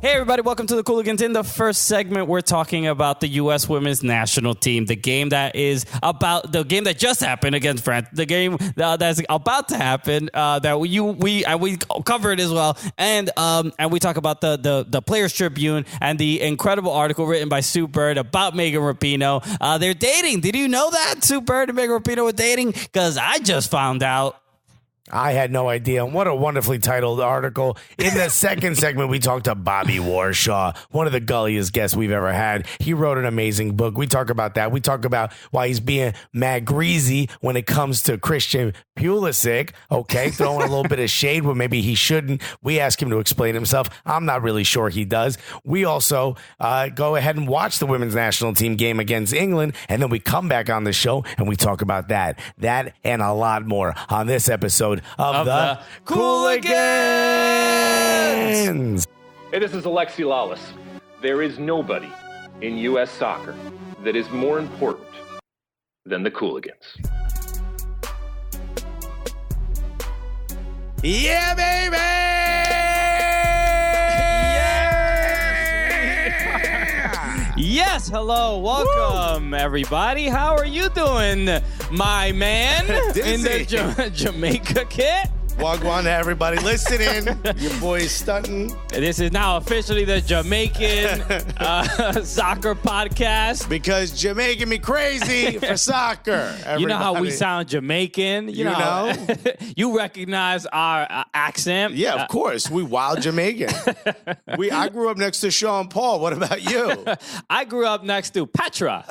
Hey everybody, welcome to the Cooligans. In the first segment, we're talking about the U.S. Women's National Team, the game that just happened against France, the game that's about to happen that we covered as well, and we talk about the Players Tribune and the incredible article written by Sue Bird about Megan Rapinoe. They're dating. Did you know that Sue Bird and Megan Rapinoe were dating? Because I just found out. I had no idea. And what a wonderfully titled article. In the second segment, we talked to Bobby Warshaw, one of the gulliest guests we've ever had. He wrote an amazing book. We talk about that. We talk about why he's being mad greasy when it comes to Christian Pulisic. Okay, throwing a little bit of shade where maybe he shouldn't. We ask him to explain himself. I'm not really sure he does. We also go ahead and watch the women's national team game against England, and then we come back on the show and we talk about that and a lot more on this episode of the Cooligans. Hey, this is Alexi Lawless. There is nobody in U.S. soccer that is more important than the Cooligans. Yeah, baby! Yeah! Yes, hello, welcome, everybody. How are you doing, my man? In the Jamaica kit? Wagwan to everybody listening. Your boy is stunting. This is now officially the Jamaican soccer podcast. Because Jamaican me crazy for soccer. Everybody. You know how we sound Jamaican? You know? You recognize our accent? Yeah, of course. We wild Jamaican. I grew up next to Sean Paul. What about you? I grew up next to Petra.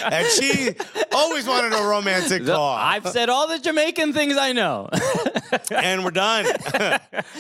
And she always wanted a romantic call. I've said all the Jamaican things I know. And we're done.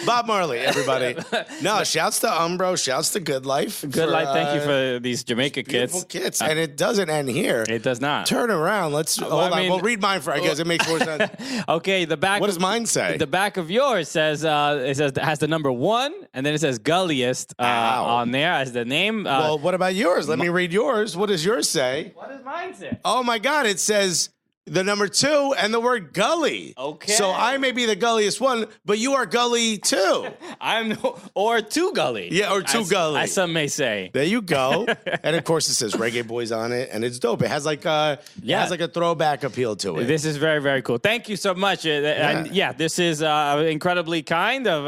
Bob Marley, everybody. No, shouts to Umbro. Shouts to Good Life. Good Life. Thank you for these Jamaica beautiful kits. kits. And it doesn't end here. It does not. Turn around. Let's hold on. Well, read mine for. I guess it makes more sense. Okay, the back. What does mine say? The back of yours says it has the number 1, and then it says Gulliest on there as the name. Well, what about yours? Let me read yours. What does yours say? What does mine say? Oh my God! It says the number 2 and the word gully. Okay. So I may be the gulliest one, but you are gully too. Or too gully. Yeah, or too gully. As some may say. There you go. And of course it says Reggae Boys on it, and it's dope. It has like a throwback appeal to it. This is very, very cool. Thank you so much. And this is incredibly kind of.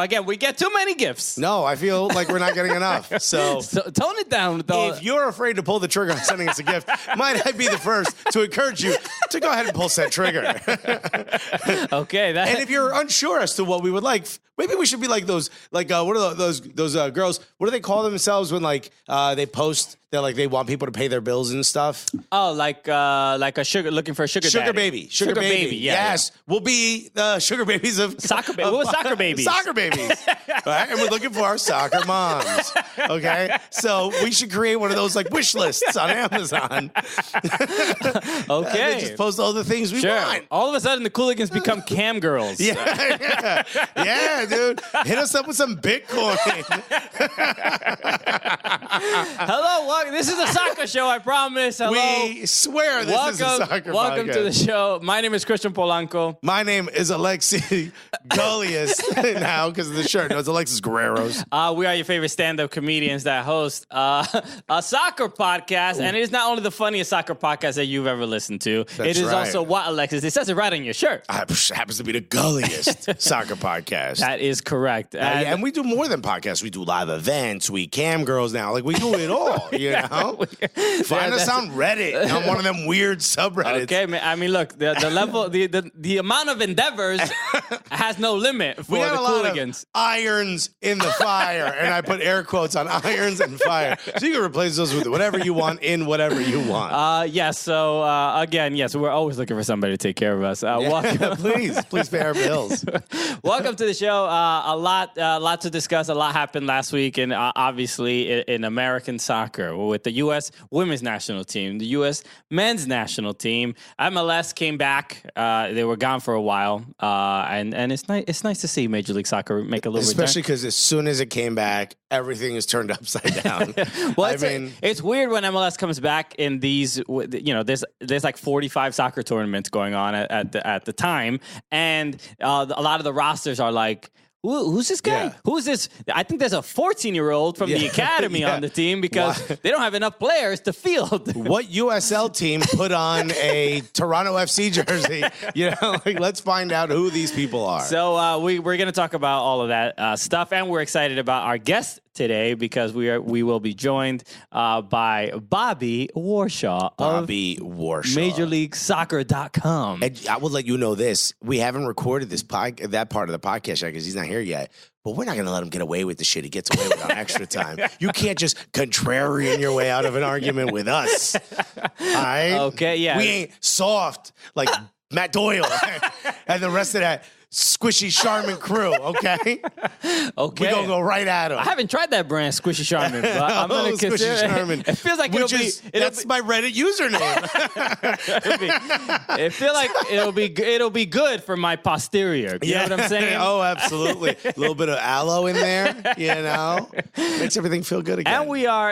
Again, we get too many gifts. No, I feel like we're not getting enough. So tone it down. If you're afraid to pull the trigger on sending us a gift, might I be the first to encourage you to go ahead and pull that trigger. Okay. And if you're unsure as to what we would like, maybe we should be like those, what are those girls? What do they call themselves when they post that they want people to pay their bills and stuff? Oh, like a sugar, looking for a sugar baby. Sugar baby. Yes. Yeah. We'll be the sugar babies of soccer babies. Well, soccer babies. Soccer babies. All right. And we're looking for our soccer moms. Okay. So we should create one of those wish lists on Amazon. Okay. Just post all the things we want. All of a sudden, the Cooligans become cam girls. Yeah, dude. Hit us up with some Bitcoin. Hello, this is a soccer show, I promise. Hello. We swear this is a soccer Welcome podcast. to the show. My name is Christian Polanco. My name is Alexi Gulliest now because of the shirt. No, it's Alexis Guerreros. We are your favorite stand-up comedians that host a soccer podcast, and it is not only the funniest soccer podcast that you've ever listened to. That's it is right. also what, Alexis? It says it right on your shirt. Happens to be the gulliest soccer podcast. That is correct. And we do more than podcasts. We do live events. We cam girls now. We do it all, you know? Find us on Reddit, on one of them weird subreddits. Okay, man. I mean, look, the level, the amount of endeavors has no limit for we got the a lot Cooligans. of irons in the fire, and I put air quotes on irons and fire. So you can replace those with whatever you want in whatever you want. Yes. So again, yes, we're always looking for somebody to take care of us. Welcome. Please pay our bills. Welcome to the show. A lot to discuss. A lot happened last week, and obviously in American soccer with the U.S. women's national team, the U.S. men's national team. MLS came back. They were gone for a while, and it's nice. It's nice to see Major League Soccer make a little, especially because as soon as it came back, everything is turned upside down. Well, it's weird when MLS comes back in these. There's like 45 soccer tournaments going on at the time, and a lot of the rosters are like, Who's this guy? Yeah. Who's this? I think there's a 14-year-old from the academy on the team because they don't have enough players to field. What USL team put on a Toronto FC jersey? Let's find out who these people are. So we're going to talk about all of that stuff, and we're excited about our guest today because we will be joined by Bobby Wasrhaw of MajorLeagueSoccer.com. And I will let you know this: we haven't recorded that part of the podcast yet because he's not here yet. But we're not going to let him get away with the shit he gets away with on extra time. You can't just contrarian your way out of an argument with us. All right? Okay, yeah. We ain't soft like Matt Doyle and the rest of that Squishy Charmin crew, okay? Okay. We're going to go right at him. I haven't tried that brand, Squishy Charmin, but I'm going to consider Squishy Charmin. It feels like that's my Reddit username. It feels like it'll be good for my posterior. You know what I'm saying? Oh, absolutely. A little bit of aloe in there, makes everything feel good again. And we are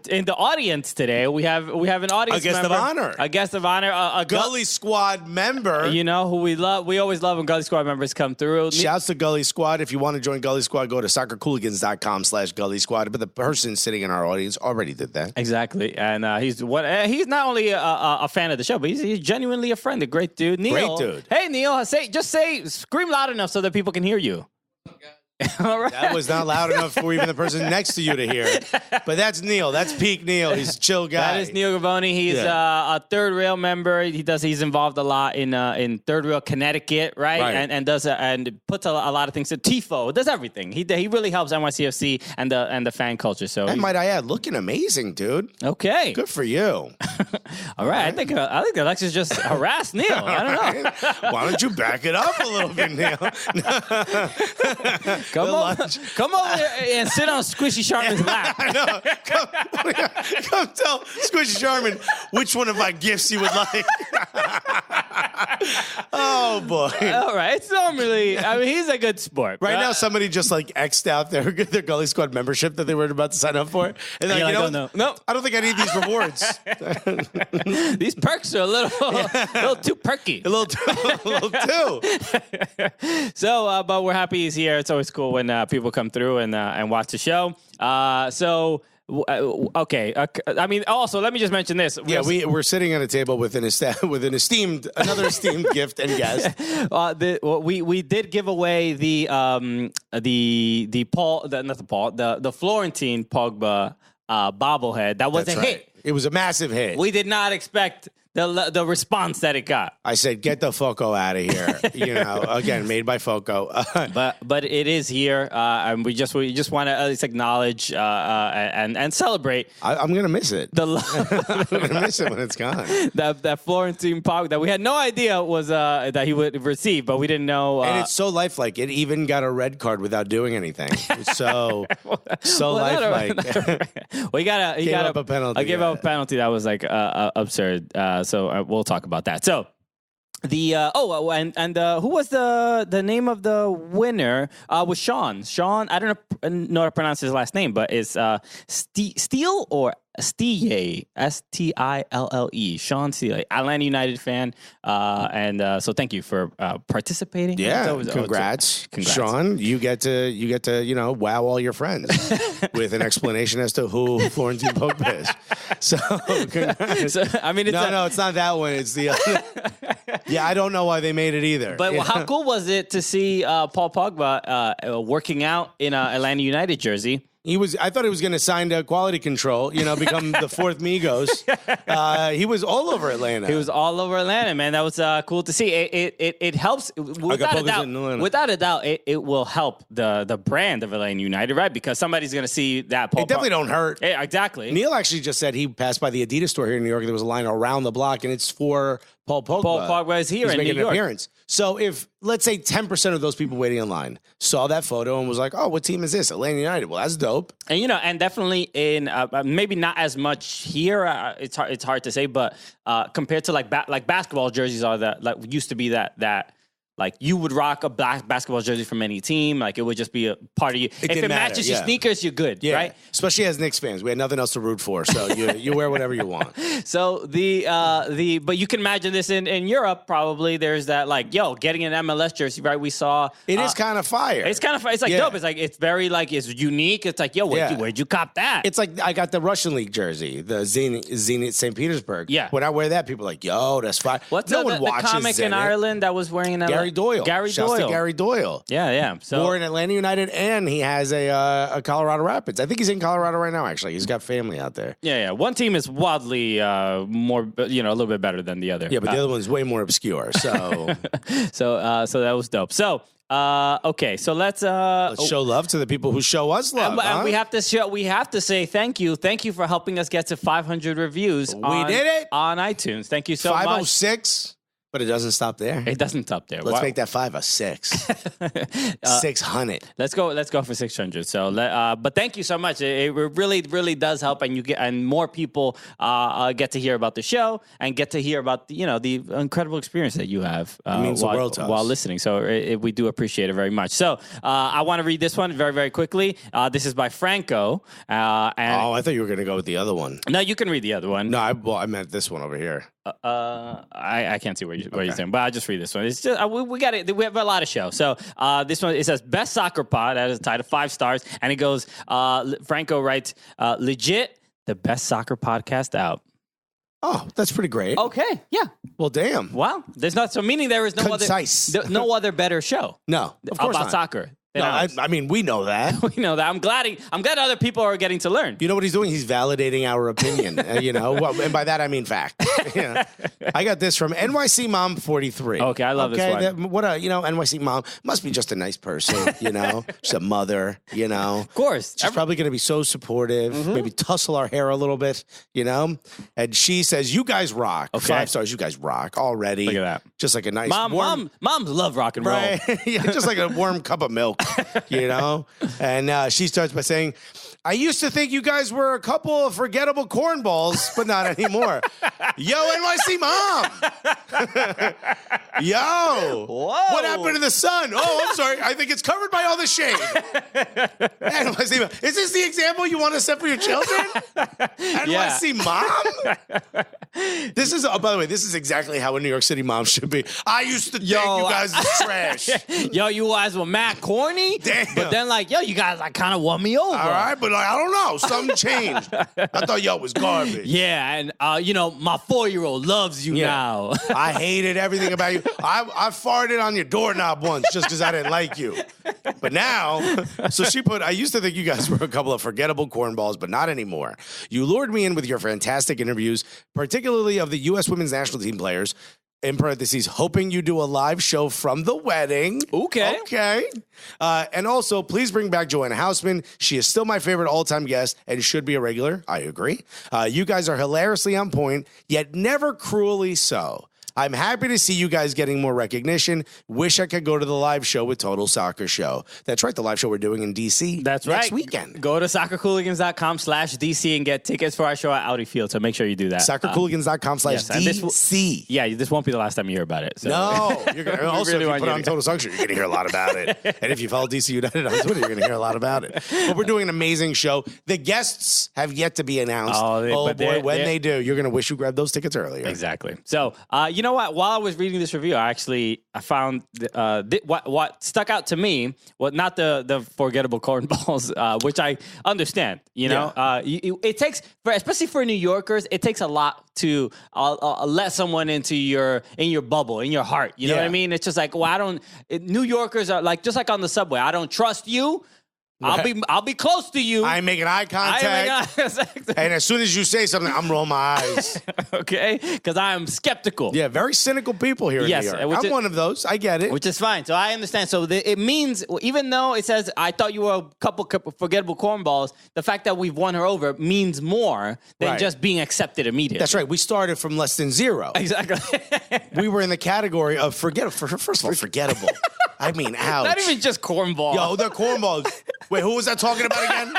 in the audience today. We have an audience guest member, of honor. a guest of honor, a Gully Squad member. who we love. We always love when Gully Squad members come through. Shouts to Gully Squad. If you want to join Gully Squad, go to soccercooligans.com/Gully Squad. But the person sitting in our audience already did that. Exactly, and he's not only a fan of the show, but he's genuinely a friend. A great dude, Neil. Great dude. Hey, Neil, scream loud enough so that people can hear you. All right. That was not loud enough for even the person next to you to hear. But that's Neil. That's peak Neil. He's a chill guy. That is Neil Gavoni. He's a third rail member. He's involved a lot in third rail Connecticut, right? And does and puts a lot of things to Tifo. Does everything. He really helps NYCFC and the fan culture. So and might I add, looking amazing, dude. Okay, good for you. All right, I think Alexis just harassed Neil. I don't know. Why don't you back it up a little bit, Neil? Come over and sit on Squishy Sharman's lap. I know. Come tell Squishy Sharman which one of my gifts he would like. Oh, boy. All right. It's normally, he's a good sport. Right now, somebody just X'd out their Gully Squad membership that they were about to sign up for. And no, I don't think I need these rewards. These perks are a little too perky. A little too. So, but we're happy he's here. It's always cool when people come through and watch the show. Okay. Also, let me just mention this. Yeah, we're sitting at a table with another esteemed gift and guest. We did give away the Florentine Pogba bobblehead. That was a hit. It was a massive hit. We did not expect the response that it got. I said, get the Foco out of here. Again, made by Foco. but it is here, and we just want to at least acknowledge and celebrate. I'm gonna miss it. I'm gonna miss it when it's gone. That Florentine Pog that we had no idea was that he would receive, but we didn't know. And it's so lifelike. It even got a red card without doing anything. It's so lifelike. He gave up a penalty. I gave up a penalty that was absurd. So we'll talk about that. So who was the name of the winner? Was Sean. I don't know how to pronounce his last name, but it's Steele or Stille, Stille, Sean Steele, Atlanta United fan, and so thank you for participating. Yeah, congrats, Sean. You get to wow all your friends with an explanation as to who Florentine Pogba is. So, congrats. It's not that one. It's the other. Yeah, I don't know why they made it either. But how cool was it to see Paul Pogba working out in an Atlanta United jersey? I thought he was going to sign to quality control, become the fourth Migos. He was all over Atlanta. He was all over Atlanta, man. That was cool to see. It helps without a doubt. It will help the brand of Atlanta United, right? Because somebody's going to see that. It definitely don't hurt. Yeah, exactly. Neil actually just said he passed by the Adidas store here in New York. There was a line around the block, and it's for Paul Pogba. Paul Pogba is here in New York. He's making an appearance. So if, let's say, 10% of those people waiting in line saw that photo and was like, oh, what team is this? Atlanta United. Well, that's dope. And, and definitely in maybe not as much here. It's hard to say, but compared to like basketball jerseys are used to be that like you would rock a black basketball jersey from any team. Like it would just be a part of you. If it matches your sneakers, you're good, right? Especially as Knicks fans, we had nothing else to root for, so you wear whatever you want. So but you can imagine this in Europe. Probably there's that like, getting an MLS jersey, right? We saw it is kind of fire. It's kind of it's like dope. It's like it's very like it's unique. It's like where'd you cop that? It's like I got the Russian League jersey, the Zenit St. Petersburg. Yeah. When I wear that, people are like, "Yo, that's fire." What's no one the watches comic Zenit. in Ireland that was wearing an Gary Doyle. Gary Shouts Doyle. to Gary Doyle. Yeah. So Born in Atlanta United, and he has a Colorado Rapids. I think he's in Colorado right now. Actually, he's got family out there. Yeah. One team is wildly more, a little bit better than the other. Yeah, but the other one's way more obscure. So, so that was dope. So. Okay, so let's show love to the people who show us love. And we have to say thank you for helping us get to 500 reviews. We did it on iTunes. Thank you so much. 506. But it doesn't stop there. It doesn't stop there. Let's make that 5 a 6. 600. Let's go for 600. So, but thank you so much. It really, really does help, and more people get to hear about the show and get to hear about the incredible experience that you have means the world to us. while listening. So we do appreciate it very much. So I want to read this one very, very quickly. This is by Franco. I thought you were going to go with the other one. No, you can read the other one. No, I meant this one over here. I can't see what you're saying, but I'll just read this one. It's just we got it. We have a lot of shows. So this one, it says Best Soccer Pod. That is a title, 5 stars, and it goes. Franco writes, legit the best soccer podcast out. Oh, that's pretty great. Okay, yeah. Well, damn. Wow, there's not so meaning there is no other better show. No, of course about not. soccer. No, I mean, we know that. We know that. I'm glad other people are getting to learn. You know what he's doing? He's validating our opinion. Well, and by that I mean fact. I got this from NYC Mom 43. Okay, I love this one. What a NYC Mom must be just a nice person. Just a mother. Of course, she's probably going to be so supportive. Maybe tussle our hair a little bit. And she says, "You guys rock." Okay. 5 stars. You guys rock already. Look at that. Just like a nice moms love rock and roll. Right? Just like a warm cup of milk. And she starts by saying, "I used to think you guys were a couple of forgettable cornballs, but not anymore." Yo, NYC Mom. Yo. Whoa. What happened to the sun? Oh, I'm sorry. I think it's covered by all the shade. NYC Mom. Is this the example you want to set for your children? NYC Mom? This is, by the way, this is exactly how a New York City mom should be. I used to think you guys were trash. You guys were mad corny. Damn. But then you guys kind of won me over. All right, but I don't know. Something changed. I thought y'all was garbage. Yeah, and my 4-year-old loves you now. I hated everything about you. I farted on your doorknob once just because I didn't like you. But now, so she put, "I used to think you guys were a couple of forgettable cornballs, but not anymore. You lured me in with your fantastic interviews, particularly of the U.S. women's national team players. In parentheses, hoping you do a live show from the wedding." Okay. And also, please bring back Joanna Hausman. She is still my favorite all-time guest and should be a regular. I agree. You guys are hilariously on point, yet never cruelly so. I'm happy to see you guys getting more recognition. Wish I could go to the live show with Total Soccer Show. That's right, the live show we're doing in D.C. That's next right. weekend. Go to soccercooligans.com/DC and get tickets for our show at Audi Field. So make sure you do that. Soccercooligans.com/DC. This won't be the last time you hear about it. So. No. You're gonna, also, if you put on Total Soccer Show, you're going to hear a lot about it. And if you follow DC United on Twitter, you're going to hear a lot about it. But we're doing an amazing show. The guests have yet to be announced. When they do, you're going to wish you grabbed those tickets earlier. Exactly. So, you know what? While I was reading this review, I found what stuck out to me. Well, not the forgettable cornballs, which I understand. It takes, especially for New Yorkers, it takes a lot to let someone into your bubble, in your heart. You know what I mean? It's just like, New Yorkers are like, just like on the subway. I don't trust you. Right. I'll be close to you. I ain't making eye contact. And as soon as you say something, I'm rolling my eyes. Okay? Because I am skeptical. Yeah, very cynical people here in New York. I'm one of those. I get it. Which is fine. So I understand. So it means, even though it says, I thought you were a couple forgettable cornballs, the fact that we've won her over means more than just being accepted immediately. That's right. We started from less than 0. Exactly. We were in the category of forgettable. First of all, forgettable. I mean, ouch. Not even just cornballs. Yo, they're cornballs. Wait, who was I talking about again?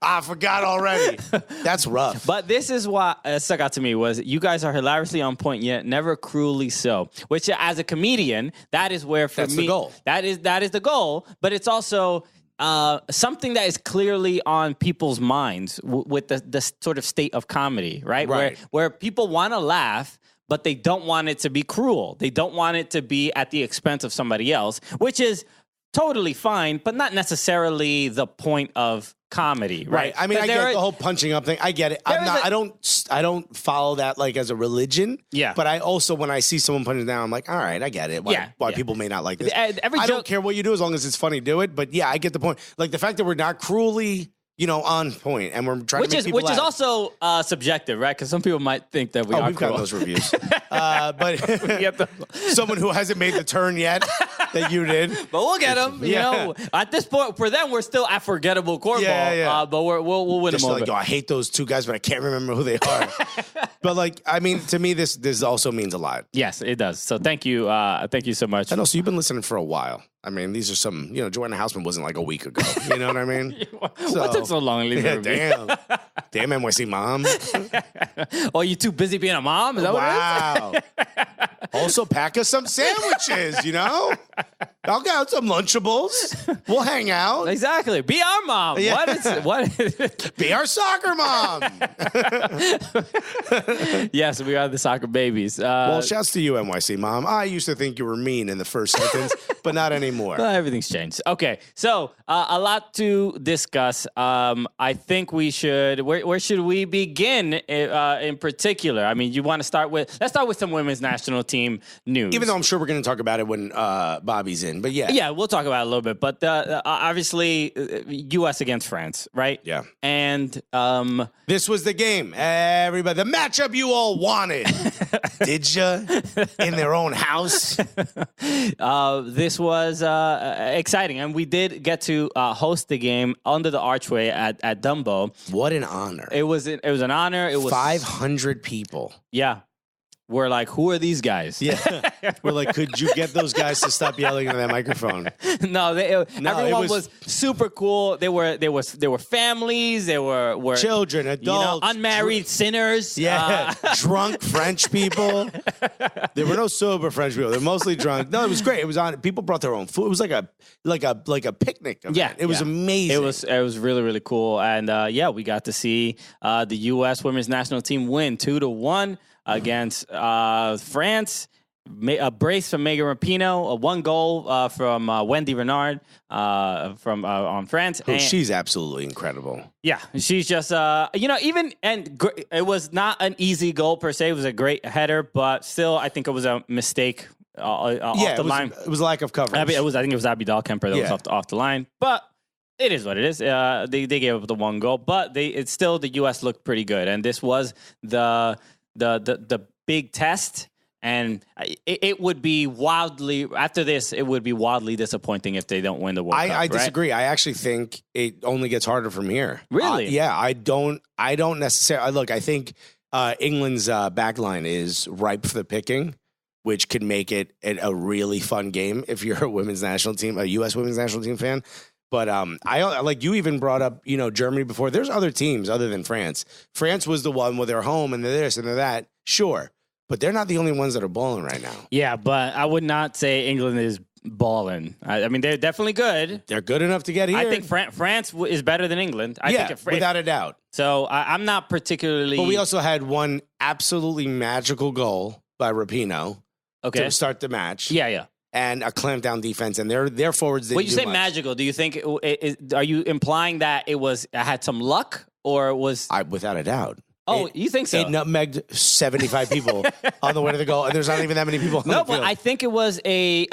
I forgot already. That's rough. But this is what stuck out to me was you guys are hilariously on point, yet never cruelly so. Which, as a comedian, that is where for That's me the goal. That is the goal. But it's also something that is clearly on people's minds with the sort of state of comedy, right? Right. Where people want to laugh, but they don't want it to be cruel. They don't want it to be at the expense of somebody else, which is totally fine, but not necessarily the point of comedy, right? I mean, I get the whole punching up thing. I get it. I don't follow that like as a religion. Yeah. But I also, when I see someone punching down, I'm like, all right, I get it. Why people may not like this. I don't care what you do as long as it's funny. Do it. But yeah, I get the point. Like the fact that we're not cruelly, on point, and we're trying to make people laugh. Which is also subjective, right? Because some people might think that we've gotten those reviews. But someone who hasn't made the turn yet that you did. But we'll get them. You know, at this point, for them, we're still at forgettable cornball. Yeah. But we'll win them over. Like, I hate those two guys, but I can't remember who they are. But like, I mean, to me, this also means a lot. Yes, it does. So thank you so much. And also, you've been listening for a while. I mean, these are some, Joanna Houseman wasn't like a week ago. You know what I mean? What took so long? Damn, NYC mom. Oh, you too busy being a mom? Is that what it is? Also, pack us some sandwiches, I'll get out some Lunchables. We'll hang out. Exactly. Be our mom. Yeah. What? Be our soccer mom. Yes, we are the soccer babies. Well, shouts to you, NYC mom. I used to think you were mean in the first sentence, but not anymore. Well, everything's changed. Okay, so a lot to discuss. I think we should. Where should we begin in particular? I mean, let's start with some women's national team news. Even though I'm sure we're going to talk about it when Bobby's in, but yeah, we'll talk about it a little bit. But obviously, U.S. against France, right? Yeah, and this was the game. Everybody, the matchup you all wanted. Did you? In their own house. This was exciting, and we did get to host the game under the archway at Dumbo. What an honor! It was an honor. It was 500 people. Yeah. We're like, who are these guys? Yeah. We're like, could you get those guys to stop yelling into that microphone? No, everyone was super cool. They were families. They were children, adults, unmarried sinners. Yeah, drunk French people. There were no sober French people. They're mostly drunk. No, it was great. It was on. People brought their own food. It was like a picnic event. Yeah, it was amazing. It was really, really cool. And we got to see the U.S. women's national team win 2-1. Against France, a brace from Megan Rapinoe, one goal from Wendy Renard on France. She's absolutely incredible. Yeah, she's just it was not an easy goal per se. It was a great header, but still, I think it was a mistake off the line. It was a lack of coverage. I think it was Abby Dahlkemper that was off the line, but. It is what it is. They gave up the one goal, but it's still the U.S. looked pretty good, and this was the big test, and it would be wildly after this. It would be wildly disappointing if they don't win the World Cup. I disagree. I actually think it only gets harder from here. Really? Yeah. I don't necessarily look. I think England's backline is ripe for the picking, which could make it a really fun game if you're a U.S. women's national team fan. But I like you even brought up, Germany before. There's other teams other than France. France was the one where they're home and they're this and they're that. Sure. But they're not the only ones that are balling right now. Yeah, but I would not say England is balling. I mean, they're definitely good. They're good enough to get here. I think France is better than England. I think without a doubt. So I'm not particularly... But we also had one absolutely magical goal by Rapinoe to start the match. Yeah. And a clampdown defense, and their forwards didn't When you say much. magical, do you think are you implying that it had some luck, or was without a doubt? Oh, you think so? It nutmegged 75 people on the way to the goal, and there's not even that many people on the field. But I think it was a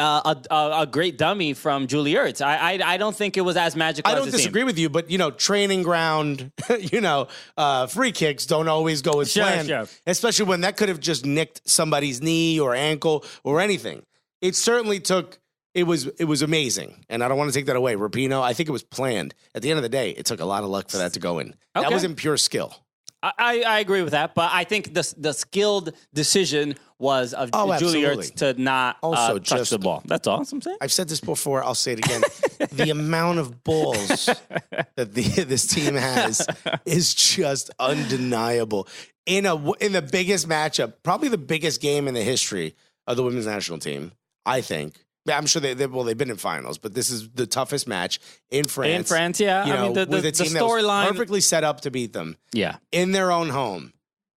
great dummy from Julie Ertz. I don't think it was as magical. I don't disagree with you, but training ground, free kicks don't always go as planned, especially when that could have just nicked somebody's knee or ankle or anything. It certainly took. It was amazing, and I don't want to take that away. Rapinoe, I think it was planned. At the end of the day, it took a lot of luck for that to go in. That wasn't pure skill. I agree with that, but I think the skilled decision was of Julie Ertz to not touch the ball. That's all I'm saying. I've said this before. I'll say it again. The amount of balls that this team has is just undeniable. In the biggest matchup, probably the biggest game in the history of the women's national team, I think. I'm sure they've been in finals, but this is the toughest match in France. In France, yeah. You know, with a team that was perfectly set up to beat them. Yeah. In their own home.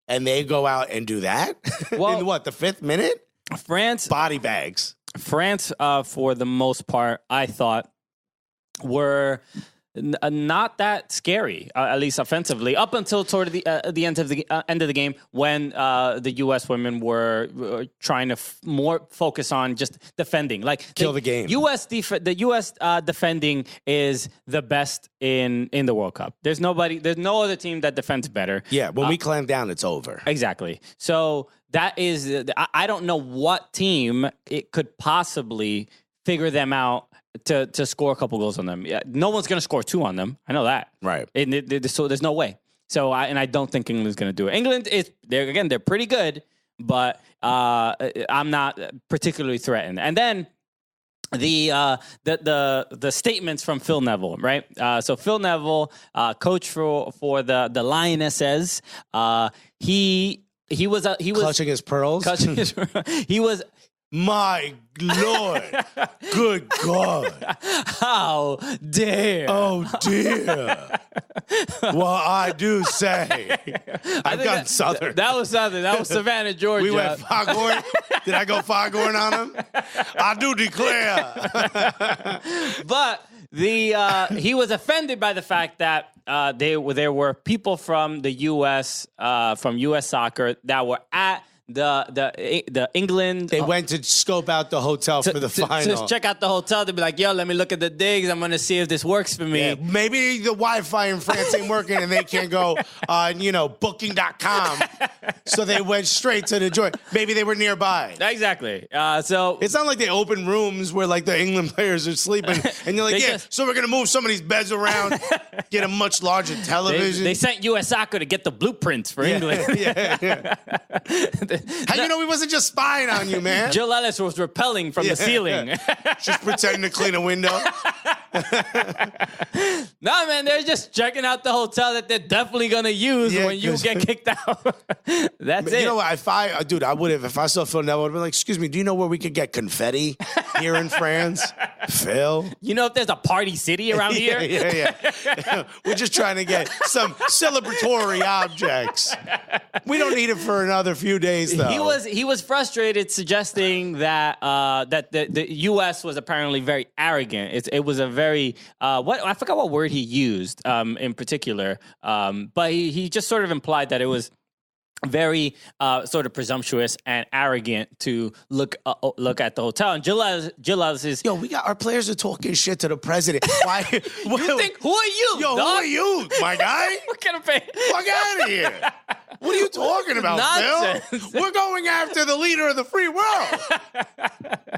And they go out and do that? Well, in what, the 5th minute? France. Body bags. France, for the most part, I thought, were not that scary, at least offensively, up until toward the end of the game when the U.S. women were trying to more focus on just defending, like kill the game. The U.S. Defending is the best in the World Cup. There's no other team that defends better. Yeah, when we clamp down, it's over. Exactly. So that is, I don't know what team it could possibly figure them out to score a couple goals on them. Yeah, no one's going to score 2 on them. I know that. Right. So there's no way. So I don't think England's going to do it. England is they're pretty good, but I'm not particularly threatened. And then the statements from Phil Neville, right? So Phil Neville, coach for the Lionesses, he was clutching his pearls. He was. My Lord. Good God. How dare. Oh, dear. Well, I do say. I've gone Southern. That was Southern. That was Savannah, Georgia. We went Foghorn. Did I go Foghorn on him? I do declare. But he was offended by the fact that there were people from the U.S. From U.S. Soccer that were at the England. They went to scope out the hotel for the final. To check out the hotel to be like, yo, let me look at the digs. I'm going to see if this works for me. Yeah, maybe the Wi-Fi in France ain't working and they can't go on, booking.com. So they went straight to the joint. Maybe they were nearby. Exactly. So it's not like they open rooms where like the England players are sleeping and you're like, so we're going to move some of these beds around, get a much larger television. They sent U.S. Soccer to get the blueprints for England. Yeah. How you know we wasn't just spying on you, man? Jill Ellis was rappelling from the ceiling. She's pretending to clean a window. No, man, they're just checking out the hotel that they're definitely going to use when you get kicked out. That's it. You know what? If I saw Phil Neville, I would have been like, excuse me, do you know where we could get confetti here in France? Phil? You know if there's a party city around here? Yeah. We're just trying to get some celebratory objects. We don't need it for another few days, though. He was frustrated, suggesting that the U.S. was apparently very arrogant. It was a very I forgot what word he used in particular, but he just sort of implied that it was very sort of presumptuous and arrogant to look at the hotel. And Jill Ellis is, yo, our players are talking shit to the president. Why? Who are you? Yo, dog? Who are you, my guy? What kind of pay? Fuck out of here. What are you talking about, Nonsense. Phil? We're going after the leader of the free world.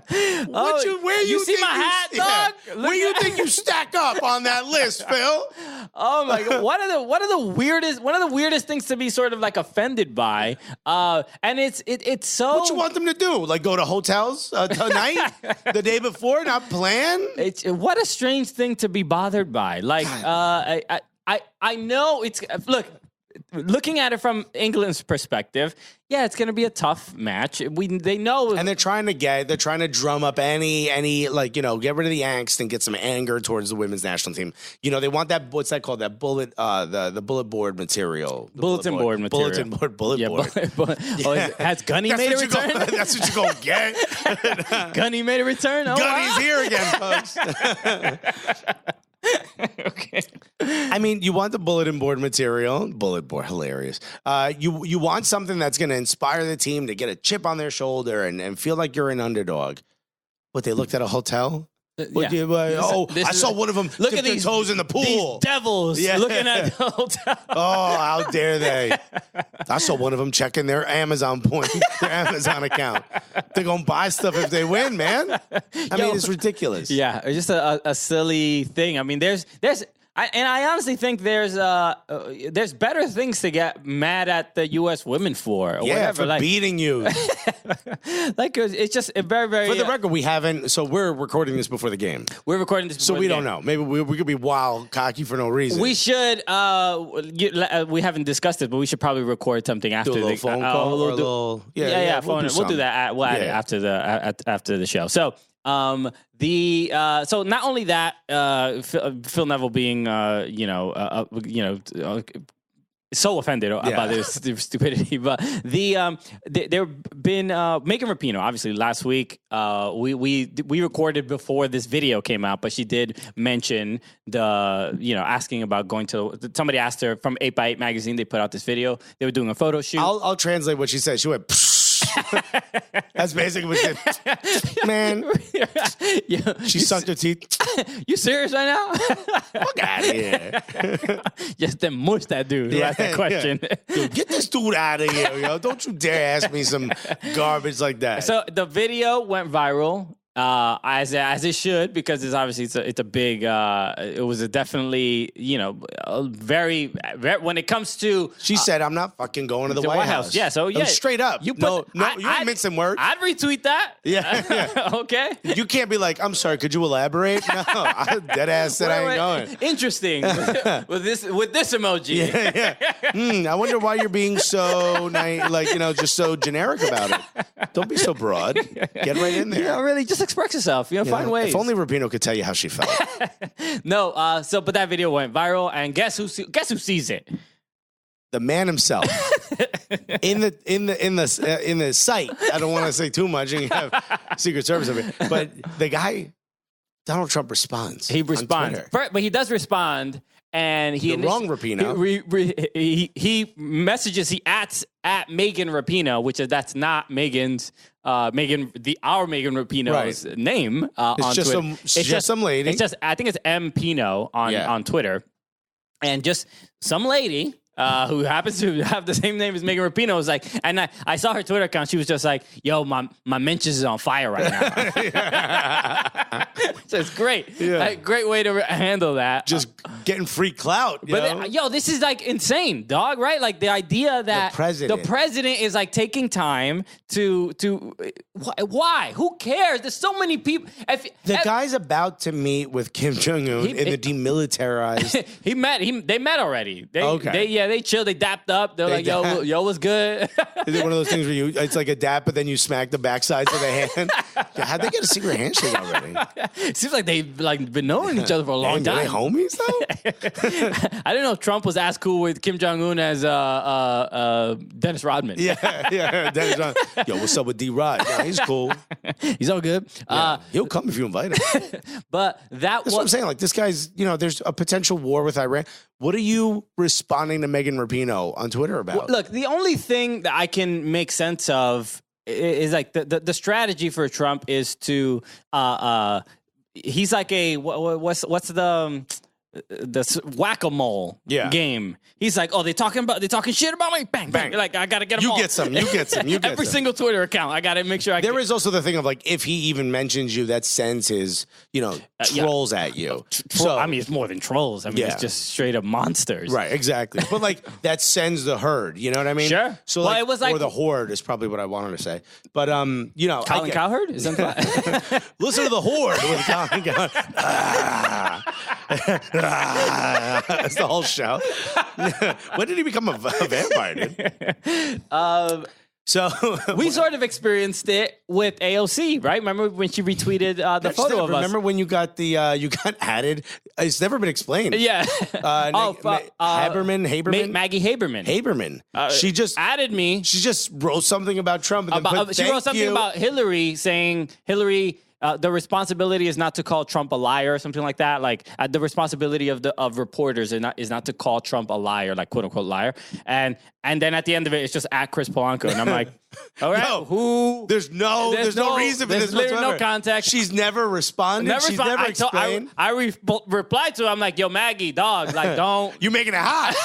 Where you see my hat, dog? Yeah. Where you think you stack up on that list, Phil? Oh my God! One of the weirdest things to be sort of like offended by, and it's so. What you want them to do? Like go to hotels tonight, the day before, not plan? What a strange thing to be bothered by. Like I know it's looking at it from England's perspective, yeah, it's going to be a tough match. They know, and they're trying to drum up any get rid of the angst and get some anger towards the women's national team. They want that, what's that called? That bullet, the bullet board material, bulletin board material. Board. Has Gunny made a return? That's what you're gonna get. Gunny made a return. Oh, Gunny's here again, folks. Okay. I mean, you want the bulletin board material. Bullet board, hilarious. You want something that's going to inspire the team to get a chip on their shoulder and feel like you're an underdog. But they looked at a hotel? I saw one of them look dip at their these toes in the pool. These devils looking at the hotel. Oh, how dare they? I saw one of them checking their Amazon account. They're going to buy stuff if they win, man. I mean, it's ridiculous. Yeah, it's just a silly thing. I mean, there's I honestly think there's better things to get mad at the U.S. women for. Or whatever. For beating you. It's just very, very. For the record, we haven't. So we're recording this before the game. We're recording this, so we don't know. Maybe we could be wild cocky for no reason. We should. We haven't discussed it, but we should probably record something after the phone call. We'll do that. We'll add it after the show. So. So not only that, Phil Neville being so offended about their stupidity, but there been Megan Rapinoe. Obviously, last week we recorded before this video came out, but she did mention asking about going to. Somebody asked her from 8x8 magazine. They put out this video. They were doing a photo shoot. I'll translate what she said. She went. That's basically what she said. Man, she sucked her teeth. You serious right now? Fuck out of here. Just then mush that dude who asked that question. Dude, get this dude out of here, yo. Don't you dare ask me some garbage like that. So the video went viral. As it should, because it's obviously it's a big it was definitely very when it comes to she said I'm not fucking going to the White House. Yeah, so straight up. You ain't mincing words. I'd retweet that. Yeah. Okay. You can't be like, I'm sorry, could you elaborate? No, I dead ass said I ain't going. Interesting with this emoji. Yeah. I wonder why you're being so just so generic about it. Don't be so broad. Get right in there. Really, just express yourself. Find ways. If only Rapinoe could tell you how she felt. No. But that video went viral, and guess who sees it? The man himself. in the site. I don't want to say too much, and you have Secret Service of it. But the guy, Donald Trump responds. He responds, but he does respond. And wrong Rapinoe. He messages. He at Megan Rapinoe, which that's not Megan's. Our Megan Rapinoe's name on Twitter. It's just some lady. It's just I think it's M Pino on Twitter, and just some lady. Who happens to have the same name as Megan Rapinoe was like, and I saw her Twitter account. She was just like, "Yo, my mentions is on fire right now." So it's great. Yeah. Great way to handle that. Just getting free clout. This is like insane, dog. Right? Like the idea that the president is like taking time to why? Who cares? There's so many people. The guy's about to meet with Kim Jong-un in the demilitarized. They met already. They chilled. They dapped up. They're like, yo, what's good? Is it one of those things where it's like a dap, but then you smack the backsides of the hand? How'd they get a secret handshake already? It seems like they've been knowing each other for a long time. Are they homies though? I didn't know Trump was as cool with Kim Jong-un as Dennis Rodman. Yeah, Dennis Rodman. Yo, what's up with D-Rod? Yeah, he's cool. He's all good. He'll come if you invite him. But that's what I'm saying. Like this guy's, there's a potential war with Iran. What are you responding to Megan Rapinoe on Twitter about? Well, look, the only thing that I can make sense of is like the strategy for Trump is to he's like a what's the whack-a-mole game. He's like, oh, they're talking shit about me. Bang, bang. Like, I got to get them all. You get some. Every single Twitter account. I got to make sure There is also the thing of like, if he even mentions you, that sends his, trolls at you. It's more than trolls. It's just straight up monsters. Right, exactly. But like, that sends the herd. You know what I mean? Sure. So it was like, or the horde is probably what I wanted to say. But, Colin Cowherd? Is that Listen to the horde with Colin Cowherd. That's the whole show. When did he become a vampire, dude? So we sort of experienced it with AOC, right? Remember when she retweeted the photo of us? Remember when you got you got added? It's never been explained. Yeah. Haberman. Maggie Haberman. She just added me. She just wrote something about Trump. And she wrote something about Hillary, saying Hillary. The responsibility is not to call Trump a liar or something like that. Like the responsibility of reporters is not to call Trump a liar, like quote unquote liar. And then at the end of it, it's just at Chris Polanco, and I'm like, All right. No, there's no reason for this whatsoever. No context. She's never responded. She's never explained. I replied to her. I'm like, yo, Maggie, dog, like, don't. You're making it hot.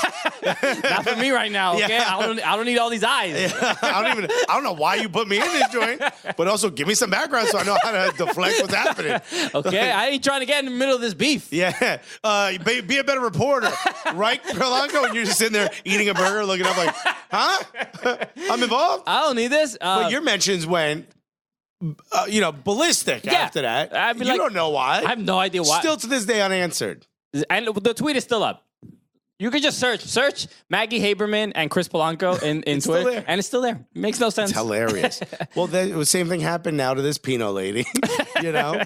Not for me right now, okay? Yeah. I don't need all these eyes. Yeah. I don't know why you put me in this joint, but also give me some background so I know how to deflect what's happening. Okay, I ain't trying to get in the middle of this beef. Yeah. Be a better reporter. Right, Polanco? And you're just sitting there eating a burger, looking up like, huh? I'm involved? I don't need this. But your mentions went, ballistic after that. You don't know why. I have no idea why. Still to this day unanswered. And the tweet is still up. You could just search Maggie Haberman and Chris Polanco in Twitter, and it's still there. It makes no sense. It's hilarious. Well, the same thing happened now to this Pinot lady.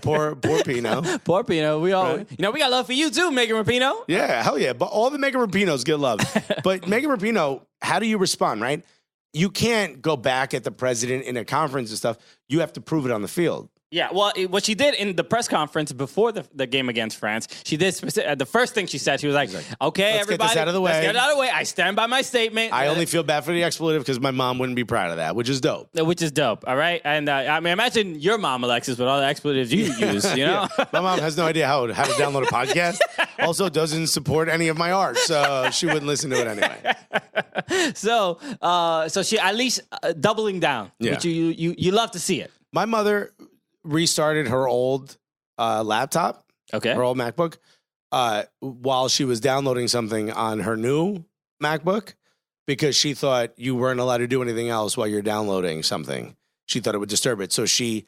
Poor Pinot. Poor Pinot. We all, we got love for you too, Megan Rapinoe. Yeah, hell yeah. But all the Megan Rapinos get love. But Megan Rapinoe, how do you respond, right? You can't go back at the president in a conference and stuff. You have to prove it on the field. Yeah, well, what she did in the press conference before the game against France, she did the first thing she said, she was like, okay, let's everybody, get this out of the way. Let's get it out of the way. I stand by my statement. I only feel bad for the expletive because my mom wouldn't be proud of that, which is dope. Which is dope, all right? And imagine your mom, Alexis, with all the expletives you use, Yeah. My mom has no idea how to download a podcast. Also doesn't support any of my art, so she wouldn't listen to it anyway. So she at least doubling down, which you love to see it. My mother restarted her old laptop, her old MacBook, while she was downloading something on her new MacBook because she thought you weren't allowed to do anything else while you're downloading something. She thought it would disturb it. So she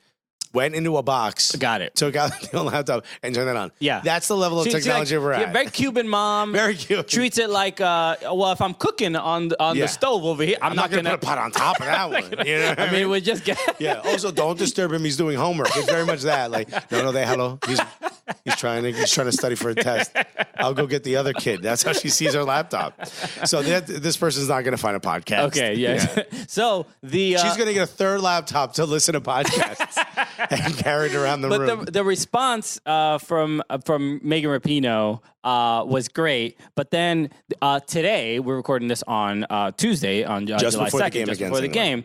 went into a box, took out the old laptop, and turned it on. Yeah. That's the level of technology we're at. Yeah, very Cuban mom. Very Cuban. Treats it like, if I'm cooking on the stove over here, I'm not going to put a pot on top of that one. You know what I mean? We just get... Yeah. Also, don't disturb him. He's doing homework. It's very much that. Like, hello. He's trying to study for a test. I'll go get the other kid. That's how she sees her laptop. So this person's not going to find a podcast. Okay, yeah. So she's going to get a third laptop to listen to podcasts and carry it around the room. But the response from Megan Rapinoe was great. But then today, we're recording this on Tuesday, on July 2nd, just before the game.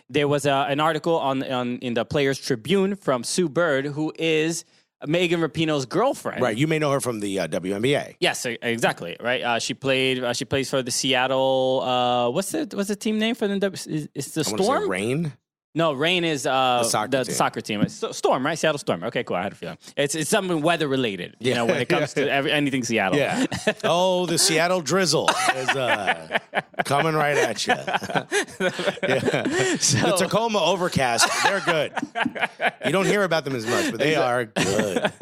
There was an article in the Players Tribune from Sue Bird, who is Megan Rapinoe's girlfriend. Right. You may know her from the WNBA. Yes, exactly. Right. She plays for the Seattle. What's the team name for the? It's the Storm. Rain. No, Rain is the soccer team. It's Storm, right? Seattle Storm. Okay, cool. I had a feeling. It's something weather related. You know, when it comes to anything Seattle. Yeah. Oh, the Seattle drizzle is coming right at you. The Tacoma overcast. They're good. You don't hear about them as much, but they are good.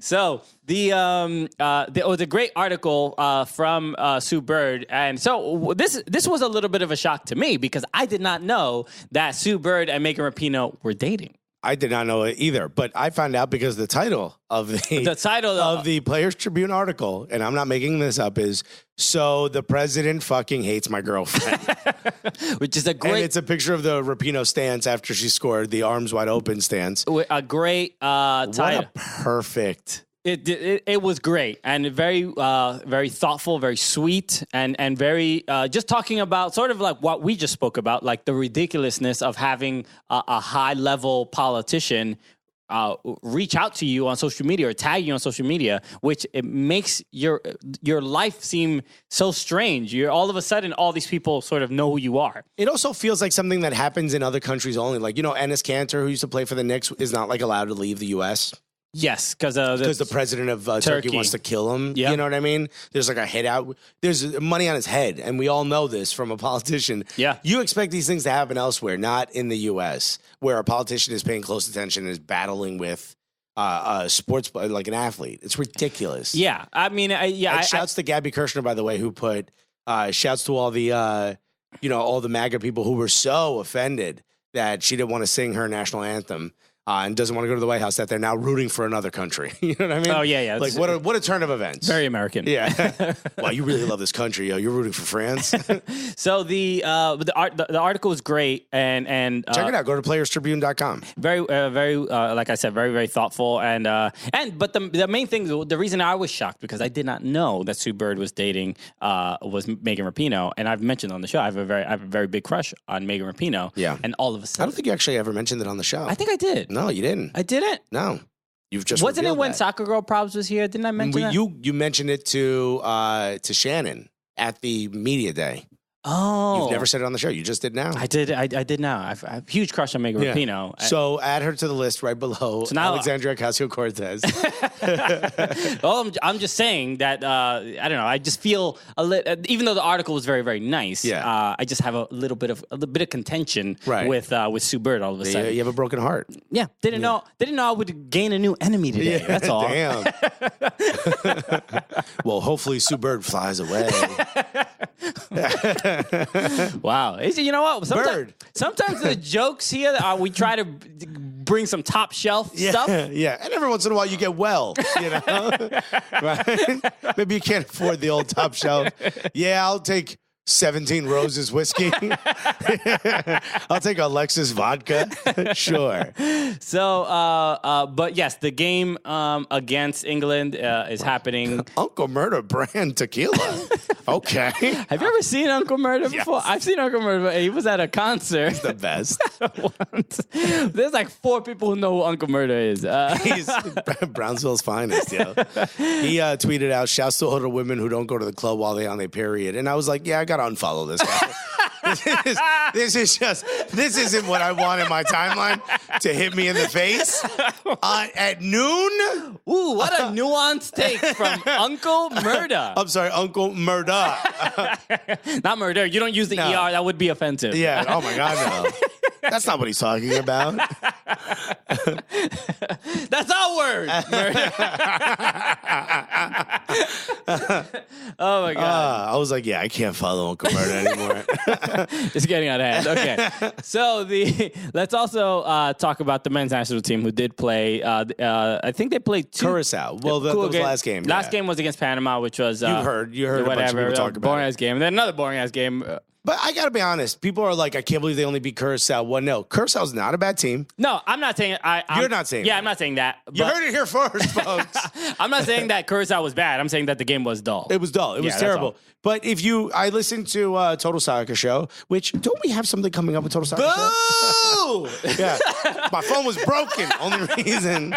So there was a great article from Sue Bird, and so this was a little bit of a shock to me because I did not know that Sue Bird and Megan Rapinoe were dating. I did not know it either, but I found out because the title of the Players Tribune article, and I'm not making this up, is "So the President fucking hates my girlfriend," which is a great. And it's a picture of the Rapinoe stance after she scored, the arms wide open stance. A great title. What a perfect. It was great and very very thoughtful, very sweet, and very just talking about sort of like what we just spoke about, like the ridiculousness of having a high level politician reach out to you on social media or tag you on social media, which it makes your life seem so strange. You're all of a sudden, all these people sort of know who you are. It also feels like something that happens in other countries only. Like, Enes Kanter, who used to play for the Knicks, is not like allowed to leave the U.S. Yes, because the president of Turkey wants to kill him. Yep. You know what I mean? There's like a hit out. There's money on his head, and we all know this from a politician. Yeah. You expect these things to happen elsewhere, not in the U.S., where a politician is paying close attention and is battling with a sports, like an athlete. It's ridiculous. Yeah. I mean, shouts to Gabby Kirshner, by the way, who put shouts to all the, all the MAGA people who were so offended that she didn't want to sing her national anthem and doesn't want to go to the White House, that they're now rooting for another country. You know what I mean? Oh, yeah. Like, what a turn of events. Very American. Yeah. Wow, you really love this country. Yo. You're rooting for France. So the article is great, and check it out. Go to playerstribune.com. Very, like I said, very, very thoughtful, but the main thing, the reason I was shocked, because I did not know that Sue Bird was dating was Megan Rapinoe, and I've mentioned on the show I have a very big crush on Megan Rapinoe. Yeah. And all of a sudden, I don't think you actually ever mentioned it on the show. I think I did. No, you didn't. I didn't. No, you've just wasn't it when that. Soccer Girl Probs was here? Didn't I mention that? You mentioned it to Shannon at the media day. Oh, you've never said it on the show. You just did now. I did. I did now. I have a huge crush on Megan Rapinoe. So add her to the list right below. So now, Alexandria Ocasio-Cortez. Well, I'm just saying that I don't know. I just feel even though the article was very, very nice. Yeah. I just have a little bit of contention right. with Sue Bird all of a sudden. You have a broken heart. Yeah. Didn't know I would gain a new enemy today. Yeah, that's all. Damn. Well, hopefully Sue Bird flies away. Wow. You know what? Sometimes the jokes here, we try to bring some top shelf stuff. Yeah. And every once in a while you get you know? Right? Maybe you can't afford the old top shelf. Yeah, I'll take 17 Roses whiskey. I'll take a Lexus vodka. Sure. So, but yes, the game against England is happening. Uncle Murder brand tequila. Okay. Have you ever seen Uncle Murder before? Yes. I've seen Uncle Murder. He was at a concert. He's the best. There's like 4 people who know who Uncle Murder is. He's Brownsville's finest, yo. He tweeted out, shouts to older women who don't go to the club while they're on their period. And I was like, yeah, I got to unfollow this guy. This isn't what I want in my timeline to hit me in the face at noon. Ooh, what a nuanced take from Uncle Murder. I'm sorry, Uncle Murder. Not murder. You don't use the ER. That would be offensive. Yeah. Oh my God, no. That's not what he's talking about. That's our word. Oh my God. I was like, yeah, I can't follow Uncle Murder anymore. It's getting out of hand. Okay. So let's also talk about the men's national team who did play. I think they played Curacao. Well, that was last game. Last game was against Panama, which was you heard whatever, a bunch of people talk about boring ass game, and then another boring ass game. But I got to be honest. People are like, I can't believe they only beat Curacao 1-0. Curaçao's not a bad team. No, I'm not saying. You're not saying. Yeah, I'm not saying that. You heard it here first, folks. I'm not saying that Curacao was bad. I'm saying that the game was dull. It was dull. It was terrible. But I listened to Total Soccer Show, which don't we have something coming up with Total Soccer Show? Yeah, my phone was broken. Only reason.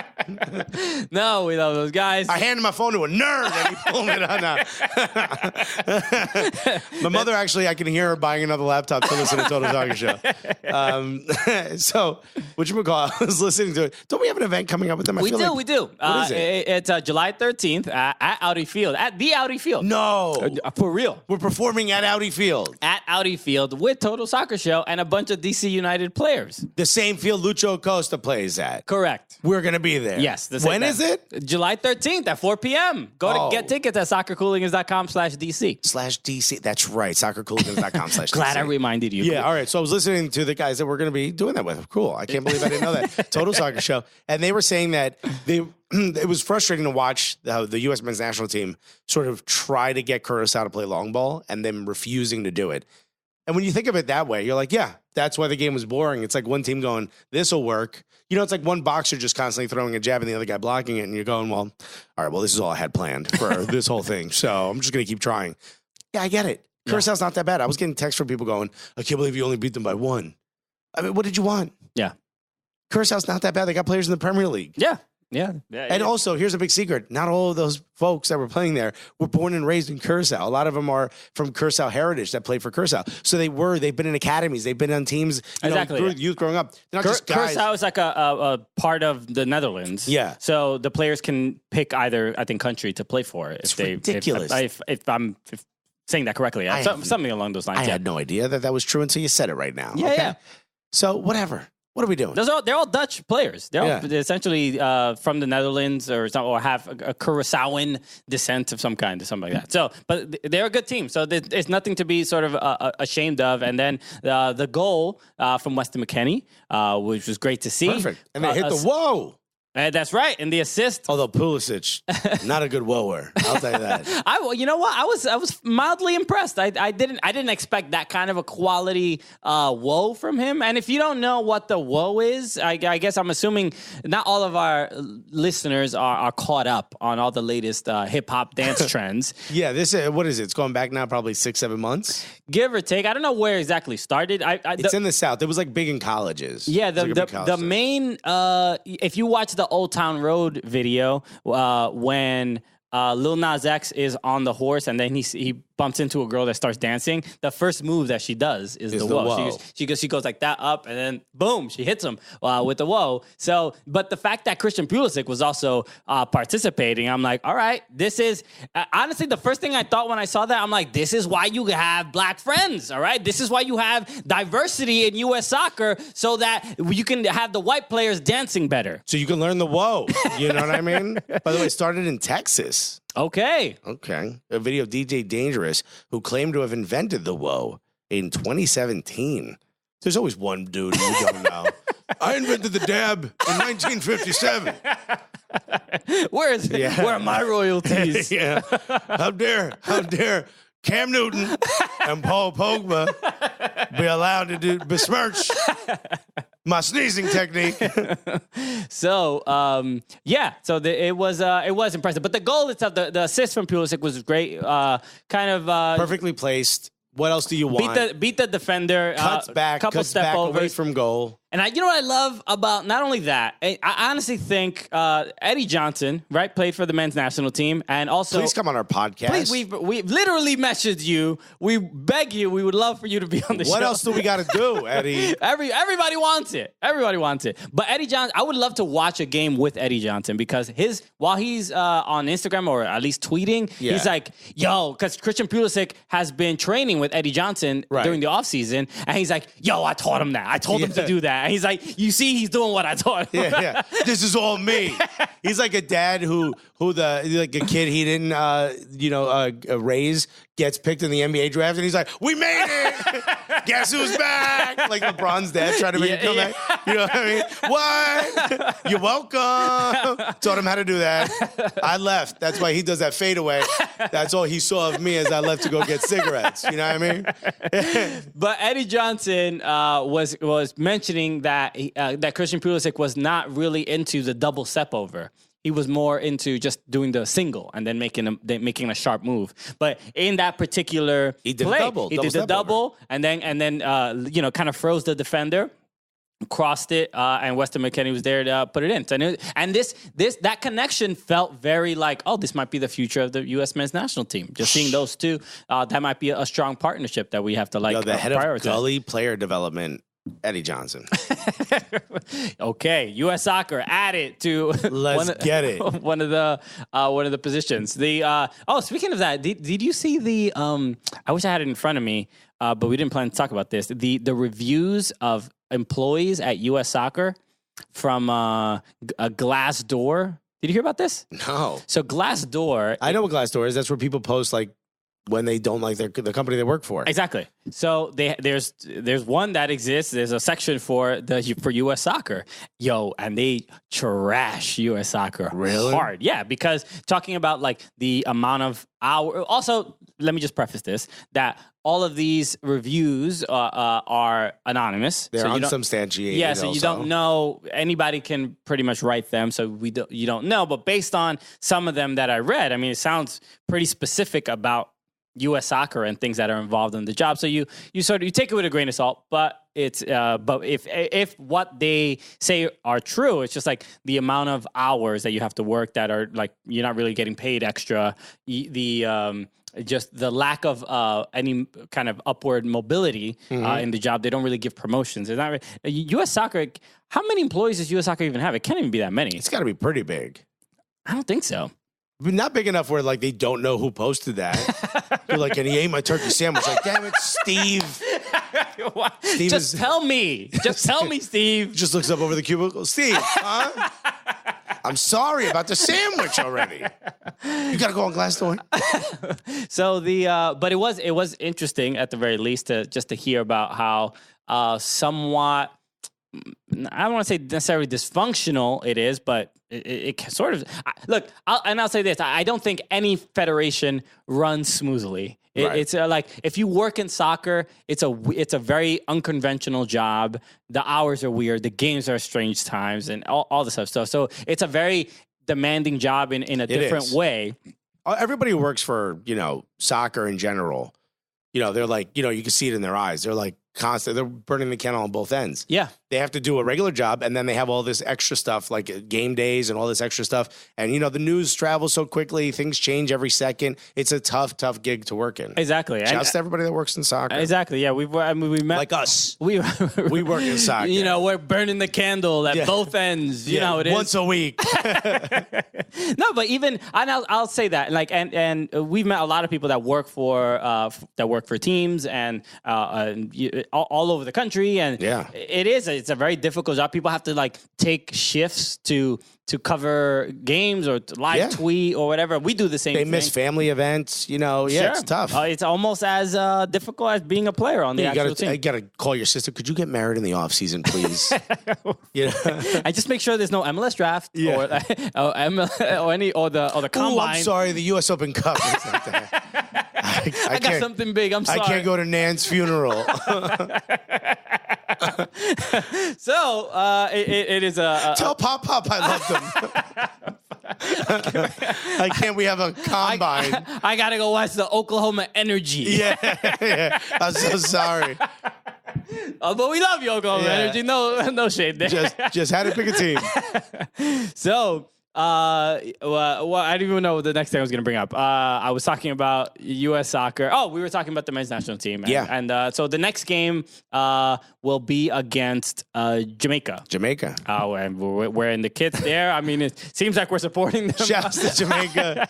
No, we love those guys. I handed my phone to a nerd and he pulled it on. My mother actually, I can hear her buying another laptop to listen to Total Soccer Show. So, whatchamacallit, I was listening to it. Don't we have an event coming up with them? We do. What is it? It's July 13th at Audi Field. At the Audi Field. No. For real. We're performing at Audi Field. At Audi Field with Total Soccer Show and a bunch of DC United players. The same field Lucho Acosta plays at. Correct. We're going to be there. Yes. When is it? July 13th at 4 p.m. Go to get tickets at soccercooligans.com/DC. /DC. That's right. Soccercooligans.com/DC. Glad I reminded you. Yeah. All right. So I was listening to the guys that we're going to be doing that with. Cool. I can't believe I didn't know that. Total Soccer Show. And they were saying that it was frustrating to watch the U.S. men's national team sort of try to get Curacao to play long ball and them refusing to do it. And when you think of it that way, you're like, yeah, that's why the game was boring. It's like one team going, this will work. You know, it's like one boxer just constantly throwing a jab and the other guy blocking it. And you're going, well, all right, well, this is all I had planned for this whole thing. So I'm just going to keep trying. Yeah, I get it. Curaçao's not that bad. I was getting texts from people going, I can't believe you only beat them by 1. I mean, what did you want? Yeah. Curaçao's not that bad. They got players in the Premier League. Yeah. And also, here's a big secret. Not all of those folks that were playing there were born and raised in Curaçao. A lot of them are from Curaçao heritage that played for Curaçao. So they've been in academies. They've been on teams, youth growing up. They're not just guys. Curaçao is like a part of the Netherlands. Yeah. So the players can pick either, I think, country to play for. It's ridiculous. If I'm saying that correctly. Something along those lines. I had no idea that was true until you said it right now. Yeah, okay? yeah. So whatever. What are we doing? They're all Dutch players. They're all essentially from the Netherlands or have a Curaçaoan descent of some kind or something like that. So, but they're a good team. So there's nothing to be sort of ashamed of. And then the goal from Weston McKennie, which was great to see. Perfect. And they hit the whoa. That's right, and the assist. Although Pulisic, not a good whoa-er, I'll tell you that. You know what? I was mildly impressed. I didn't expect that kind of a quality whoa from him. And if you don't know what the whoa is, I guess I'm assuming not all of our listeners are caught up on all the latest hip hop dance trends. Yeah, this what is it? It's going back now probably 6-7 months, give or take. I don't know where exactly started. It's in the South. It was like big in colleges. Yeah, the main if you watch the Old Town Road video when Lil Nas X is on the horse and then he bumps into a girl that starts dancing, the first move that she does is the whoa. She goes like that up and then boom, she hits him with the whoa. So, but the fact that Christian Pulisic was also participating, I'm like, all right, this is honestly the first thing I thought when I saw that. I'm like, this is why you have black friends, all right? This is why you have diversity in U.S. soccer so that you can have the white players dancing better. So you can learn the whoa. You know what I mean? By the way, it started in Texas. Okay. A video of DJ Dangerous, who claimed to have invented the whoa in 2017. There's always one dude who you don't know. I invented the dab in 1957. Where are my royalties? Yeah. How dare Cam Newton and Paul Pogba be allowed to besmirch my sneezing technique. So, it was impressive. But the goal itself, the assist from Pulisic was great. Perfectly placed. What else do you want? Beat the defender. Cuts back away from goal. And you know what I love about not only that, I honestly think Eddie Johnson, right, played for the men's national team, and also please come on our podcast. Please, we've literally messaged you. We beg you. We would love for you to be on the show. What else do we got to do, Eddie? Everybody wants it. Everybody wants it. But Eddie Johnson, I would love to watch a game with Eddie Johnson because while he's on Instagram or at least tweeting, he's like, yo, because Christian Pulisic has been training with Eddie Johnson during the offseason, and he's like, yo, I taught him that. I told him to do that. And he's like, you see, he's doing what I taught him. Yeah. This is all me. He's like a dad who like a kid he didn't raise gets picked in the NBA draft, and he's like, we made it. Guess who's back? Like LeBron's dad trying to make a comeback. You know what I mean? What? You're welcome. Taught him how to do that. I left. That's why he does that fadeaway. That's all he saw of me as I left to go get cigarettes. You know what I mean? But Eddie Johnson was mentioning that that Christian Pulisic was not really into the double step over. He was more into just doing the single and then making a sharp move. But in that particular play, he did the double and then kind of froze the defender, crossed it, and Weston McKennie was there to put it in. And that connection felt very like, oh, this might be the future of the U.S. men's national team. Just seeing those two, that might be a strong partnership that we have to the head prioritize. Of Gully player development, Eddie Johnson. Okay, U.S. Soccer added to one of the positions. Speaking of that, did you see the? I wish I had it in front of me, but we didn't plan to talk about this. The reviews of employees at U.S. Soccer from a Glassdoor. Did you hear about this? No. So Glassdoor. I know what Glassdoor is. That's where people post like when they don't like the company they work for. Exactly. So there's one that exists. There's a section for U.S. Soccer. And they trash U.S. Soccer hard. Yeah, because talking about like the amount of hours. Also, let me just preface this, that all of these reviews are anonymous. They're unsubstantiated. Yeah, so you don't know. Anybody can pretty much write them, so you don't know. But based on some of them that I read, I mean, it sounds pretty specific about U.S. Soccer and things that are involved in the job. So you take it with a grain of salt, but it's but if what they say are true, it's just like the amount of hours that you have to work that are like you're not really getting paid extra. Just the lack of any kind of upward mobility in the job. They don't really give promotions. It's not U.S. Soccer. How many employees does U.S. Soccer even have? It can't even be that many. It's got to be pretty big. I don't think so. But not big enough where like they don't know who posted that. You're like, and he ate my turkey sandwich. Like, damn it, Steve. Just tell me. Just tell me, Steve. Just looks up over the cubicle. Steve, huh? I'm sorry about the sandwich already. You got to go on glass door. So but it was interesting at the very least to hear about how somewhat, I don't want to say necessarily dysfunctional it is, but it sort of look. I'll say this: I don't think any federation runs smoothly. Right. It's like if you work in soccer, it's a very unconventional job. The hours are weird. The games are strange times, and all this stuff. So it's a very demanding job in a different way. Everybody who works for soccer in general, they're like you can see it in their eyes. They're like constant. They're burning the candle on both ends. Yeah. They have to do a regular job, and then they have all this extra stuff like game days and all this extra stuff. And, the news travels so quickly. Things change every second. It's a tough gig to work in. Exactly. Just everybody that works in soccer. Exactly. Yeah. We met. Like us. We work in soccer. We're burning the candle at both ends. You know how it is. Once a week. No, but even, and I'll say that. Like, and we've met a lot of people that work for teams and all over the country. And it's a very difficult job. People have to take shifts to cover games or to live tweet or whatever. We do the same thing. They miss family events, sure. It's tough. It's almost as difficult as being a player on the actual team. You got to call your sister. Could you get married in the off season, please? I just make sure there's no MLS draft or the combine. I'm sorry, the U.S. Open Cup. I got something big. I'm sorry. I can't go to Nan's funeral. So it is a tell Pop I love them. I can't. We have a combine. I gotta go watch the Oklahoma Energy. Yeah. I'm so sorry. But we love you, Oklahoma Energy. No shade there. Just had to pick a team. So. I don't even know what the next thing I was going to bring up. I was talking about U.S. soccer. Oh, we were talking about the men's national team. And so the next game will be against Jamaica. And we're in the kits there. I mean, it seems like we're supporting them. Shouts to Jamaica.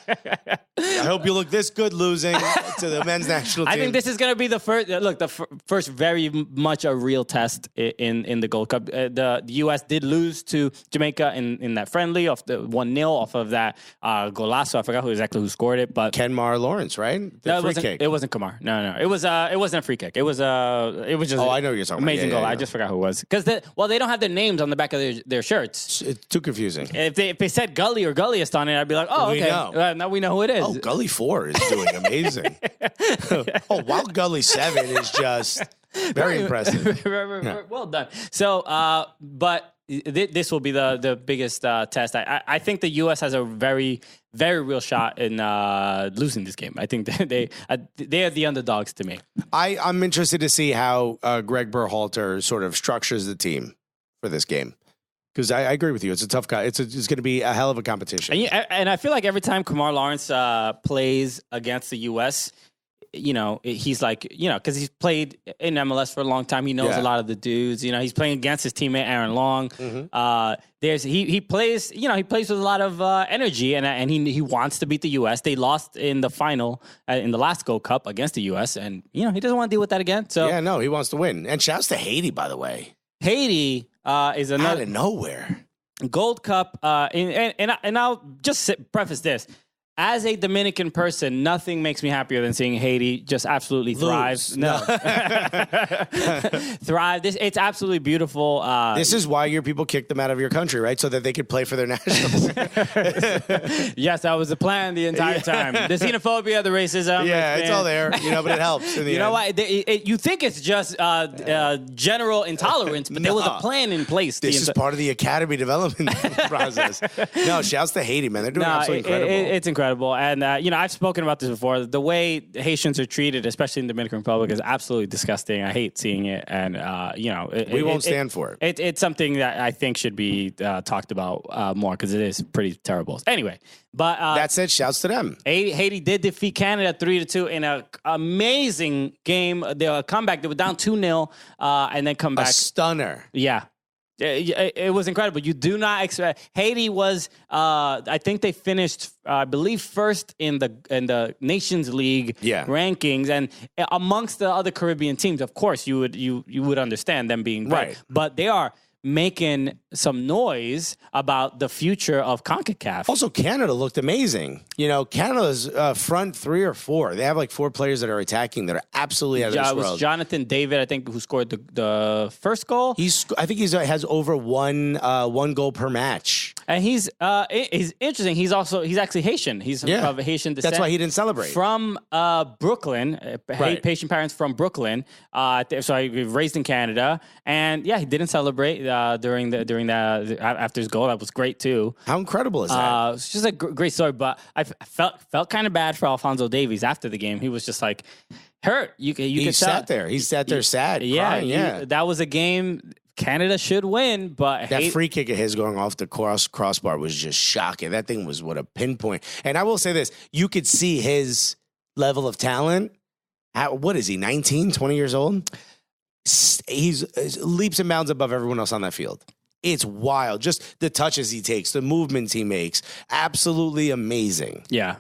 I hope you look this good losing to the men's national team. I think this is going to be the first. Look, the first very much a real test in the Gold Cup. The U.S. did lose to Jamaica in that friendly off the 1-0 off of that golazo. I forgot who scored it, but Kenmar Lawrence, right? Free kick. It wasn't Kamar. No. It wasn't a free kick. It was just. Oh, I know what you're talking amazing about. goal. I just forgot who it was because they don't have their names on the back of their shirts. It's too confusing. If they said Gully or Gulliest on it, I'd be like, oh, okay. Now we know who it is. Oh, Gully 4 is doing amazing. Wild Gully 7 is just very impressive. Well done. So, but. This will be the biggest test. I think the U.S. has a very, very real shot in losing this game. I think they are the underdogs to me. I'm interested to see how Greg Berhalter sort of structures the team for this game. Because I agree with you. It's a tough guy. It's going to be a hell of a competition. And I feel like every time Kamar Lawrence plays against the U.S., he's like, because he's played in MLS for a long time. He knows a lot of the dudes. He's playing against his teammate Aaron Long. Mm-hmm. He plays. He plays with a lot of energy, and he wants to beat the U.S. They lost in the final in the last Gold Cup against the U.S. And he doesn't want to deal with that again. So he wants to win. And shouts to Haiti, by the way. Haiti is another out of nowhere Gold Cup. And I'll just preface this. As a Dominican person, nothing makes me happier than seeing Haiti just absolutely thrive. No. Thrive. It's absolutely beautiful. This is why your people kicked them out of your country, right? So that they could play for their nationals. Yes, that was the plan the entire time. The xenophobia, the racism. Yeah, it's all there, but it helps. In the end. What? You think it's just general intolerance, but there was a plan in place. This is part of the academy development process. No, shouts to Haiti, man. They're doing absolutely incredible. It's incredible. And, I've spoken about this before. The way Haitians are treated, especially in the Dominican Republic, is absolutely disgusting. I hate seeing it. And, we won't stand for it. It's something that I think should be talked about more because it is pretty terrible. Anyway, but that said, shouts to them. Haiti did defeat Canada 3-2 in an amazing game. They were comeback. They were down 2-0 and then come back. A stunner. Yeah. It was incredible. You do not expect. Haiti was, I think they finished, I believe, first in the Nations League rankings, and amongst the other Caribbean teams. Of course, you would understand them being right, but they are making some noise about the future of CONCACAF. Also, Canada looked amazing. Canada's front 3 or 4. They have like 4 players that are attacking that are absolutely out of this world. It was Jonathan David, I think, who scored the first goal. I think he has over one goal per match. And he's interesting. He's actually Haitian. He's of Haitian descent. That's why he didn't celebrate. From Brooklyn, Haitian parents from Brooklyn. So he was raised in Canada, and he didn't celebrate during that after his goal. That was great too. How incredible is that? It's just a great story. But I felt kind of bad for Alphonso Davies after the game. He was just like hurt. He sat there. He sat there sad. Crying, that was a game Canada should win, but that free kick of his going off the crossbar was just shocking. That thing was what a pinpoint. And I will say this, you could see his level of talent. What is he, 19, 20 years old? He's leaps and bounds above everyone else on that field. It's wild. Just the touches he takes, the movements he makes. Absolutely amazing. Yeah.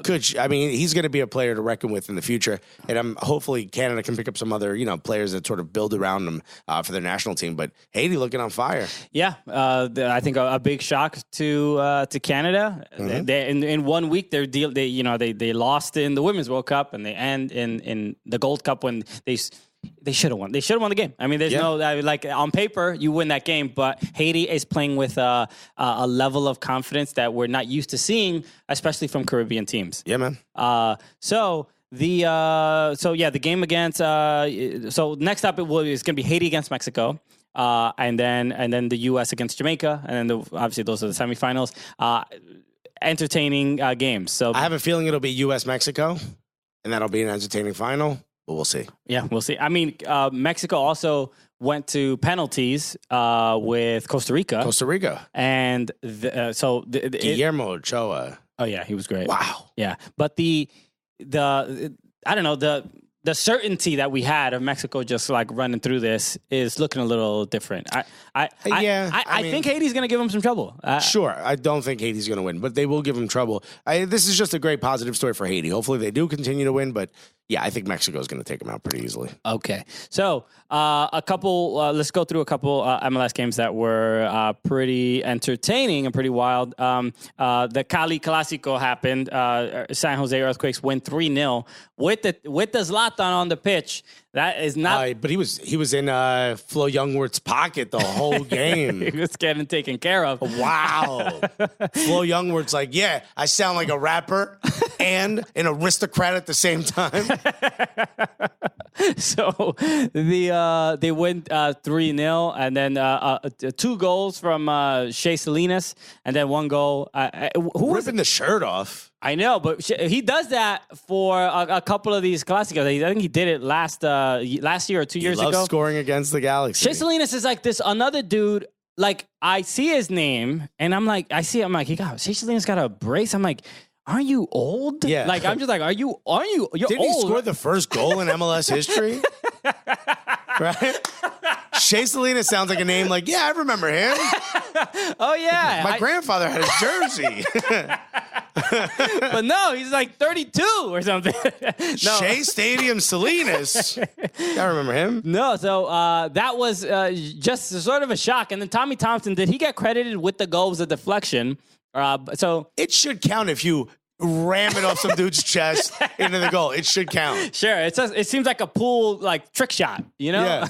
He's going to be a player to reckon with in the future. And hopefully Canada can pick up some other, players that sort of build around them for their national team. But Haiti looking on fire. Yeah. I think a big shock to Canada. Mm-hmm. They, in 1 week, they lost in the Women's World Cup, and they end in the Gold Cup when they should have won. They should have won the game. I mean, there's on paper, you win that game, but Haiti is playing with a level of confidence that we're not used to seeing, especially from Caribbean teams. Yeah, man. The game against, so next up it's going to be Haiti against Mexico. And then the U.S. against Jamaica. And then obviously those are the semifinals. Entertaining games. So I have a feeling it'll be U.S.-Mexico, and that'll be an entertaining final. But we'll see. Yeah, we'll see. I mean, Mexico also went to penalties with Costa Rica. And Guillermo Ochoa. Oh, yeah, he was great. Wow. Yeah. But the I don't know, the certainty that we had of Mexico just like running through this is looking a little different. I think Haiti's going to give them some trouble. Sure. I don't think Haiti's going to win, but they will give them trouble. This is just a great positive story for Haiti. Hopefully they do continue to win, but yeah, I think Mexico is going to take them out pretty easily. Okay. So let's go through a couple MLS games that were pretty entertaining and pretty wild. The Cali Clásico happened. San Jose Earthquakes win 3-0 with the Zlatan on the pitch. That is not. But he was in Flo Youngworth's pocket the whole game. He was getting taken care of. Wow. Flo Youngworth's like, yeah, I sound like a rapper and an aristocrat at the same time. So they win 3-0, and then 2 goals from Shea Salinas, and then 1 goal. Ripping the shirt off. I know, but he does that for a couple of these Clásicos. I think he did it last year or 2 years ago. He loves scoring against the Galaxy. Shea Salinas is like this another dude. Like, I see his name, and I'm like, Shea Salinas got a brace. I'm like, aren't you old? Yeah. Like, I'm just like, are you? You're Didn't old. He score the first goal in MLS history? Right? Shea Salinas sounds like a name like, yeah, I remember him. Oh, yeah. My grandfather had a jersey. But no, he's like 32 or something. No. Shea Stadium Salinas. I remember him. No, so that was just sort of a shock. And then Tommy Thompson, did he get credited with the goal? Was a deflection. So it should count if you ram it off some dude's chest into the goal. It should count. Sure. It seems like a pool, like, trick shot, you know?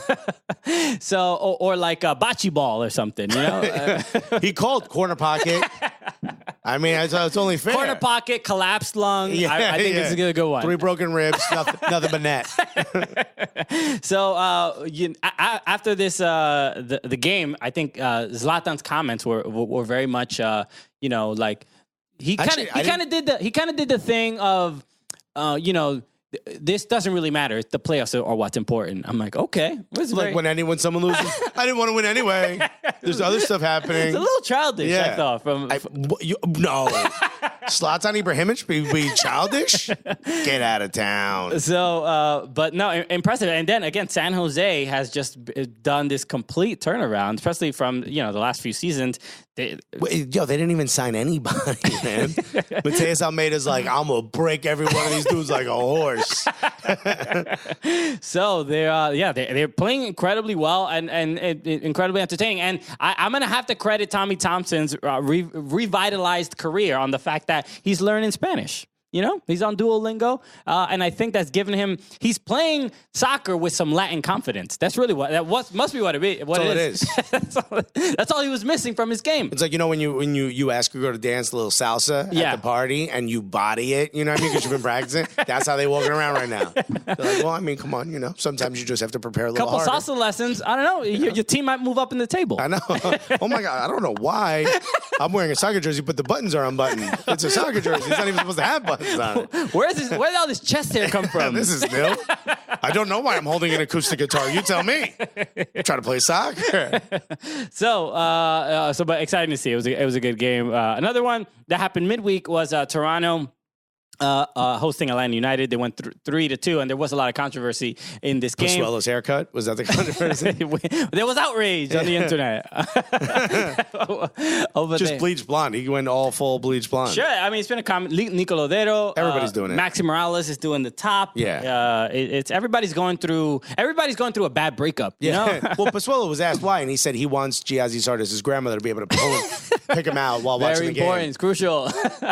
Yeah. So, or like a bocce ball or something, you know? He called corner pocket. I mean, it's only fair. Corner pocket, collapsed lung. Yeah, I think this is a good one. 3 broken ribs, nothing but net. So after this, the game, I think Zlatan's comments were very much, like, he kind of did the thing of, this doesn't really matter. The playoffs are what's important. I'm like, okay. When someone loses, I didn't want to win anyway. There's other stuff happening. It's a little childish, I thought. No. Zlatan Ibrahimovic be childish? Get out of town. So, but no, impressive. And then again, San Jose has just done this complete turnaround, especially from the last few seasons. They didn't even sign anybody, man. Mateus Almeida's like, I'm gonna break every one of these dudes like a horse. So they're playing incredibly well and incredibly entertaining. And I'm gonna have to credit Tommy Thompson's revitalized career on the fact that he's learning Spanish. He's on Duolingo, and I think that's given him. He's playing soccer with some Latin confidence. That's really must be what it is. That's all he was missing from his game. It's like when you ask a girl to dance a little salsa at the party and you body it, you know what I mean? Because you've been practicing. That's how they're walking around right now. They're like, well, I mean, come on, sometimes you just have to prepare a little couple harder. salsa lessons. I don't know. Your team might move up in the table. I know. Oh my God, I don't know why I'm wearing a soccer jersey, but the buttons are unbuttoned. It's a soccer jersey. It's not even supposed to have buttons. Where did all this chest hair come from? This is new. I don't know why I'm holding an acoustic guitar. You tell me. I'm trying to play soccer. But exciting to see. It was a good game. Another one that happened midweek was Toronto hosting Atlanta United. They went 3-2, and there was a lot of controversy in this game. Pozuelo's haircut? Was that the controversy? There was outrage on the internet. Just bleach blonde. He went all full bleach blonde. Sure. I mean, it's been a common. Nico Lodero. Everybody's doing it. Maxi Morales is doing the top. Yeah. It's everybody's going through a bad breakup. Yeah. Well, Pozuelo was asked why, and he said he wants Giazzi Sardes' grandmother to be able to pick him out while watching the game. Very important. It's crucial.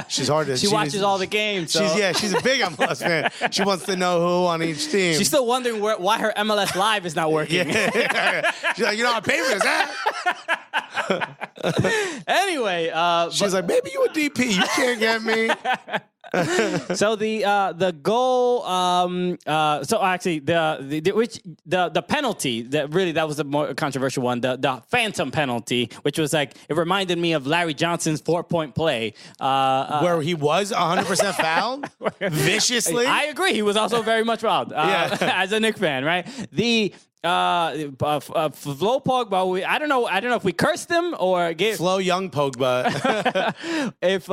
She's hard to. She watches all the games. So. She's a big MLS fan. She wants to know who on each team. She's still wondering why her MLS Live is not working. Yeah. She's like, I pay for this. Anyway, she's like, maybe you a DP. You can't get me. So the goal. So actually, the penalty that was the more controversial one. The phantom penalty, which was like it reminded me of Larry Johnson's 4-point play, where he was 100% fouled viciously. I agree. He was also very much fouled. As a Knicks fan, right? Flo Pogba. I don't know if we cursed him or gave Flo Young Pogba. It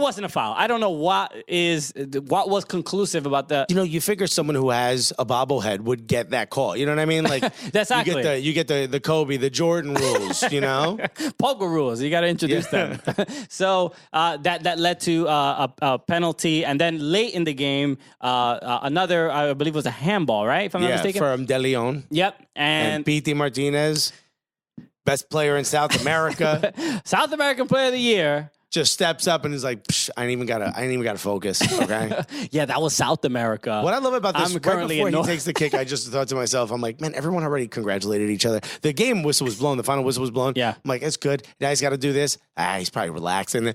wasn't a foul. I don't know what was conclusive about that. You figure someone who has a bobblehead would get that call. You know what I mean? Like that's exactly. You get the Kobe, the Jordan rules. Pogba rules. You got to introduce them. So that led to a penalty, and then late in the game, another I believe was a handball, right? If I'm not mistaken. From De Leon. Yep. And Pity Martinez, best player in South America. South American Player of the Year. Just steps up and is like, I ain't even gotta focus. Okay. Yeah, that was South America. What I love about this, I'm right before he takes the kick, I just thought to myself, I'm like, man, everyone already congratulated each other. The game whistle was blown. The final whistle was blown. Yeah. I'm like, it's good. Now he's got to do this. He's probably relaxing.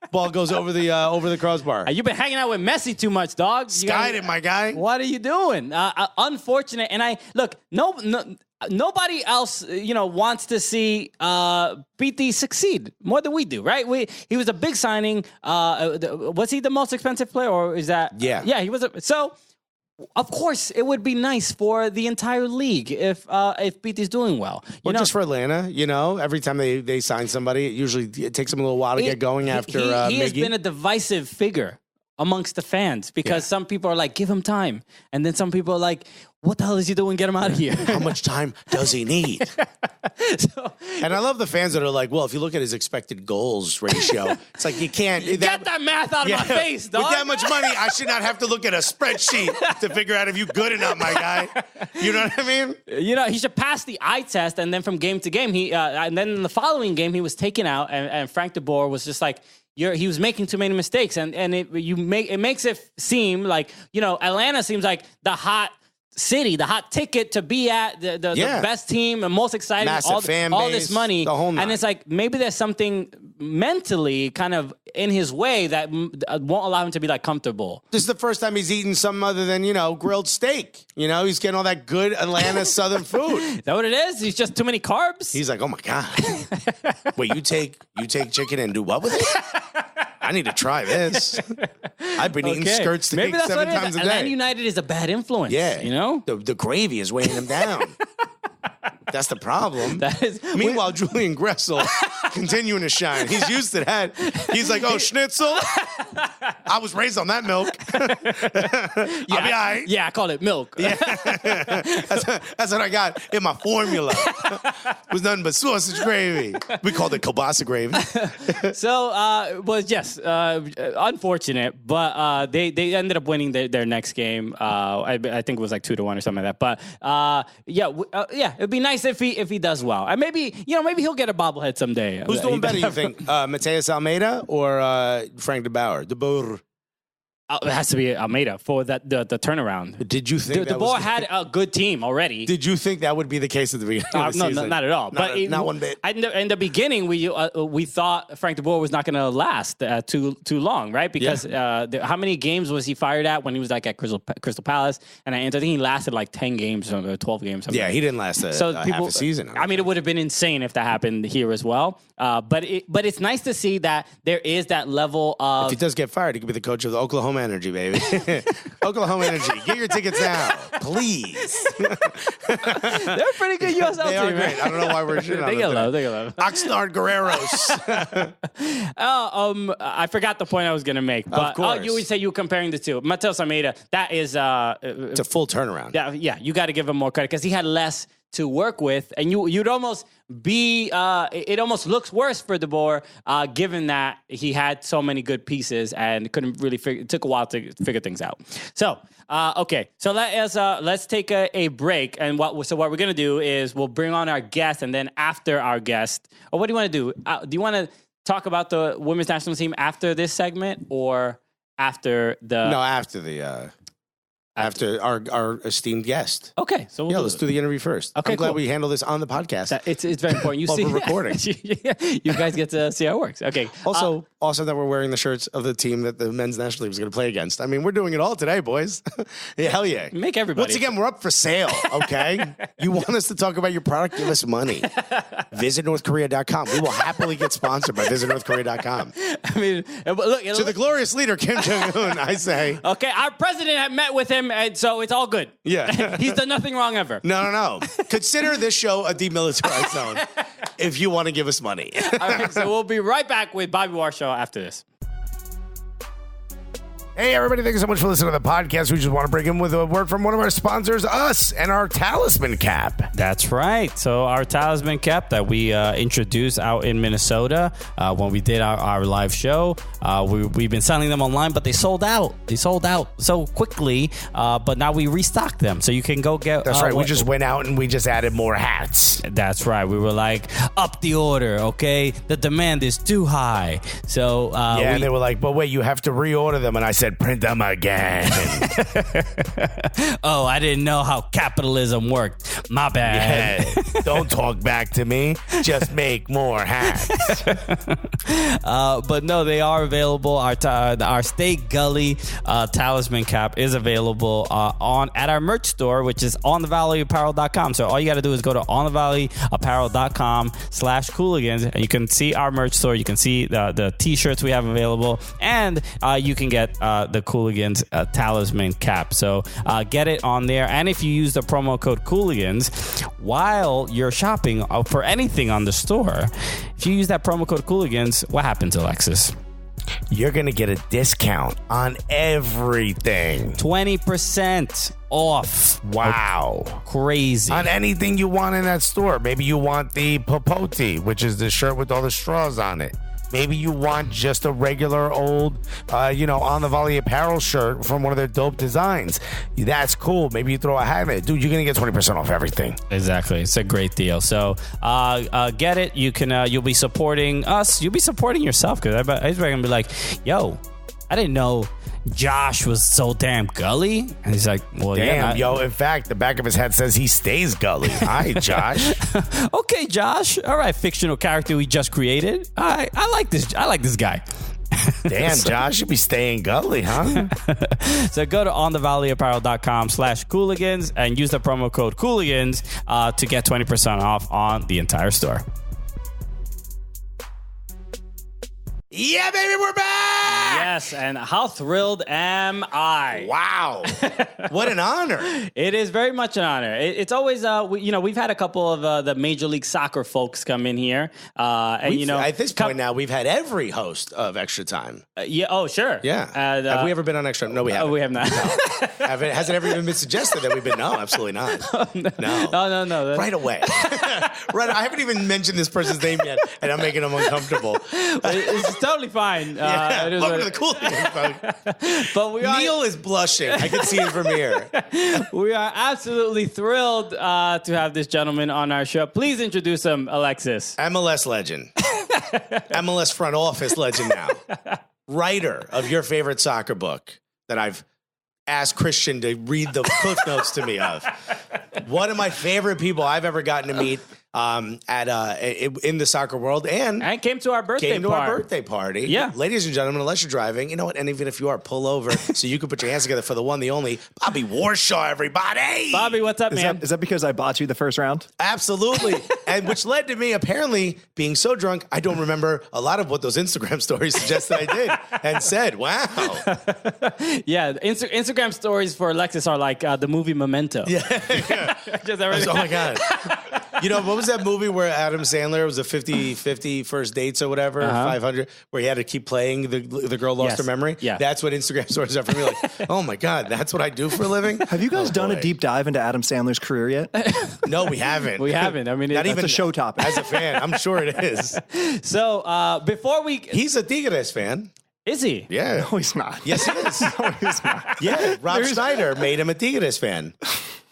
Ball goes over the crossbar. You've been hanging out with Messi too much, dog. Skied it, my guy. What are you doing? Unfortunate. And nobody else, wants to see PT succeed more than we do, right? He was a big signing. Was he the most expensive player, or is that? Yeah. Yeah, he was. So, of course, it would be nice for the entire league if PT's doing well. Just for Atlanta, every time they sign somebody, it takes them a little while to get going after he has been a divisive figure amongst the fans because some people are like, give him time. And then some people are like, what the hell is he doing? Get him out of here. How much time does he need? And I love the fans that are like, well, if you look at his expected goals ratio, it's like you can't. Get that math out of my face, dog. With that much money, I should not have to look at a spreadsheet to figure out if you're good or not, my guy. You know what I mean? He should pass the eye test, and then from game to game, and then in the following game, he was taken out, and Frank de Boer was just like, he was making too many mistakes, and it makes it seem like Atlanta seems like the hot city, the hot ticket to be at, the best team, the most exciting, massive fan base, all this money, the whole nine. And it's like maybe there's something mentally kind of in his way that won't allow him to be like comfortable. This is the first time he's eaten something other than grilled steak. He's getting all that good Atlanta Southern food. Is that what it is? He's just too many carbs. He's like, oh my god, wait, you take chicken and do what with it? I need to try this. I've been eating skirt steak 7 times a day. Atlanta United is a bad influence. Yeah. You know? The gravy is weighing him down. That's the problem. That is. Meanwhile, Julian Gressel continuing to shine. He's used to that. He's like, oh, schnitzel. I was raised on that milk. I'll be all right. Yeah, I call it milk. Yeah. That's what I got in my formula. It was nothing but sausage gravy. We called it kielbasa gravy. So, yes, unfortunate, but they ended up winning their next game. I think it was like 2-1 or something like that. But it'd be nice if he does well. And maybe he'll get a bobblehead someday. Who's doing better, you think? Mateus Almeida or Frank de Boer? De Boer. It has to be Almeida for the turnaround. Did you think De Boer had a good team already? Did you think that would be the case at the beginning of the season? No, not at all. Not one bit. In the beginning, we thought Frank de Boer was not going to last too long, right? Because how many games was he fired at when he was like at Crystal Palace? And I think he lasted like 10 games or 12 games. Yeah, he didn't last half a season. I mean, it would have been insane if that happened here as well. But it's nice to see that there is that level of... If he does get fired, he could be the coach of the Oklahoma Energy, baby. Oklahoma Energy. Get your tickets now, please. They're a pretty good USL team. They are great. I don't know why we're shitting on them. They get love. Oxnard Guerreros. I forgot the point I was going to make. But of course. You would say you were comparing the two. Mateus Almeida, that is... it's a full turnaround. Yeah, you got to give him more credit because he had less to work with, and you'd almost be. It almost looks worse for De Boer, given that he had so many good pieces and couldn't really figure. It took a while to figure things out. So, okay, so let's take a break, and what we're gonna do is we'll bring on our guest, and then after our guest, or what do you want to do? Do you want to talk about the women's national team after this segment, or after the? No, after the. After our esteemed guest. Okay. So let's do the interview first. Okay, I'm glad we handle this on the podcast. It's very important. You see, we're recording. You guys get to see how it works. Okay. Also that we're wearing the shirts of the team that the men's national team is going to play against. I mean, we're doing it all today, boys. Yeah, hell yeah. Make everybody. Once again, we're up for sale, okay? You want us to talk about your product? Give us money. VisitNorthKorea.com. We will happily get sponsored by VisitNorthKorea.com. I mean, look. To the glorious leader, Kim Jong-un, I say. Okay, our president had met with him, and so it's all good. Yeah. He's done nothing wrong ever. No. Consider this show a demilitarized zone if you want to give us money. All right, so we'll be right back with Bobby Wasrhaw after this. Hey, everybody, thank you so much for listening to the podcast. We just want to bring in with a word from one of our sponsors, us, and our talisman cap. That's right. So our talisman cap that we introduced out in Minnesota when we did our live show, we've been selling them online, but they sold out. They sold out so quickly, but now we restocked them. So you can go get... That's right. We just went out and we just added more hats. That's right. We were like, up the order, okay? The demand is too high. So and they were like, but wait, you have to reorder them. And I said, print them again. Oh, I didn't know how capitalism worked. My bad. Yeah, don't talk back to me. Just make more hats. But no, they are available. Our Stay Gully talisman cap is available at our merch store, which is onthevalleyapparel.com. So all you got to do is go to onthevalleyapparel.com/cooligans, and you can see our merch store. You can see the t-shirts we have available, and you can get the Cooligans talisman cap. So get it on there. And if you use the promo code Cooligans while you're shopping for anything on the store, if you use that promo code Cooligans, what happens, Alexis? You're going to get a discount on everything. 20% off. Wow. Crazy. On anything you want in that store. Maybe you want the Popote, which is the shirt with all the straws on it. Maybe you want just a regular old, On the Volley apparel shirt from one of their dope designs. That's cool. Maybe you throw a hat in it. Dude, you're going to get 20% off everything. Exactly. It's a great deal. So get it. You can. You'll be supporting us. You'll be supporting yourself, because everybody's going to be like, yo, I didn't know Josh was so damn gully. And he's like, well, damn, yo. In fact, the back of his head says he stays gully. Hi, Josh. Okay, Josh. All right, fictional character we just created. I like this. I like this guy. Damn, Josh, you be staying gully, huh? So go to onthevalleyapparel.com/cooligans and use the promo code Cooligans to get 20% off on the entire store. Yeah, baby, we're back! Yes, and how thrilled am I? Wow. What an honor. It is very much an honor. It's always, we've had a couple of the Major League Soccer folks come in here. At this point now, we've had every host of Extra Time. Sure. Yeah. Have we ever been on Extra Time? No, we haven't. We have not. No. Has it ever even been suggested that we've been? No, absolutely not. No. Right away. Right. I haven't even mentioned this person's name yet, and I'm making them uncomfortable. It's totally fine. Welcome to the cool thing, folks. But Neil is blushing. I can see it from here. We are absolutely thrilled to have this gentleman on our show. Please introduce him, Alexis. MLS legend. MLS front office legend now. Writer of your favorite soccer book that I've asked Christian to read the cliff notes to me of. One of my favorite people I've ever gotten to meet in the soccer world, and came to our birthday party. Yeah, ladies and gentlemen, unless you're driving, you know what? And even if you are, pull over so you can put your hands together for the one, the only Bobby Wasrhaw. Everybody, Bobby, what's up, man? Is that because I bought you the first round? Absolutely, and which led to me apparently being so drunk I don't remember a lot of what those Instagram stories suggested I did and said. Wow. Yeah, Instagram stories for Alexis are like the movie Memento. Yeah. Just everything. Oh my god. You know, what was that movie where Adam Sandler was a 50-50 first dates or whatever, 500, where he had to keep playing the girl lost her memory? Yeah. That's what Instagram stories are for me. Like, oh my God, that's what I do for a living? Have you guys done a deep dive into Adam Sandler's career yet? No, we haven't. We haven't. I mean, not even a show topic. As a fan, I'm sure it is. So before we... He's a Tigres fan. Is he? Yeah. No, he's not. Yes, he is. No, he's not. Yeah, Rob Schneider made him a Tigres fan.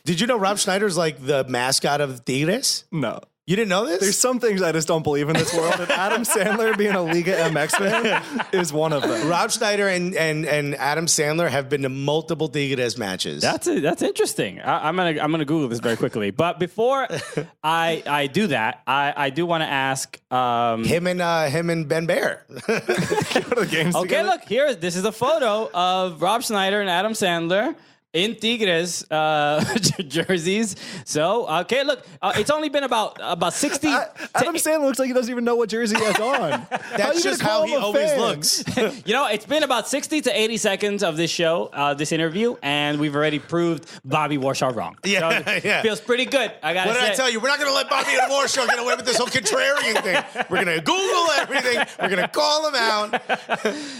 Did you know Rob Schneider's like the mascot of Tigres? No. You didn't know this? There's some things I just don't believe in this world, and Adam Sandler being a Liga MX fan is one of them. Rob Schneider and Adam Sandler have been to multiple Tigres matches. That's interesting. I'm gonna Google this very quickly. But before I do that, I do want to ask him and Ben Bear. Go to the games okay, together. look, this is a photo of Rob Schneider and Adam Sandler in Tigres jerseys. So, okay, look, it's only been about 60. Adam Sandler looks like he doesn't even know what jersey he has on. That's just how he always looks. It's been about 60 to 80 seconds of this show, this interview, and we've already proved Bobby Wasrhaw wrong. Yeah, so feels pretty good. I gotta say. What did I tell you? We're not going to let Bobby and Warshaw get away with this whole contrarian thing. We're going to Google everything. We're going to call them out.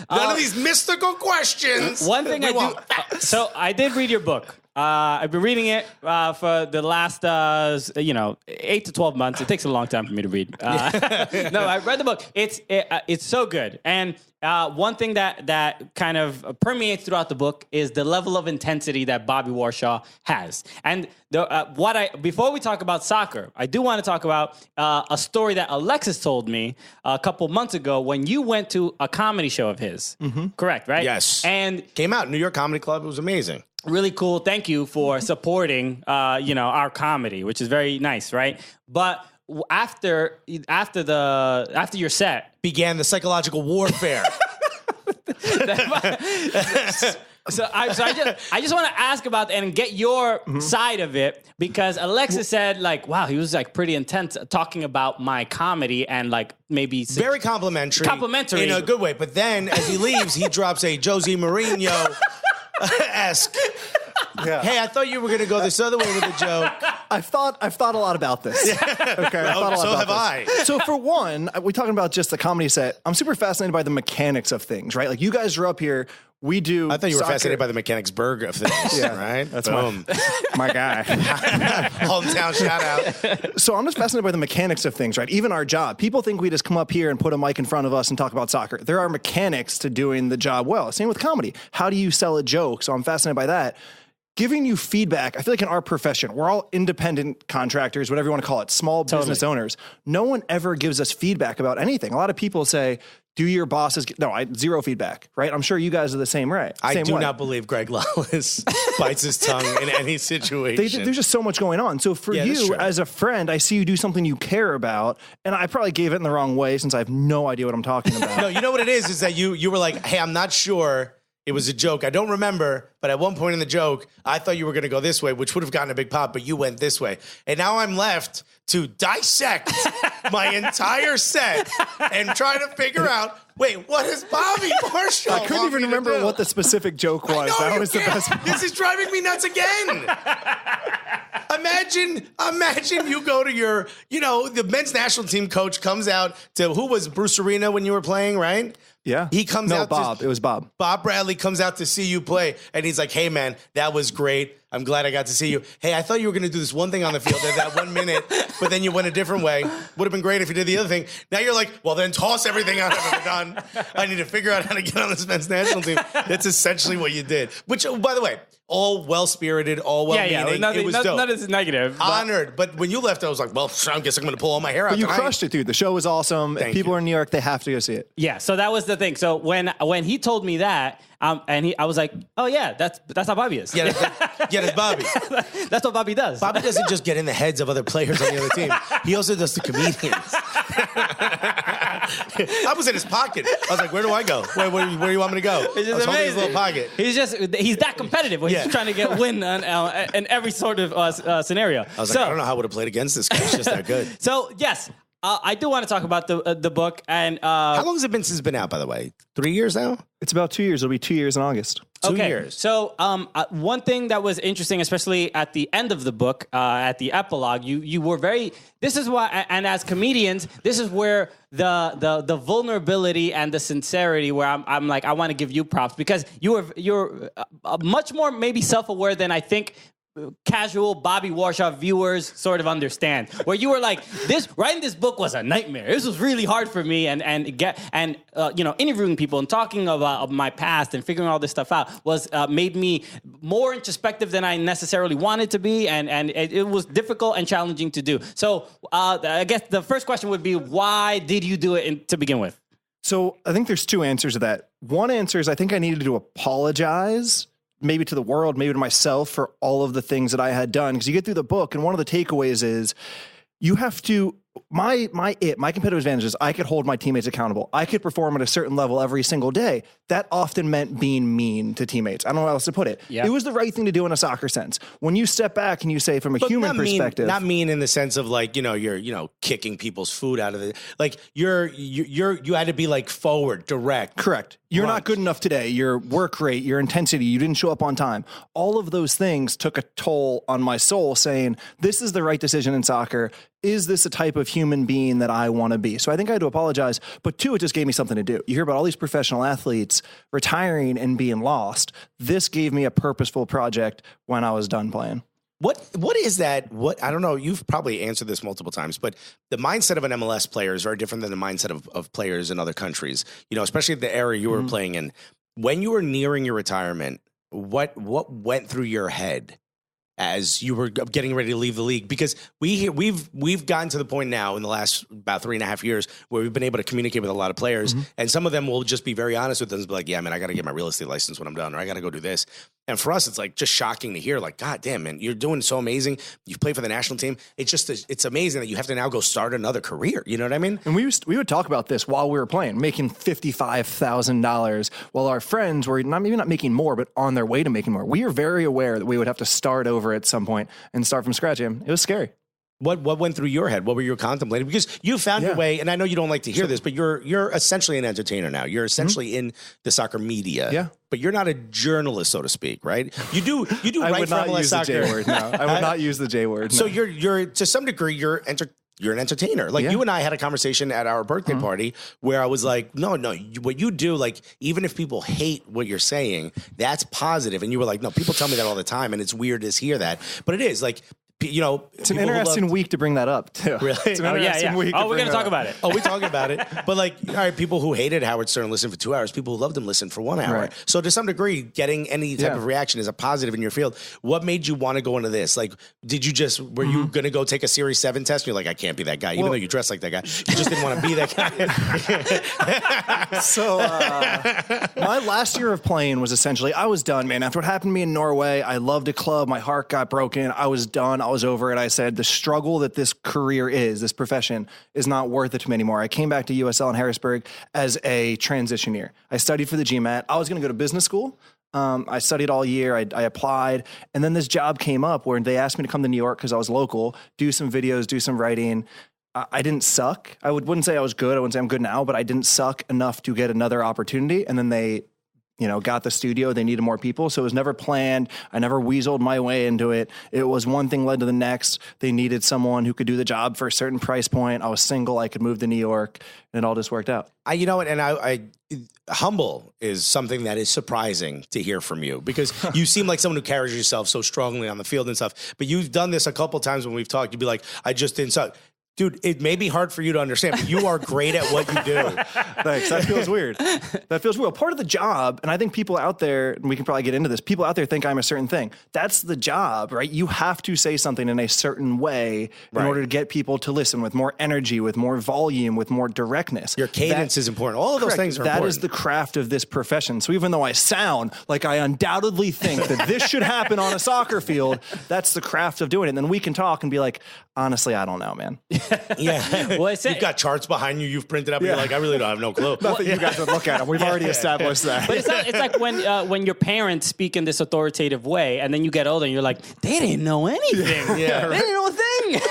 None of these mystical questions. One thing I do. So I did read your book. I've been reading it for the last 8 to 12 months. It takes a long time for me to read. No, I read the book. It's so good. And one thing that kind of permeates throughout the book is the level of intensity that Bobby Wasrhaw has. And before we talk about soccer, I do want to talk about a story that Alexis told me a couple months ago when you went to a comedy show of his. Mm-hmm. Correct, right? Yes. And came out New York Comedy Club. It was amazing. Really cool. Thank you for supporting, our comedy, which is very nice, right? But after your set began the psychological warfare. So I just want to ask about and get your side of it, because Alexis said like, wow, he was like pretty intense talking about my comedy and like maybe very complimentary in a good way. But then as he leaves, he drops a Jose Mourinho-esque. Yeah. Hey, I thought you were going to go this other way with the joke. I've thought a lot about this. Okay, so have I. So for one, we're talking about just the comedy set. I'm super fascinated by the mechanics of things, right? Like you guys are up here. We do. I thought you were fascinated by the Mechanicsburg of things, right? That's my guy. Hometown shout out. So I'm just fascinated by the mechanics of things, right? Even our job. People think we just come up here and put a mic in front of us and talk about soccer. There are mechanics to doing the job well. Same with comedy. How do you sell a joke? So I'm fascinated by that. Giving you feedback, I feel like in our profession, we're all independent contractors, whatever you want to call it, small business owners. No one ever gives us feedback about anything. A lot of people say, do your bosses zero feedback, right? I'm sure you guys are the same, right? I do not believe Greg Lawless bites his tongue in any situation. There's just so much going on. So for you, as a friend, I see you do something you care about, and I probably gave it in the wrong way since I have no idea what I'm talking about. No, you know what it is that you were like, hey, I'm not sure It was a joke. I don't remember, but at one point in the joke, I thought you were going to go this way, which would have gotten a big pop, but you went this way. And now I'm left to dissect my entire set and try to figure out, wait, what is Bobby Wasrhaw? I couldn't even remember what the specific joke was. That was the best part. This is driving me nuts again. Imagine you go to your, the men's national team coach comes out to, who was Bruce Arena when you were playing, right? Yeah. He comes out. Bob. It was Bob. Bob Bradley comes out to see you play, and he's like, hey, man, that was great. I'm glad I got to see you. Hey, I thought you were going to do this one thing on the field at that 1 minute, but then you went a different way. Would have been great if you did the other thing. Now you're like, well, then toss everything out I've ever done. I need to figure out how to get on this men's national team. That's essentially what you did. Which, by the way, all well-spirited, all well-meaning. Nothing, it was dope. None is negative. Honored. But when you left, I was like, well, I guess I'm going to pull all my hair out But you tonight. crushed it, dude. The show was awesome. If people are in New York, they have to go see it. Yeah, so that was the thing. So when he told me that, I was like, oh yeah, that's how Bobby is. Yeah, that's Bobby. That's what Bobby does. Bobby doesn't just get in the heads of other players on the other team. He also does the comedians. I was in his pocket. I was like, where do I go? Where do you want me to go? It's just I was holding his amazing. little pocket. He's that competitive where he's trying to get win in every sort of scenario. I was like, I don't know how I would have played against this guy. He's just that good. So yes, I do want to talk about the book. And how long has it been since it's been out, by the way? 3 years now? It's about 2 years. It'll be 2 years in August. 2 years. So one thing that was interesting, especially at the end of the book, at the epilogue, you were very. This is why, and as comedians, this is where the vulnerability and the sincerity, where I'm like, I want to give you props because you're much more maybe self-aware than I think casual Bobby Wasrhaw viewers sort of understand. Where you were like, writing this book was a nightmare. This was really hard for me, and interviewing people and talking about my past and figuring all this stuff out was made me more introspective than I necessarily wanted to be, and it was difficult and challenging to do. So I guess the first question would be, why did you do it to begin with? So I think there's two answers to that. One answer is I think I needed to apologize, maybe to the world, maybe to myself, for all of the things that I had done. Because you get through the book, and one of the takeaways is you have to, my competitive advantage is I could hold my teammates accountable. I could perform at a certain level every single day. That often meant being mean to teammates. I don't know how else to put it. Yeah. It was the right thing to do in a soccer sense. When you step back and you say from a human perspective. Not mean in the sense of like, you're kicking people's food out of it. Like you had to be like forward, direct. Correct. You're not good enough today. Your work rate, your intensity, you didn't show up on time. All of those things took a toll on my soul, saying, this is the right decision in soccer. Is this a type of human being that I want to be? So I think I had to apologize. But two, it just gave me something to do. You hear about all these professional athletes retiring and being lost. This gave me a purposeful project when I was done playing. What is that? I don't know. You've probably answered this multiple times, but the mindset of an MLS player is very different than the mindset of players in other countries. Especially the era you were playing in. When you were nearing your retirement, what went through your head as you were getting ready to leave the league? Because we've gotten to the point now in the last about 3.5 years where we've been able to communicate with a lot of players, and some of them will just be very honest with us and be like, yeah, man, I got to get my real estate license when I'm done, or I got to go do this. And for us, it's like just shocking to hear, like, God damn, man, you're doing so amazing. You play for the national team. It's amazing that you have to now go start another career. You know what I mean? And we would talk about this while we were playing, making $55,000 while our friends were maybe not making more, but on their way to making more. We were very aware that we would have to start over at some point and start from scratch. It was scary. What went through your head? What were you contemplating? Because you found your way, and I know you don't like to hear this, but you're essentially an entertainer now. You're essentially in the soccer media. Yeah. But you're not a journalist, so to speak, right? You do write for MLS Soccer. I would not use the J word. No, I would not use the J word. No. So you're to some degree you're an entertainer. Like you and I had a conversation at our birthday party where I was like, no, what you do, like, even if people hate what you're saying, that's positive. And you were like, no, people tell me that all the time, and it's weird to hear that. But it is like, it's an interesting week to bring that up too. Really? It's an interesting week. Oh, we're going to talk about it. Oh, we talking about it. But like, all right, people who hated Howard Stern listen for 2 hours. People who loved him listen for 1 hour. Right. So to some degree, getting any type of reaction is a positive in your field. What made you want to go into this? Like, were you going to go take a Series 7 test? And you're like, I can't be that guy, even though you dress like that guy. You just didn't want to be that guy. So my last year of playing was essentially, I was done, man. After what happened to me in Norway, I loved a club. My heart got broken. I was done. I was over it. I said, the struggle that this career is, this profession, is not worth it to me anymore. I came back to USL in Harrisburg as a transition year. I studied for the GMAT. I was going to go to business school. I studied all year. I applied. And then this job came up where they asked me to come to New York because I was local, do some videos, do some writing. I didn't suck. I wouldn't say I was good. I wouldn't say I'm good now, but I didn't suck enough to get another opportunity. And then they, got the studio. They needed more people. So it was never planned. I never weaseled my way into it. It was one thing led to the next. They needed someone who could do the job for a certain price point. I was single. I could move to New York, and it all just worked out. Humble is something that is surprising to hear from you, because you seem like someone who carries yourself so strongly on the field and stuff. But you've done this a couple times when we've talked. You'd be like, I just didn't suck. Dude, it may be hard for you to understand, but you are great at what you do. Thanks. That feels weird. That feels weird. Part of the job, and I think people out there, and we can probably get into this, people out there think I'm a certain thing. That's the job, right? You have to say something in a certain way in order to get people to listen with more energy, with more volume, with more directness. Your cadence is important. All of those things are important. That is the craft of this profession. So even though I sound like I undoubtedly think that this should happen on a soccer field, that's the craft of doing it. And then we can talk and be like, honestly, I don't know, man. Yeah. Well, you've got charts behind you. You've printed up. And you're like, I really don't have no clue. Not that you guys would look at them. We've already established that. But it's like when your parents speak in this authoritative way, and then you get older and you're like, they didn't know anything. They didn't know a thing.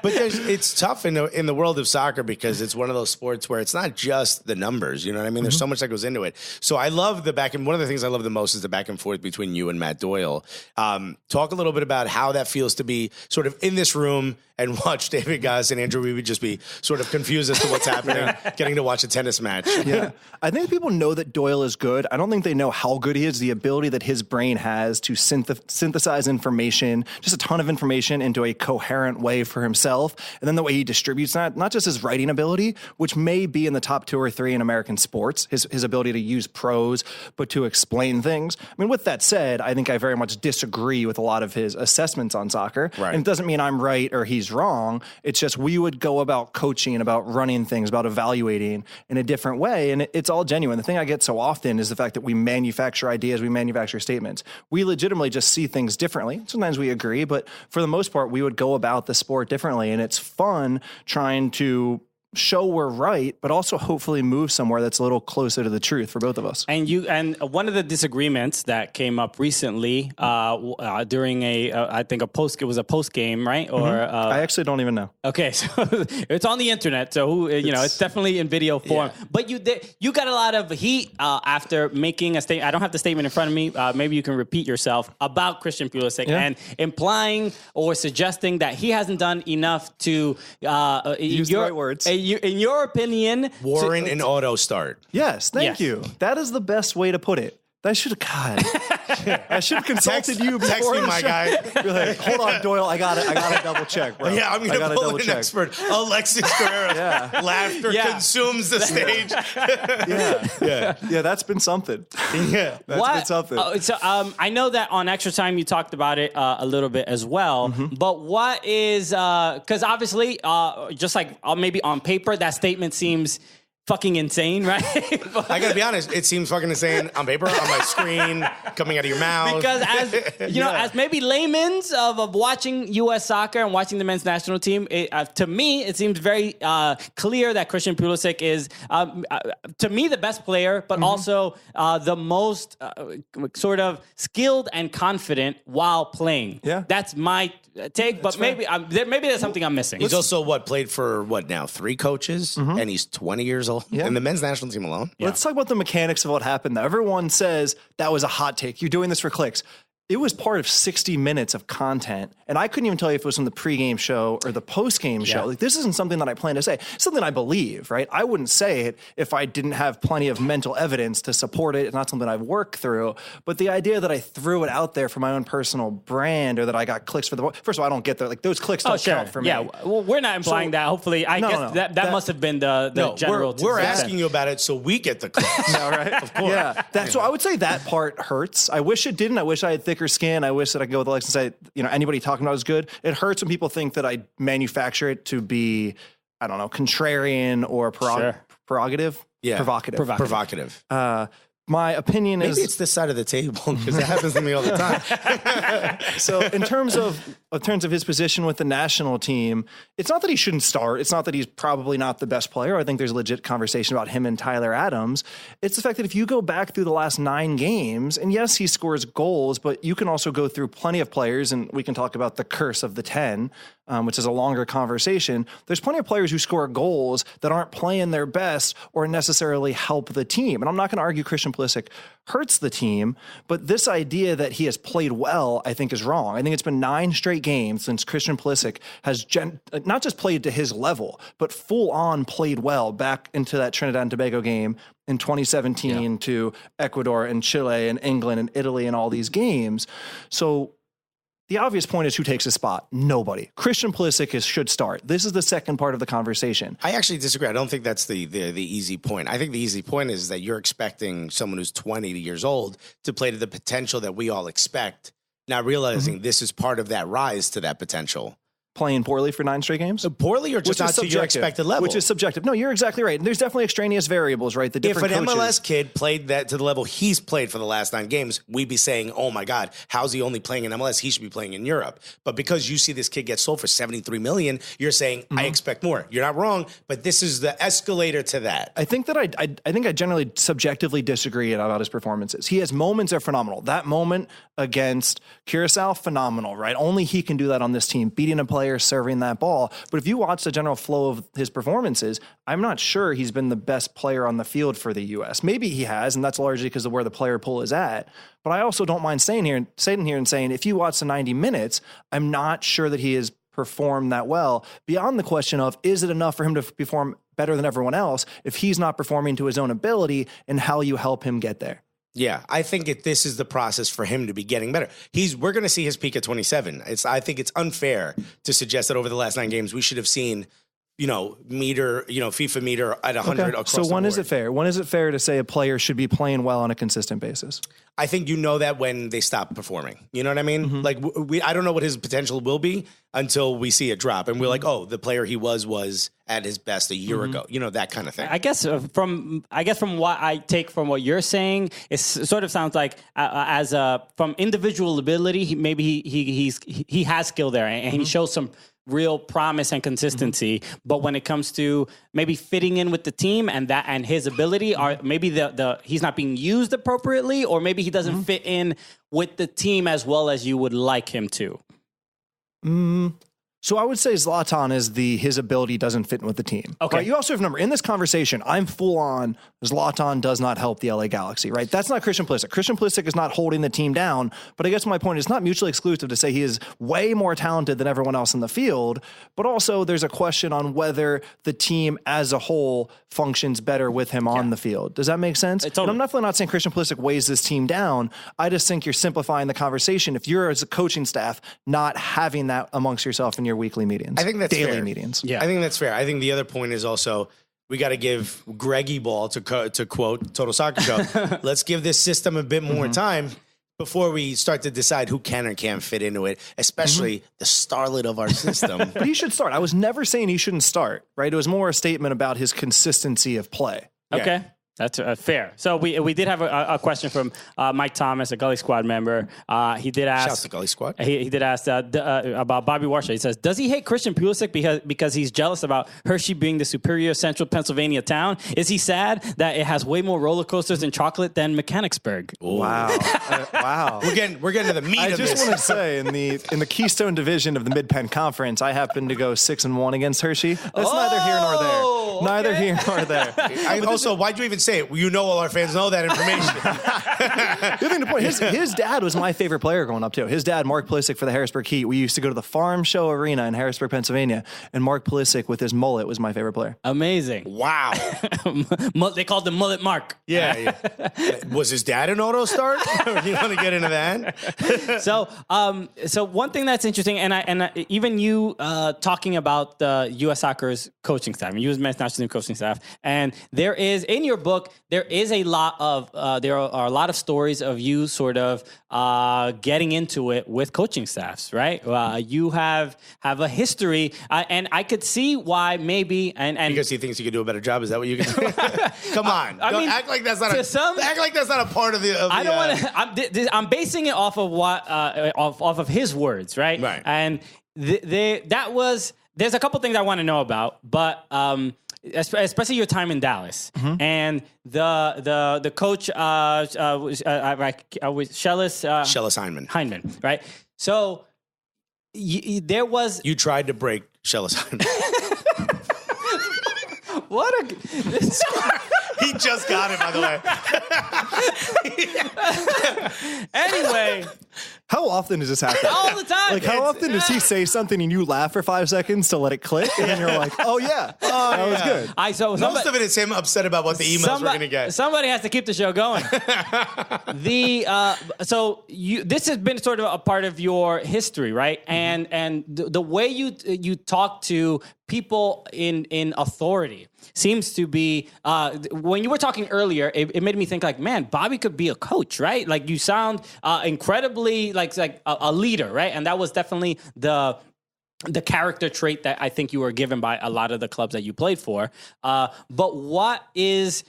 But it's tough in the world of soccer, because it's one of those sports where it's not just the numbers. You know what I mean? There's so much that goes into it. So I love one of the things I love the most is the back and forth between you and Matt Doyle. Talk a little bit about how that feels to be sort of in this room and watch David Goss and Andrew Wiebe just be sort of confused as to what's happening, getting to watch a tennis match. Yeah. I think people know that Doyle is good. I don't think they know how good he is, the ability that his brain has to synthesize information, just a ton of information into a coherent way for himself. And then the way he distributes that, not just his writing ability, which may be in the top 2 or 3 in American sports, his ability to use prose, but to explain things. I mean, with that said, I think I very much disagree with a lot of his assessments on soccer. Right. And it doesn't mean I'm right or he's wrong. It's just we would go about coaching, about running things, about evaluating in a different way. And it's all genuine. The thing I get so often is the fact that we manufacture ideas, we manufacture statements. We legitimately just see things differently. Sometimes we agree, but for the most part, we would go about the sport differently. And it's fun trying to show we're right, but also hopefully move somewhere that's a little closer to the truth for both of us. And one of the disagreements that came up recently during it was a post game, right? Or I actually don't even know. Okay, so it's on the internet, so it's definitely in video form. Yeah. But you got a lot of heat after making a statement. I don't have the statement in front of me. Maybe you can repeat yourself about Christian Pulisic and implying or suggesting that he hasn't done enough to use the right words. In your opinion, warrant an auto start. Yes, thank you. That is the best way to put it. I should have consulted you before. Text me, my guy. Be like, hold on, Doyle. I got to double check, bro. Yeah, I'm going to pull an expert. Alexis Guerrero. Laughter consumes the stage. Yeah, that's been something. Yeah, that's been something. I know that on Extra Time you talked about it a little bit as well. But what is because obviously, just like maybe on paper, that statement seems fucking insane, right? I gotta be honest, it seems fucking insane on paper, on my screen, coming out of your mouth. Because as you know, as maybe laymen's of watching U.S. soccer and watching the men's national team, to me it seems very clear that Christian Pulisic is, to me, the best player, but also the most sort of skilled and confident while playing. Yeah, that's my take. But maybe there's something I'm missing. He's also played for 3 coaches, and he's 20 years old. Yeah. In the men's national team alone. Yeah. Let's talk about the mechanics of what happened, though. Everyone says that was a hot take. You're doing this for clicks. It was part of 60 minutes of content, and I couldn't even tell you if it was from the pregame show or the postgame show. Like, this isn't something that I plan to say. It's something I believe, right? I wouldn't say it if I didn't have plenty of mental evidence to support it. It's not something I've worked through. But the idea that I threw it out there for my own personal brand, or that I got clicks for the first of all, I don't get there. Like, those clicks don't count for me. Yeah, well, we're not implying that. Hopefully, I guess that must have been the general. We're asking you about it so we get the clicks. All right, of course. Yeah, so I would say that part hurts. I wish it didn't. I wish I had thicker skin. I wish that I could go with Alex and say, anybody talking about it is good. It hurts when people think that I manufacture it to be, I don't know, contrarian or prerogative. Yeah. Provocative. Provocative. My opinion Maybe it's this side of the table because that happens to me all the time. So in terms of his position with the national team, it's not that he shouldn't start. It's not that he's probably not the best player. I think there's a legit conversation about him and Tyler Adams. It's the fact that if you go back through the last 9 games, and yes, he scores goals, but you can also go through plenty of players, and we can talk about the curse of the 10, which is a longer conversation. There's plenty of players who score goals that aren't playing their best or necessarily help the team. And I'm not going to argue Christian Pulisic hurts the team, but this idea that he has played well, I think is wrong. I think it's been 9 straight games since Christian Pulisic has not just played to his level, but full on played well back into that Trinidad and Tobago game in 2017 to Ecuador and Chile and England and Italy and all these games. So the obvious point is who takes his spot? Nobody. Christian Pulisic should start. This is the second part of the conversation. I actually disagree. I don't think that's the easy point. I think the easy point is that you're expecting someone who's 20 years old to play to the potential that we all expect, not realizing this is part of that rise to that potential. Playing poorly for 9 straight games? Poorly or just not to your expected level? Which is subjective. No, you're exactly right. And there's definitely extraneous variables, right? The different If an coaches. MLS kid played that to the level he's played for the last 9 games, we'd be saying, oh my God, how's he only playing in MLS? He should be playing in Europe. But because you see this kid get sold for $73 million, you're saying, I expect more. You're not wrong, but this is the escalator to that. I think that I think I generally subjectively disagree about his performances. He has moments that are phenomenal. That moment against Curacao, phenomenal, right? Only he can do that on this team, beating a player, serving that ball. But if you watch the general flow of his performances, I'm not sure he's been the best player on the field for the U.S. Maybe he has, and that's largely because of where the player pool is at. But I also don't mind sitting here and saying, if you watch the 90 minutes, I'm not sure that he has performed that well. Beyond the question of, is it enough for him to perform better than everyone else if he's not performing to his own ability, and how you help him get there? Yeah, I think this is the process for him to be getting better. We're going to see his peak at 27. I think it's unfair to suggest that over the last 9 games we should have seen, FIFA meter at 100 across the board. So when is it fair? When is it fair to say a player should be playing well on a consistent basis? I think that when they stop performing. You know what I mean? Like I don't know what his potential will be until we see it drop, and we're like, oh, the player he was at his best a year ago. That kind of thing. I guess from what I take from what you're saying, it sort of sounds like from individual ability, he has skill there, and he shows some real promise and consistency. But when it comes to maybe fitting in with the team and his ability, or maybe he's not being used appropriately, or maybe he doesn't fit in with the team as well as you would like him to. So I would say Zlatan is his ability doesn't fit in with the team. Okay. Right? You also have to remember, in this conversation, I'm full on Zlatan does not help the LA Galaxy, right? That's not Christian Pulisic. Christian Pulisic is not holding the team down, but I guess my point is not mutually exclusive to say he is way more talented than everyone else in the field, but also there's a question on whether the team as a whole functions better with him on the field. Does that make sense? Totally. And I'm definitely not saying Christian Pulisic weighs this team down. I just think you're simplifying the conversation if you're, as a coaching staff, not having that amongst yourself in your weekly meetings. I think that's daily fair. meetings. Yeah, I think that's fair. I think the other point is also we got to give Greggy Ball, to quote Total Soccer Show, let's give this system a bit more time before we start to decide who can or can't fit into it, especially the starlet of our system. But he should start. I was never saying he shouldn't start, right? It was more a statement about his consistency of play. Okay. Yeah. That's fair. So we did have a question from Mike Thomas, a Gully Squad member. He did ask. Shouts to Gully Squad. He did ask about Bobby Wasrhaw. He says, does he hate Christian Pulisic because he's jealous about Hershey being the superior central Pennsylvania town? Is he sad that it has way more roller coasters and chocolate than Mechanicsburg? Ooh. Wow. Wow. We're getting to the meat of this. I just want to say, in the Keystone Division of the Mid-Penn Conference, I happen to go 6-1 againth Hershey. That's neither here nor there. Neither here nor there. Also, why'd you even say it? You know all our fans know that information. The other thing to point, his dad was my favorite player growing up, too. His dad, Mark Pulisic, for the Harrisburg Heat. We used to go to the Farm Show Arena in Harrisburg, Pennsylvania, and Mark Pulisic with his mullet was my favorite player. Amazing. Wow. They called him Mullet Mark. Yeah. Was his dad an auto start? You want to get into that? So one thing that's interesting, and even you talking about the U.S. Soccer's coaching staff, and you mentioned national team coaching staff. And there is, in your book, there are a lot of stories of you sort of getting into it with coaching staffs, right? You have a history, and I could see why maybe, and because he thinks he could do a better job. Is that what you can do? Come on, I mean, act like that's not a part of the. I don't want to. I'm basing it off of what off of his words, right? Right. And there's a couple things I want to know about, but especially your time in Dallas and the coach Shellis Hyndman, right? So there was you tried to break Shellis Hyndman. He just got it, by the way. Anyway. How often does this happen? All the time. Like, how often does he say something and you laugh for 5 seconds to let it click? And then you're like, oh, yeah. That was good. Most of it is him upset about what the emails we're going to get. Somebody has to keep the show going. This has been sort of a part of your history, right? And the way you talk to people in authority seems to be, when you were talking earlier, it made me think like, man, Bobby could be a coach, right? Like you sound incredibly like a leader, right? And that was definitely the character trait that I think you were given by a lot of the clubs that you played for. But what is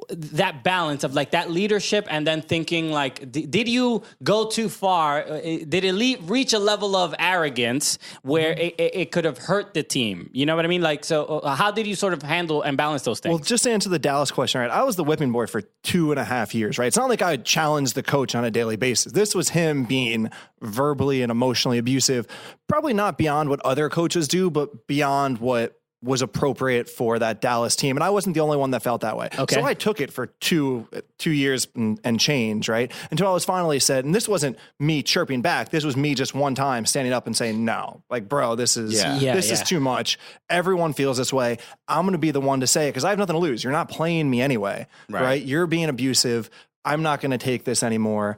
that balance of like that leadership and then thinking like, did you go too far? Did it reach a level of arrogance where it could have hurt the team? You know what I mean? Like, so how did you sort of handle and balance those things? Well, just to answer the Dallas question, right? I was the whipping boy for 2.5 years, right? It's not like I challenged the coach on a daily basis. This was him being verbally and emotionally abusive, probably not beyond what other coaches do, but beyond what was appropriate for that Dallas team. And I wasn't the only one that felt that way. Okay. So I took it for two years and change, right? Until I was finally said, and this wasn't me chirping back. This was me just one time standing up and saying, no, like, bro, this is too much. Everyone feels this way. I'm going to be the one to say it because I have nothing to lose. You're not playing me anyway, right? You're being abusive. I'm not going to take this anymore.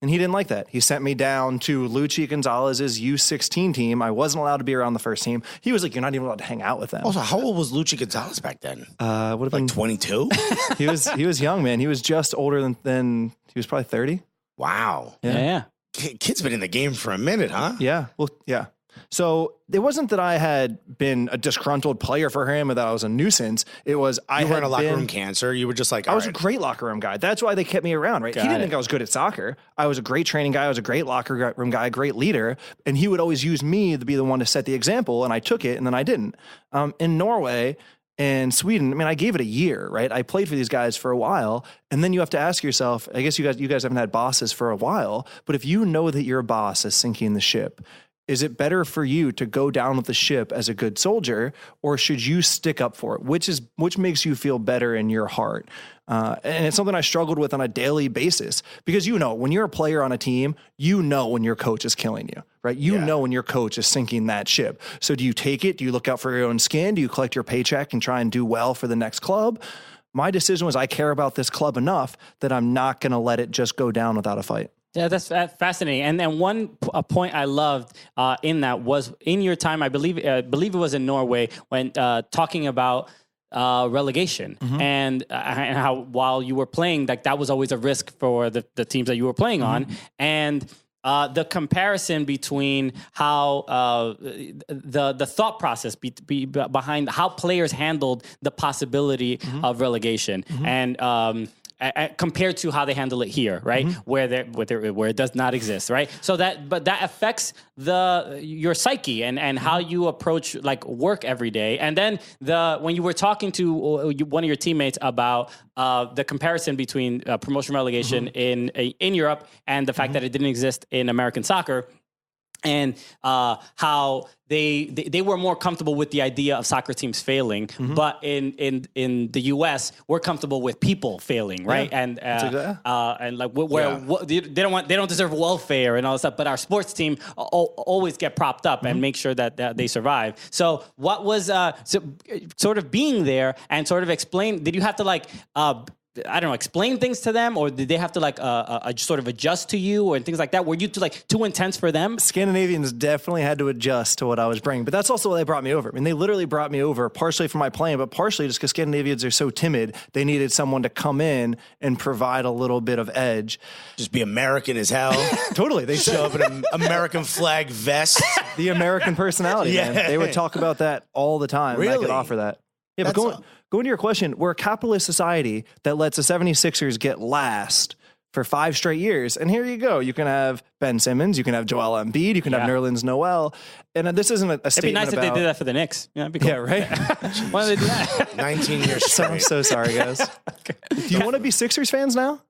And he didn't like that. He sent me down to Luchi Gonzalez's U16 team. I wasn't allowed to be around the first team. He was like, you're not even allowed to hang out with them. Also, how old was Luchi Gonzalez back then? Would have been 22? He was young, man. He was just older than he was probably 30. Wow. Yeah. Kid's been in the game for a minute, huh? Yeah. Well, yeah. So it wasn't that I had been a disgruntled player for him or that I was a nuisance. It was you weren't a locker room cancer. You were just like, I was a great locker room guy. That's why they kept me around, right? He didn't think I was good at soccer. I was a great training guy. I was a great locker room guy, a great leader. And he would always use me to be the one to set the example. And I took it and then I didn't. In Norway and Sweden, I mean, I gave it a year, right? I played for these guys for a while. And then you have to ask yourself, I guess you guys haven't had bosses for a while, but if you know that your boss is sinking the ship, is it better for you to go down with the ship as a good soldier, or should you stick up for it? Which makes you feel better in your heart? And it's something I struggled with on a daily basis because, when you're a player on a team, when your coach is killing you, right? You know when your coach is sinking that ship. So do you take it? Do you look out for your own skin? Do you collect your paycheck and try and do well for the next club? My decision was I care about this club enough that I'm not going to let it just go down without a fight. Yeah, that's fascinating. And then one point I loved in that was in your time, I believe it was in Norway, when talking about relegation and how while you were playing, like that was always a risk for the teams that you were playing on. And the comparison between how the thought process behind how players handled the possibility of relegation and compared to how they handle it here, right? Where it does not exist, right? So that affects your psyche and how you approach like work every day. And then when you were talking to one of your teammates about the comparison between promotion relegation in Europe and the fact that it didn't exist in American soccer, and how they were more comfortable with the idea of soccer teams failing, but in the U.S. we're comfortable with people failing, right? Yeah. And like they don't deserve welfare and all that stuff. But our sports team always get propped up and make sure that they survive. So what was sort of being there and sort of explain? Did you have to I don't know, explain things to them, or did they have to like sort of adjust to you and things like that? Were you too intense for them? Scandinavians definitely had to adjust to what I was bringing, but that's also why they brought me over. I mean, they literally brought me over partially for my playing, but partially just because Scandinavians are so timid. They needed someone to come in and provide a little bit of edge. Just be American as hell. Totally. They show up in an American flag vest. The American personality, man. They would talk about that all the time. Really? And I could offer that. Yeah, but going to your question, we're a capitalist society that lets the 76ers get last for 5 straight years. And here you go. You can have Ben Simmons. You can have Joel Embiid. You can have Nerlens Noel. And this isn't a statement It'd be nice if they did that for the Knicks. Yeah, cool. Right? Why do they do that? 19 years straight. I'm so sorry, guys. Okay. Do you want to be Sixers fans now?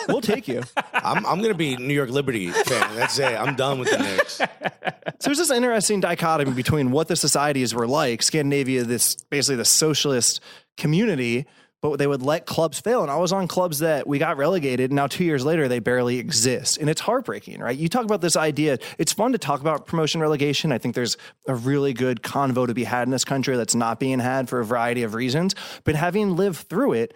We'll take you. I'm going to be New York Liberty fan. That's it. I'm done with the Knicks. So there's this interesting dichotomy between what the societies were like. Scandinavia, this basically the socialist community, but they would let clubs fail. And I was on clubs that we got relegated. And now 2 years later, they barely exist. And it's heartbreaking, right? You talk about this idea. It's fun to talk about promotion relegation. I think there's a really good convo to be had in this country that's not being had for a variety of reasons. But having lived through it,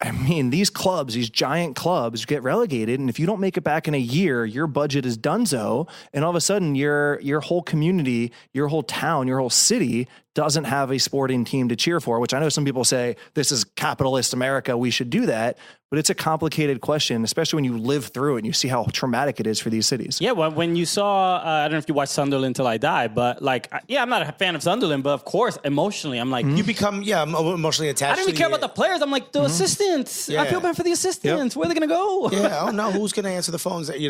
I mean, these clubs, these giant clubs get relegated, and if you don't make it back in a year, your budget is donezo, and all of a sudden your whole community, your whole town, your whole city doesn't have a sporting team to cheer for, which I know some people say, this is capitalist America, we should do that. But it's a complicated question, especially when you live through it and you see how traumatic it is for these cities. Yeah, well, when you saw, I don't know if you watched Sunderland Till I Die, but like, yeah, I'm not a fan of Sunderland, but of course, emotionally, I'm like... You become, emotionally attached. I don't even care about the players. I'm like, the assistants. Yeah. I feel bad for the assistants. Yep. Where are they going to go? Yeah, I don't know who's going to answer the phones. You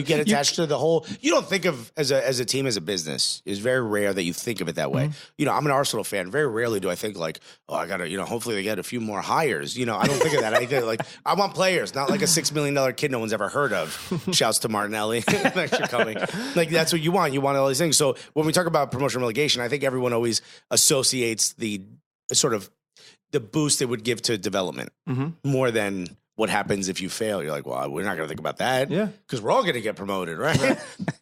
get attached to the whole... You don't think of as a team as a business. It's very rare that you think of it that way. I'm an Arsenal fan. Very rarely do I think like, oh, I got to, hopefully they get a few more hires. I don't think of that. I think like, I want players, not like a $6 million kid no one's ever heard of. Shouts to Martinelli. Thanks for coming. Like, that's what you want. You want all these things. So when we talk about promotion relegation, I think everyone always associates the sort of the boost it would give to development more than what happens if you fail. You're like, well, we're not going to think about that. Yeah. Because we're all going to get promoted, right?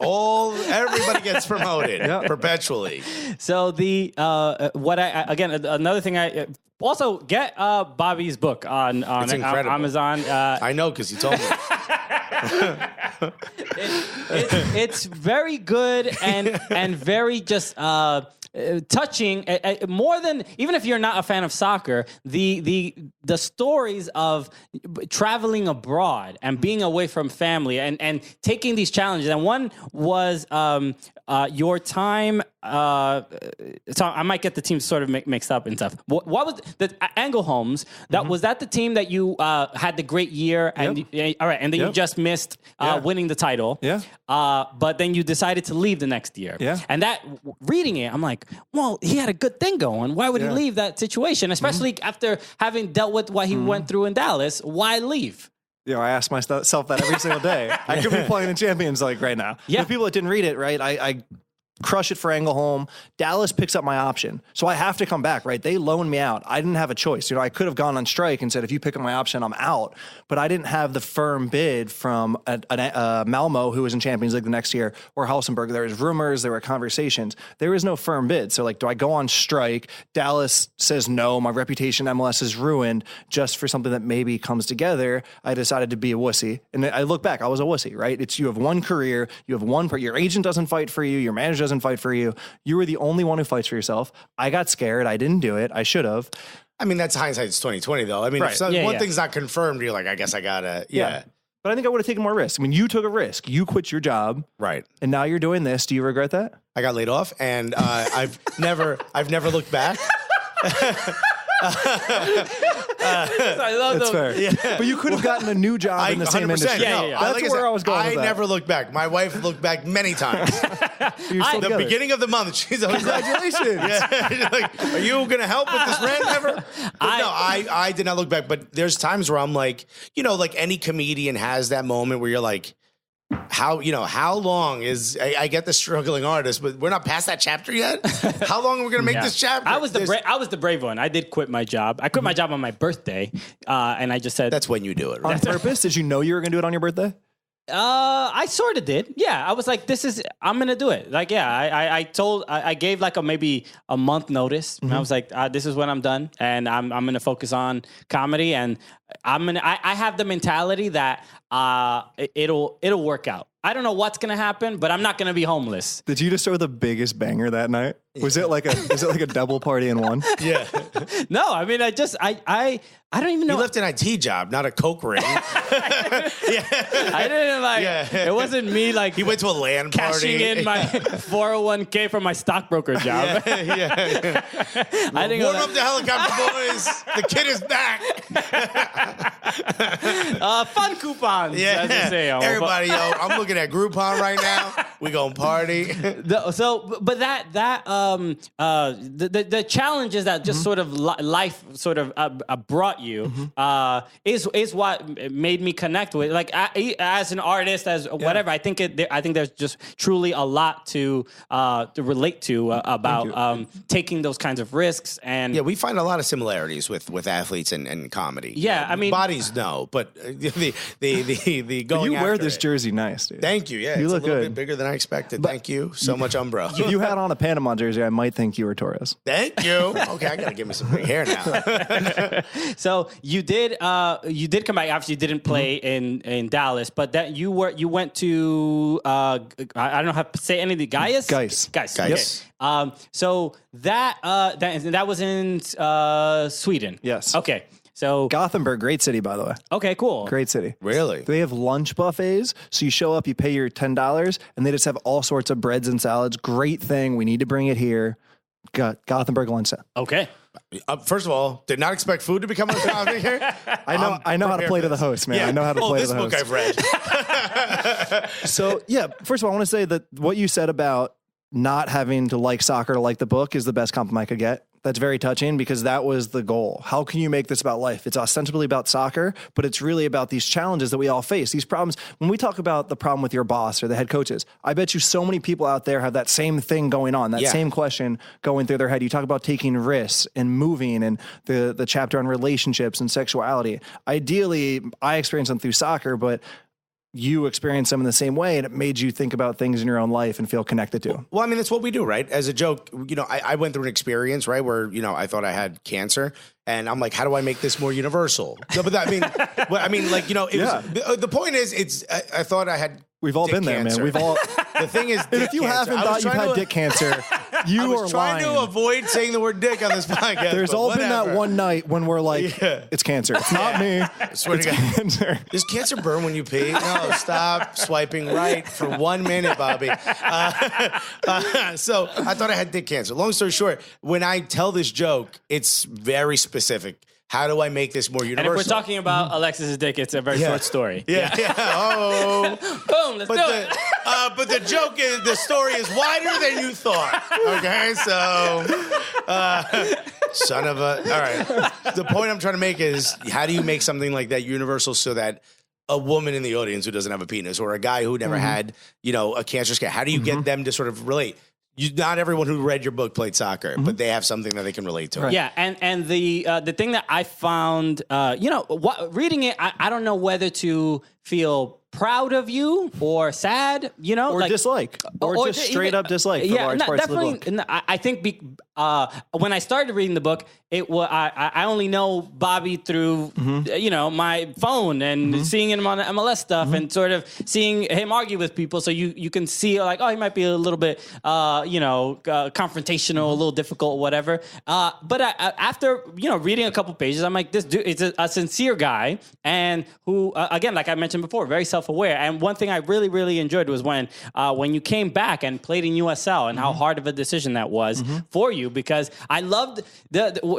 Everybody gets promoted perpetually. So another thing also get Bobby's book on Amazon. I know, because he told me. It's very good and very just touching. More than, even if you're not a fan of soccer, the stories of traveling abroad and being away from family and taking these challenges. And one was your time. So I might get the teams sort of mixed up and stuff. What was the Angle Homes? Was that the team that you had the great year and all right, and then you just missed winning the title. Yeah. But then you decided to leave the next year. Yeah. And that reading it, I'm like, well, he had a good thing going. Why would he leave that situation, especially after having dealt with what he went through in Dallas? Why leave? I ask myself that every single day. I could be playing in Champions League right now. Yeah. The people that didn't read it, right? I crush it for Engelholm. Dallas picks up my option. So I have to come back, right? They loaned me out. I didn't have a choice. I could have gone on strike and said, if you pick up my option, I'm out. But I didn't have the firm bid from Malmo, who was in Champions League the next year, or Helsingborg. There was rumors, there were conversations. There was no firm bid. So do I go on strike? Dallas says no. My reputation MLS is ruined just for something that maybe comes together. I decided to be a wussy. And I look back, I was a wussy, right? You have one career, you have one your agent doesn't fight for you, your manager doesn't fight for you. You were the only one who fights for yourself. I got scared. I didn't do it. I should have. I mean, that's hindsight's 2020, though. I mean, if one thing's not confirmed, you're like, I guess I gotta. Yeah. But I think I would have taken more risks. I mean, you took a risk. You quit your job, right? And now you're doing this. Do you regret that? I got laid off, and I've never looked back. I love That's fair. Yeah. But you could have gotten a new job in the same industry. That's where I was going. I never looked back. My wife looked back many times. The beginning of the month, she's always congratulations. Like, are you going to help with this rant ever? I did not look back. But there's times where I'm like, like any comedian has that moment where you're like, how long is I get the struggling artist, but we're not past that chapter yet. How long are we going to make this chapter? I was the brave one. I did quit my job. I quit my job on my birthday, and I just said that's when you do it, right? On purpose. Did you know you were going to do it on your birthday? I sort of did. Yeah, I was like, I'm going to do it. Like, yeah, I gave like maybe a month notice. And I was like, this is when I'm done. And I'm going to focus on comedy. And I have the mentality that it'll work out. I don't know what's going to happen, but I'm not going to be homeless. Did you just throw the biggest banger that night? Was it like a double party in one? Yeah. No, I mean, I don't even know. You left an IT job, not a coke ring. I didn't like. Yeah. It wasn't me like. He went to a land cashing party. in my 401k from my stockbroker job. Yeah. I didn't warm up the helicopter, boys. The kid is back. Fun coupons. Yeah. As they say. Everybody, I'm looking at Groupon right now. We gonna party. The challenges that just sort of life sort of brought you is what made me connect with. Like as an artist, as whatever, I think there's just truly a lot to relate to about taking those kinds of risks. And we find a lot of similarities with athletes and comedy. Yeah, I mean, bodies no, but the going. You wear this jersey nice, dude. Thank you. Yeah, you it's look a little good. bit bigger than I expected. Thank you so much, Umbro. If you had on a Panama jersey, I might think you were Torres. Thank you. Okay, I gotta give me some big hair now. So you did come back. Obviously, you didn't play in Dallas, but that you went to I don't know how to say any of the Gaius. Gaius. Okay. So that was in Sweden. Yes. Okay. So Gothenburg, great city, by the way. Okay, cool. Great city. Really? They have lunch buffets. So you show up, you pay your $10, and they just have all sorts of breads and salads. Great thing. We need to bring it here. Gothenburg lunch set. Okay. First of all, did not expect food to become a topic here. I know how to play to the host, man. Yeah. I know how to play to the host. This book I've read. So, first of all, I want to say that what you said about not having to like soccer to like the book is the best compliment I could get. That's very touching because that was the goal. How can you make this about life? It's ostensibly about soccer, but it's really about these challenges that we all face, these problems. When we talk about the problem with your boss or the head coaches, I bet you so many people out there have that same thing going on, that same question going through their head. You talk about taking risks and moving and the chapter on relationships and sexuality. Ideally, I experienced them through soccer, but you experienced them in the same way, and it made you think about things in your own life and feel connected to. Well, I mean, that's what we do, right? As a joke, I went through an experience, right, where, I thought I had cancer, and I'm like, how do I make this more universal? No, but the point is, I thought I had We've all been there, cancer. Man. We've all. The thing is, and if you haven't thought you've had dick cancer, you are lying. I was trying to avoid saying the word dick on this podcast. There's all been that one night when we're like, it's cancer. It's not me. I swear to God. Cancer. Does cancer burn when you pee? No, stop swiping right for 1 minute, Bobby. So I thought I had dick cancer. Long story short, when I tell this joke, it's very specific. How do I make this more universal? And if we're talking about Alexis's dick, it's a very short story. Yeah. Oh. Boom, let's do it. But the joke is, the story is wider than you thought. Okay, so, son of a, all right. The point I'm trying to make is, how do you make something like that universal so that a woman in the audience who doesn't have a penis or a guy who never had, a cancer scare, how do you get them to sort of relate? Not everyone who read your book played soccer, but they have something that they can relate to. Right. Yeah, and the thing that I found, reading it, I don't know whether to feel proud of you or sad, or dislike, or just straight up dislike for large parts of the book. I think when I started reading the book, I only know Bobby through my phone and seeing him on the MLS stuff and sort of seeing him argue with people. So you can see like, oh, he might be a little bit confrontational, a little difficult, whatever. But after reading a couple pages, I'm like, this dude is a sincere guy and who again, like I mentioned before, very self-aware. And one thing I really, really enjoyed was when you came back and played in USL and how hard of a decision that was for you, because I loved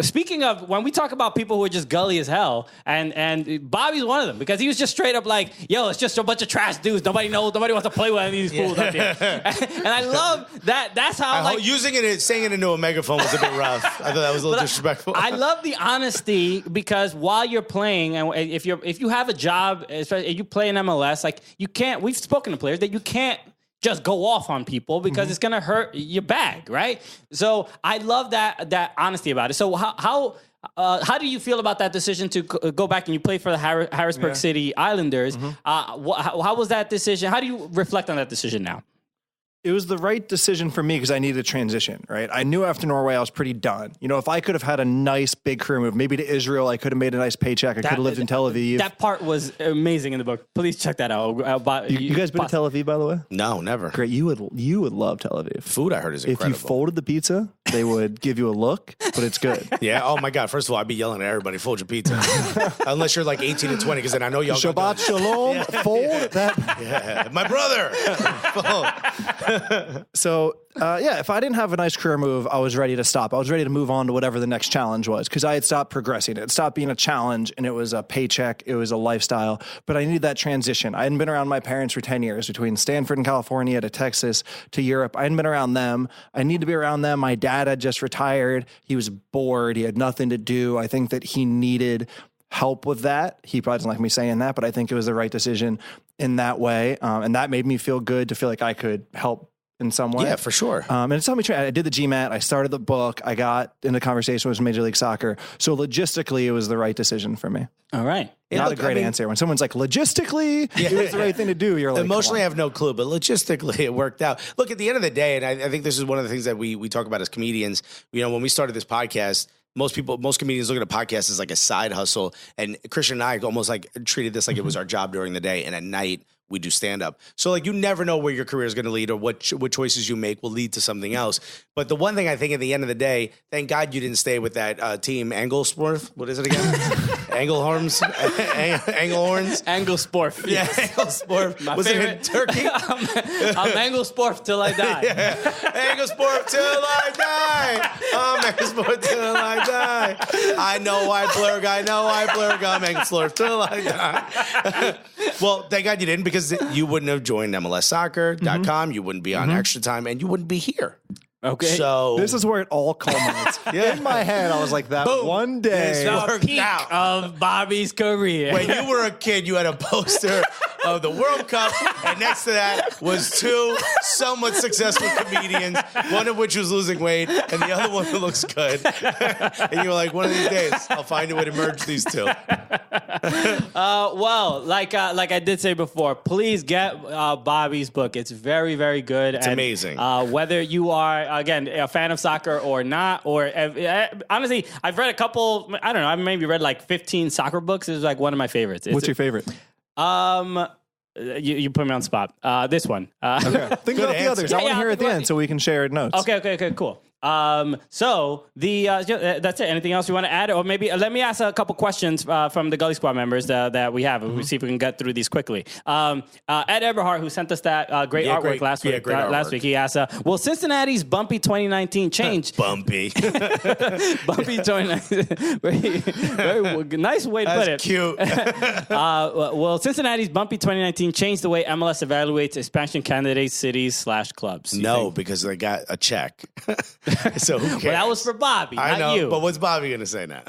speaking of when we talk about people who are just gully as hell, and Bobby's one of them, because he was just straight up like, yo, it's just a bunch of trash dudes. Nobody wants to play with any of these fools up here. And I love that. That's how saying it into a megaphone was a bit rough. I thought that was a little disrespectful. I love the honesty, because while you're playing, and if you have a job, especially if you play in MLS, like you can't. We've spoken to players that you can't just go off on people because it's gonna hurt your bag, right? So I love that honesty about it. So how how do you feel about that decision to go back and you play for the Harrisburg City Islanders? How was that decision? How do you reflect on that decision now? It was the right decision for me because I needed a transition, right? I knew after Norway I was pretty done. You know, if I could have had a nice big career move, maybe to Israel, I could have made a nice paycheck. I could have lived in Tel Aviv. That part was amazing in the book. Please check that out. You guys been to Tel Aviv, by the way? No, never. Great. You would love Tel Aviv. Food, I heard, is incredible. If you folded the pizza, they would give you a look, but it's good. Yeah. Oh my God. First of all, I'd be yelling at everybody, fold your pizza. Unless you're like 18 to 20, because then I know y'all Shabbat shalom, fold that. Yeah. My brother. So, if I didn't have a nice career move, I was ready to stop. I was ready to move on to whatever the next challenge was because I had stopped progressing. It stopped being a challenge and it was a paycheck. It was a lifestyle, but I needed that transition. I hadn't been around my parents for 10 years between Stanford and California to Texas to Europe. I hadn't been around them. I needed to be around them. My dad had just retired. He was bored. He had nothing to do. I think that he needed help with that. He probably doesn't like me saying that, but I think it was the right decision in that way. And that made me feel good to feel like I could help in some way. Yeah, for sure. And it's helped me. I did the GMAT. I started the book. I got into conversation with Major League Soccer. So logistically, it was the right decision for me. All right. Not a great answer. When someone's like, logistically, it was the right thing to do. You're like, emotionally, I have no clue, but logistically, it worked out. Look, at the end of the day, and I think this is one of the things that we talk about as comedians. You know, when we started this podcast, most comedians look at a podcast as like a side hustle. And Christian and I almost like treated this like it was our job during the day. And at night, we do stand up. So like, you never know where your career is going to lead or what choices you make will lead to something else. But the one thing I think at the end of the day, thank God you didn't stay with that team Anglesworth. What is it again? Anglehorns? Anglehorns? Anglesporf. Yeah, Anglesporf. Was favorite. It in Turkey? I'm Anglesporf till I die. Yeah. Anglesporf till I die. I'm Anglesporf till I die. I know I blurg. I'm Anglesporf till I die. Well, thank God you didn't, because you wouldn't have joined MLSsoccer.com. You wouldn't be on Extra Time, and you wouldn't be here. Okay. So this is where it all culminates. In my head, I was like, that Boom. one day. The peak of Bobby's career. When you were a kid, you had a poster of the World Cup, and next to that was two somewhat successful comedians, one of which was losing weight, and the other one who looks good. And you were like, one of these days, I'll find a way to merge these two. Well, like I did say before, please get Bobby's book. It's very, very good. It's amazing. Whether you are, again, a fan of soccer or not, or honestly, I've read a couple, I don't know, I've maybe read like 15 soccer books. It's like one of my favorites. What's your favorite? You put me on the spot. This one. Okay. Think about the others. I want to hear at the end so we can share notes. Okay, cool. So that's it. Anything else you want to add? Or maybe let me ask a couple questions from the Gully Squad members that we have. We'll see if we can get through these quickly. Ed Eberhardt, who sent us that great artwork last week. Last week, he asked, "Will Cincinnati's bumpy 2019 change?" Bumpy 2019. very nice way to put it. Cute. Will Cincinnati's bumpy 2019 change the way MLS evaluates expansion candidates, cities / clubs? No, because they got a check. So who cares? Well, that was for Bobby, I not know, you. but what's Bobby going to say now?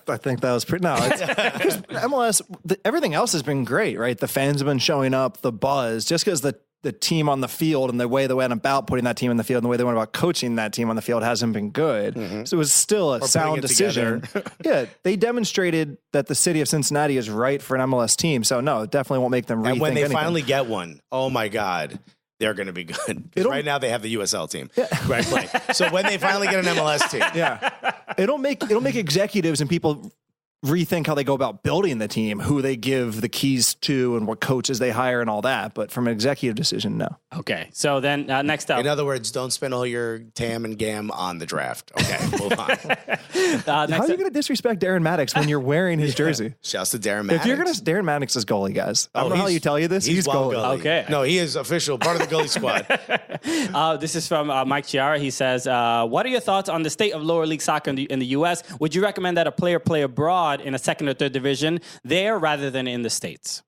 I think that was pretty. No, it's, MLS. Everything else has been great, right? The fans have been showing up, the buzz. Just because the team on the field and the way they went about putting that team in the field and the way they went about coaching that team on the field hasn't been good. So it was still a sound decision. Yeah, they demonstrated that the city of Cincinnati is right for an MLS team. So no, it definitely won't make them rethink And when they anything. finally get one, oh my God, they're going to be good. Right now they have the USL team. Right play. So when they finally get an MLS team. Yeah. It'll make executives and people rethink how they go about building the team, who they give the keys to and what coaches they hire and all that. But from an executive decision, no. Okay. So then next up. In other words, don't spend all your TAM and GAM on the draft. Okay, move on. How are you going to disrespect Darren Maddox when you're wearing his jersey? Shouts to Darren Maddox. If you're going to, Darren Maddox is goalie, guys. I don't know how you tell you this. He's well goalie. Okay. No, he is official, part of the Gully Squad. This is from Mike Chiara. He says, what are your thoughts on the state of lower league soccer in the U.S.? Would you recommend that a player play abroad in a second or third division there rather than in the States?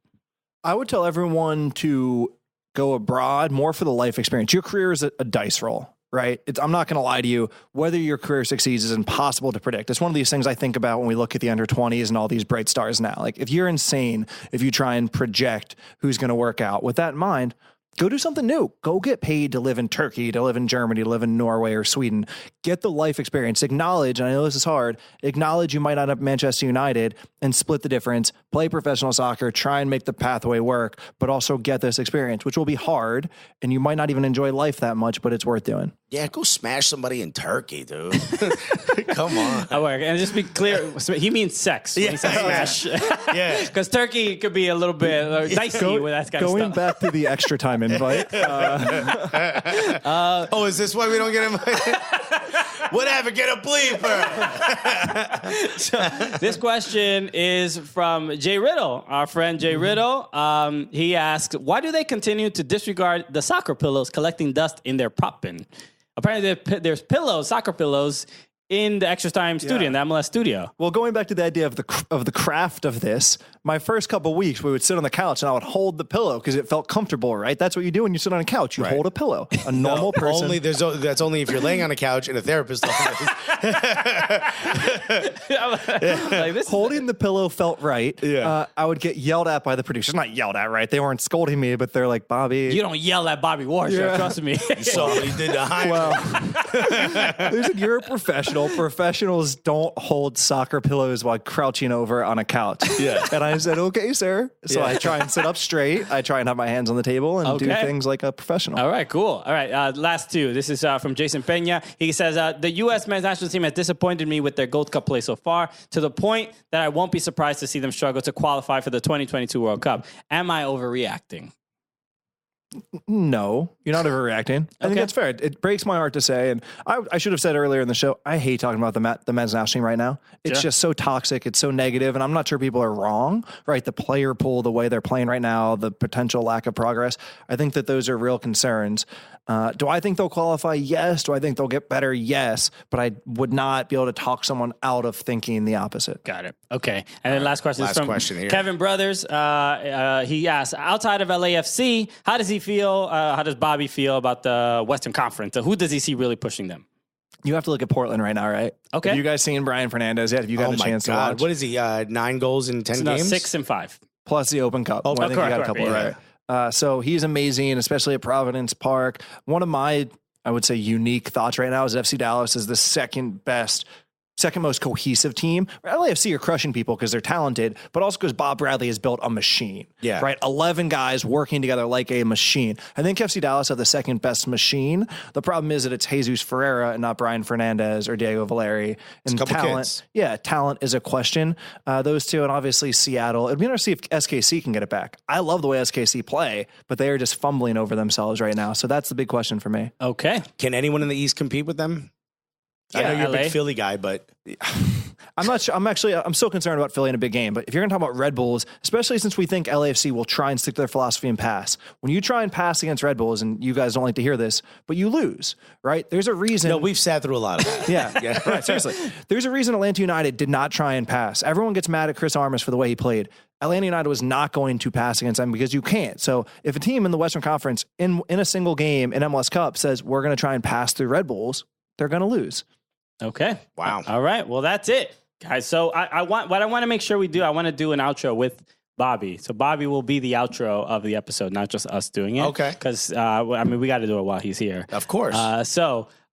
I would tell everyone to go abroad more for the life experience. Your career is a dice roll, right? I'm not going to lie to you. Whether your career succeeds is impossible to predict. It's one of these things I think about when we look at the under 20s and all these bright stars now. Like, if you're insane, if you try and project who's going to work out, with that in mind, Go do something new. Go get paid to live in Turkey, to live in Germany, to live in Norway or Sweden. Get the life experience. Acknowledge, and I know this is hard, acknowledge you might not have Manchester United and split the difference. Play professional soccer. Try and make the pathway work, but also get this experience, which will be hard, and you might not even enjoy life that much, but it's worth doing. Yeah, go smash somebody in Turkey, dude. Come on. And just be clear, he means sex when he says smash. Yeah. Because Turkey could be a little bit dicey with that kind of stuff. Going back to the extra time invite. Is this why we don't get invited? Whatever, get a bleeper. So, this question is from Jay Riddle, our friend Jay Riddle. He asks, why do they continue to disregard the soccer pillows collecting dust in their prop bin? Apparently, there's soccer pillows, in the extra time studio, in the MLS studio. Well, going back to the idea of the craft of this, my first couple of weeks, we would sit on the couch and I would hold the pillow because it felt comfortable, right? That's what you do when you sit on a couch. You hold a pillow. A normal person. That's only if you're laying on a couch and a therapist. Holding the pillow felt right. Yeah. I would get yelled at by the producers. Not yelled at, right? They weren't scolding me, but they're like, Bobby. You don't yell at Bobby Wasrhaw, trust me. You saw what he did to Hyman. Well, listen, you're a professional. Professionals don't hold soccer pillows while crouching over on a couch. Yeah. And I said, okay, sir. So I try and sit up straight. I try and have my hands on the table and do things like a professional. All right, cool. All right, last two. This is from Jason Pena. He says, the U.S. men's national team has disappointed me with their Gold Cup play so far, to the point that I won't be surprised to see them struggle to qualify for the 2022 World Cup. Am I overreacting? No, you're not overreacting. I think that's fair. It breaks my heart to say, and I should have said earlier in the show, I hate talking about the men's national team right now. It's just so toxic. It's so negative, and I'm not sure people are wrong, right? The player pool, the way they're playing right now, the potential lack of progress. I think that those are real concerns. Do I think they'll qualify? Yes. Do I think they'll get better? Yes. But I would not be able to talk someone out of thinking the opposite. Got it. Okay. And then last question is from Kevin Brothers. He asks, outside of LAFC, how does he feel? How does Bobby feel about the Western Conference? Who does he see really pushing them? You have to look at Portland right now, right? Okay. Have you guys seen Brian Fernandez yet? Have you got a chance to watch? What is he? 9 goals in 10 games? 6 and 5. Plus the Open Cup. I think you got a couple right. So he's amazing, especially at Providence Park. One of my, I would say, unique thoughts right now is FC Dallas is the second most cohesive team. LAFC are crushing people because they're talented, but also because Bob Bradley has built a machine. Yeah. Right? 11 guys working together like a machine. I think FC Dallas have the second best machine. The problem is that it's Jesus Ferreira and not Brian Fernandez or Diego Valeri. And talent, talent is a question. Those two, and obviously Seattle. It'd be interesting to see if SKC can get it back. I love the way SKC play, but they are just fumbling over themselves right now. So that's the big question for me. Okay. Can anyone in the East compete with them? I know you're a big Philly guy, but I'm not sure. I'm so concerned about Philly in a big game. But if you're going to talk about Red Bulls, especially since we think LAFC will try and stick to their philosophy and pass, when you try and pass against Red Bulls, and you guys don't like to hear this, but you lose, right? There's a reason. No, we've sat through a lot of that. Yeah. Right. Seriously. There's a reason Atlanta United did not try and pass. Everyone gets mad at Chris Armas for the way he played. Atlanta United was not going to pass against them because you can't. So if a team in the Western Conference in a single game in MLS Cup says we're going to try and pass through Red Bulls, they're going to lose. Okay. Wow. All right. Well, that's it, guys. So I want to make sure we do. I want to do an outro with Bobby. So Bobby will be the outro of the episode, not just us doing it. Okay. Because we got to do it while he's here. Of course.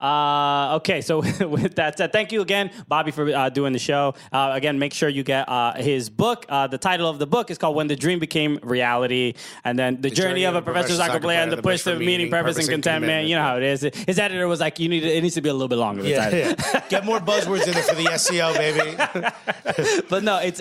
Okay. So with that said, thank you again, Bobby, for doing the show. Again, make sure you get his book. The title of the book is called When the Dream Became Reality. And then the journey of a professional soccer player and the push to meaning, purpose, and contentment. You know how it is. His editor was like, it needs to be a little bit longer. Yeah. Get more buzzwords in there for the SEO, baby. But no, it's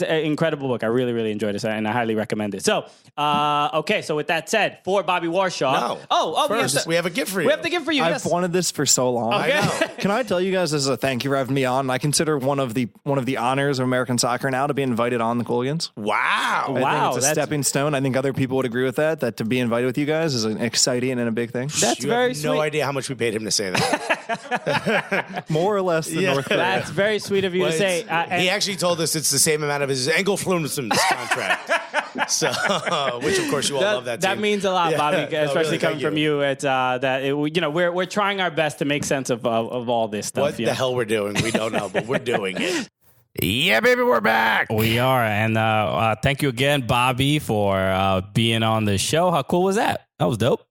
an incredible book. I really, really enjoyed it, and I highly recommend it. So, okay. So with that said, for Bobby Warshaw. We have a gift for you. We have the gift for you. I've wanted this for so long. Okay. I know. Can I tell you guys as a thank you for having me on? I consider one of the honors of American soccer now to be invited on the Cooligans. Wow. I think it's a stepping stone. I think other people would agree with that to be invited with you guys is an exciting and a big thing. That's very sweet. No idea how much we paid him to say that. More or less than North Korea. That's very sweet of you to say. He actually told us it's the same amount of his Engelflumsen's contract. So, which of course you all love that. That team. means a lot, Bobby, especially really, coming from you. It's we're trying our best to make sense of all this stuff. What the hell we're doing, we don't know, but we're doing it. Yeah, baby, we're back. We are. And thank you again, Bobby, for being on the show. How cool was that? That was dope.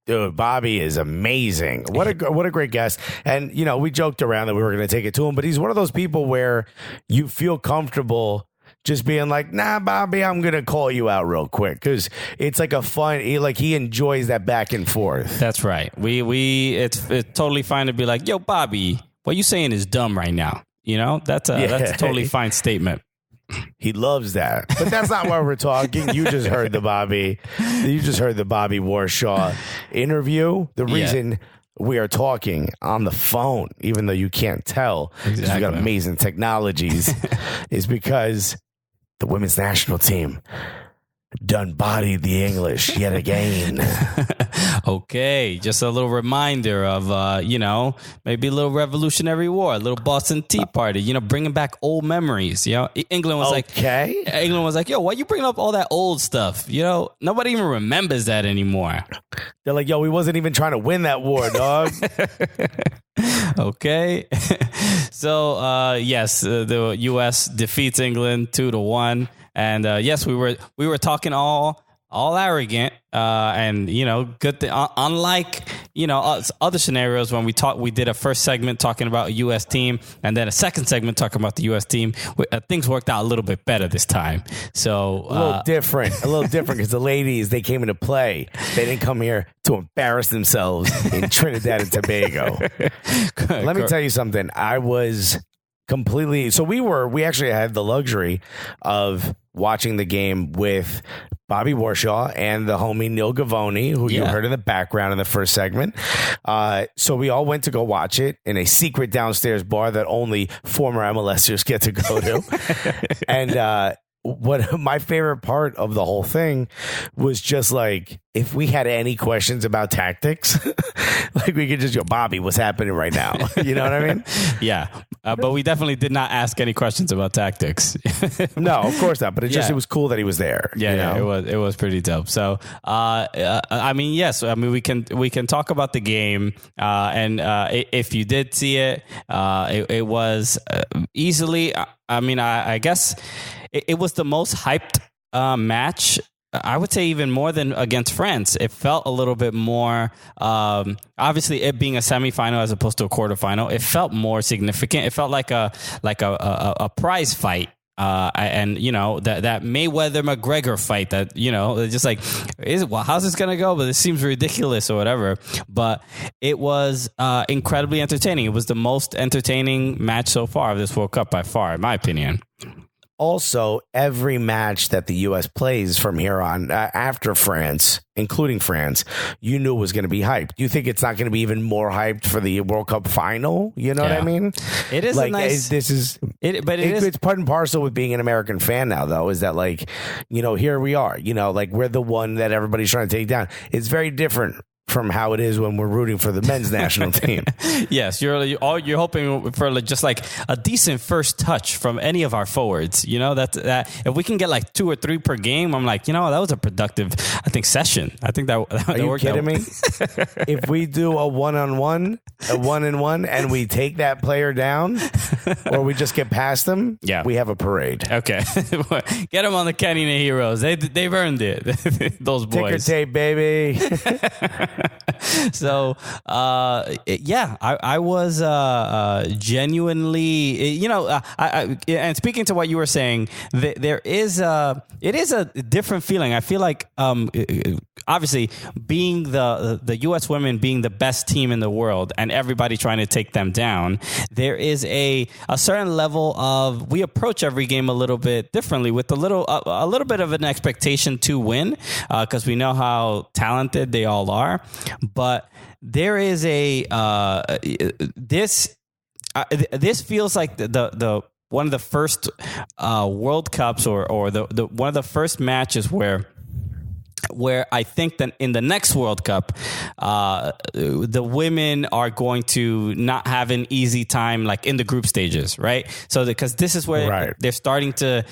Dude, Bobby is amazing. What a great guest. And, we joked around that we were going to take it to him, but he's one of those people where you feel comfortable just being like, nah, Bobby, I'm going to call you out real quick. Because it's like a fun, he enjoys that back and forth. That's right. It's totally fine to be like, yo, Bobby, what you saying is dumb right now. That's a totally fine statement. He loves that. But that's not why we're talking. You just heard the Bobby Wasrhaw interview. The reason we are talking on the phone, even though you can't tell, because we got amazing technologies, is because the women's national team done bodied the English yet again. Okay, just a little reminder of, maybe a little Revolutionary War, a little Boston Tea Party, bringing back old memories. England was like, yo, why you bringing up all that old stuff? Nobody even remembers that anymore. They're like, yo, we wasn't even trying to win that war, dog. Okay. So, yes, the U.S. defeats England 2-1. And yes, we were talking all arrogant, and good thing. Unlike other scenarios when we did a first segment talking about a U.S. team, and then a second segment talking about the U.S. team. Things worked out a little bit better this time. So a little different because the ladies, they came into play. They didn't come here to embarrass themselves in Trinidad and Tobago. Let me tell you something. I was completely. So we actually had the luxury of watching the game with Bobby Wasrhaw and the homie Neil Gavoni, who you heard in the background in the first segment. So we all went to go watch it in a secret downstairs bar that only former MLSers get to go to. And what my favorite part of the whole thing was just like, if we had any questions about tactics, like we could just go, Bobby, what's happening right now? You know what I mean? Yeah. But we definitely did not ask any questions about tactics. No, of course not. But it was cool that he was there. Yeah, it was pretty dope. So, yes, we can talk about the game. And if you did see it, it was easily, I guess it was the most hyped match. I would say even more than against France. It felt a little bit more, obviously it being a semifinal as opposed to a quarterfinal, it felt more significant. It felt like a prize fight. And that Mayweather-McGregor fight that, just like, how's this going to go? But it seems ridiculous or whatever. But it was incredibly entertaining. It was the most entertaining match so far of this World Cup by far, in my opinion. Also, every match that the U.S. plays from here on after France, including France, you knew was going to be hyped. You think it's not going to be even more hyped for the World Cup final? You know what I mean? It is like, nice. It's part and parcel with being an American fan now, though, is that like, here we are, like we're the one that everybody's trying to take down. It's very different from how it is when we're rooting for the men's national team. Yes, you're hoping for just like a decent first touch from any of our forwards. That if we can get like 2 or 3 per game, I'm like, that was a productive, session. I think that Are you worked kidding out. me? If we do a 1-on-1, a 1-and-1, and we take that player down, or we just get past them, we have a parade. Okay, get them on the Kenny and Heroes. They've earned it. Those boys. Ticker tape, baby. So, I was genuinely, and speaking to what you were saying, it is a different feeling. I feel like, obviously, being the U.S. women being the best team in the world and everybody trying to take them down, there is a certain level of, we approach every game a little bit differently with a little bit of an expectation to win, because we know how talented they all are. But there is this feels like the one of the first World Cups or the one of the first matches where I think that in the next World Cup, the women are going to not have an easy time, like in the group stages, right? So because this is where they're starting to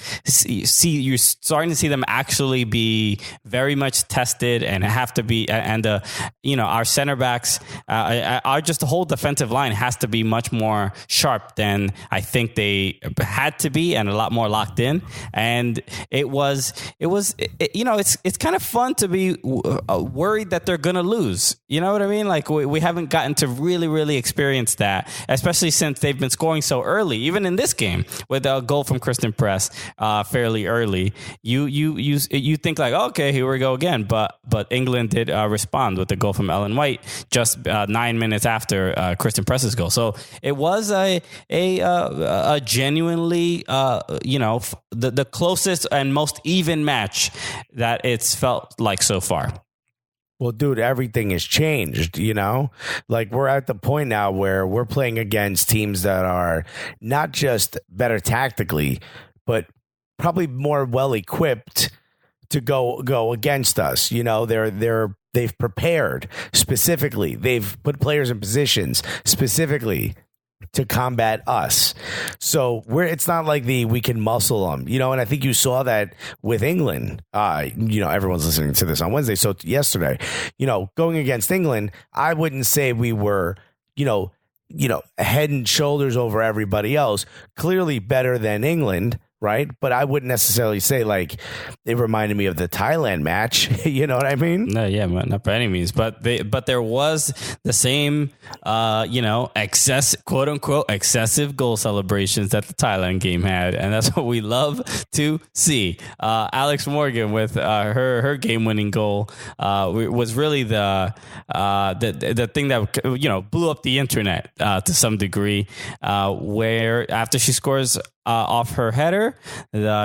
you're starting to see them actually be very much tested and have to be, and our center backs, our just the whole defensive line has to be much more sharp than I think they had to be, and a lot more locked in. And it's kind of fun fun to be worried that they're going to lose. You know what I mean? Like we haven't gotten to really, really experience that, especially since they've been scoring so early, even in this game with a goal from Kristen Press fairly early. You think like, okay, here we go again. But England did respond with the goal from Ellen White just 9 minutes after Kristen Press's goal. So it was a genuinely, the closest and most even match that it's felt like so far. Well, dude, everything has changed, Like, we're at the point now where we're playing against teams that are not just better tactically, but probably more well-equipped to go against us. They've prepared specifically. They've put players in positions specifically to combat us. So it's not like we can muscle them, and I think you saw that with England. Everyone's listening to this on Wednesday. So yesterday, going against England, I wouldn't say we were, head and shoulders over everybody else, clearly better than England. Right. But I wouldn't necessarily say like it reminded me of the Thailand match. You know what I mean? No, yeah, not by any means. But there was the same, quote unquote, excessive goal celebrations that the Thailand game had. And that's what we love to see. Alex Morgan with her game winning goal was really the thing that, blew up the internet to some degree, where after she scores off her header,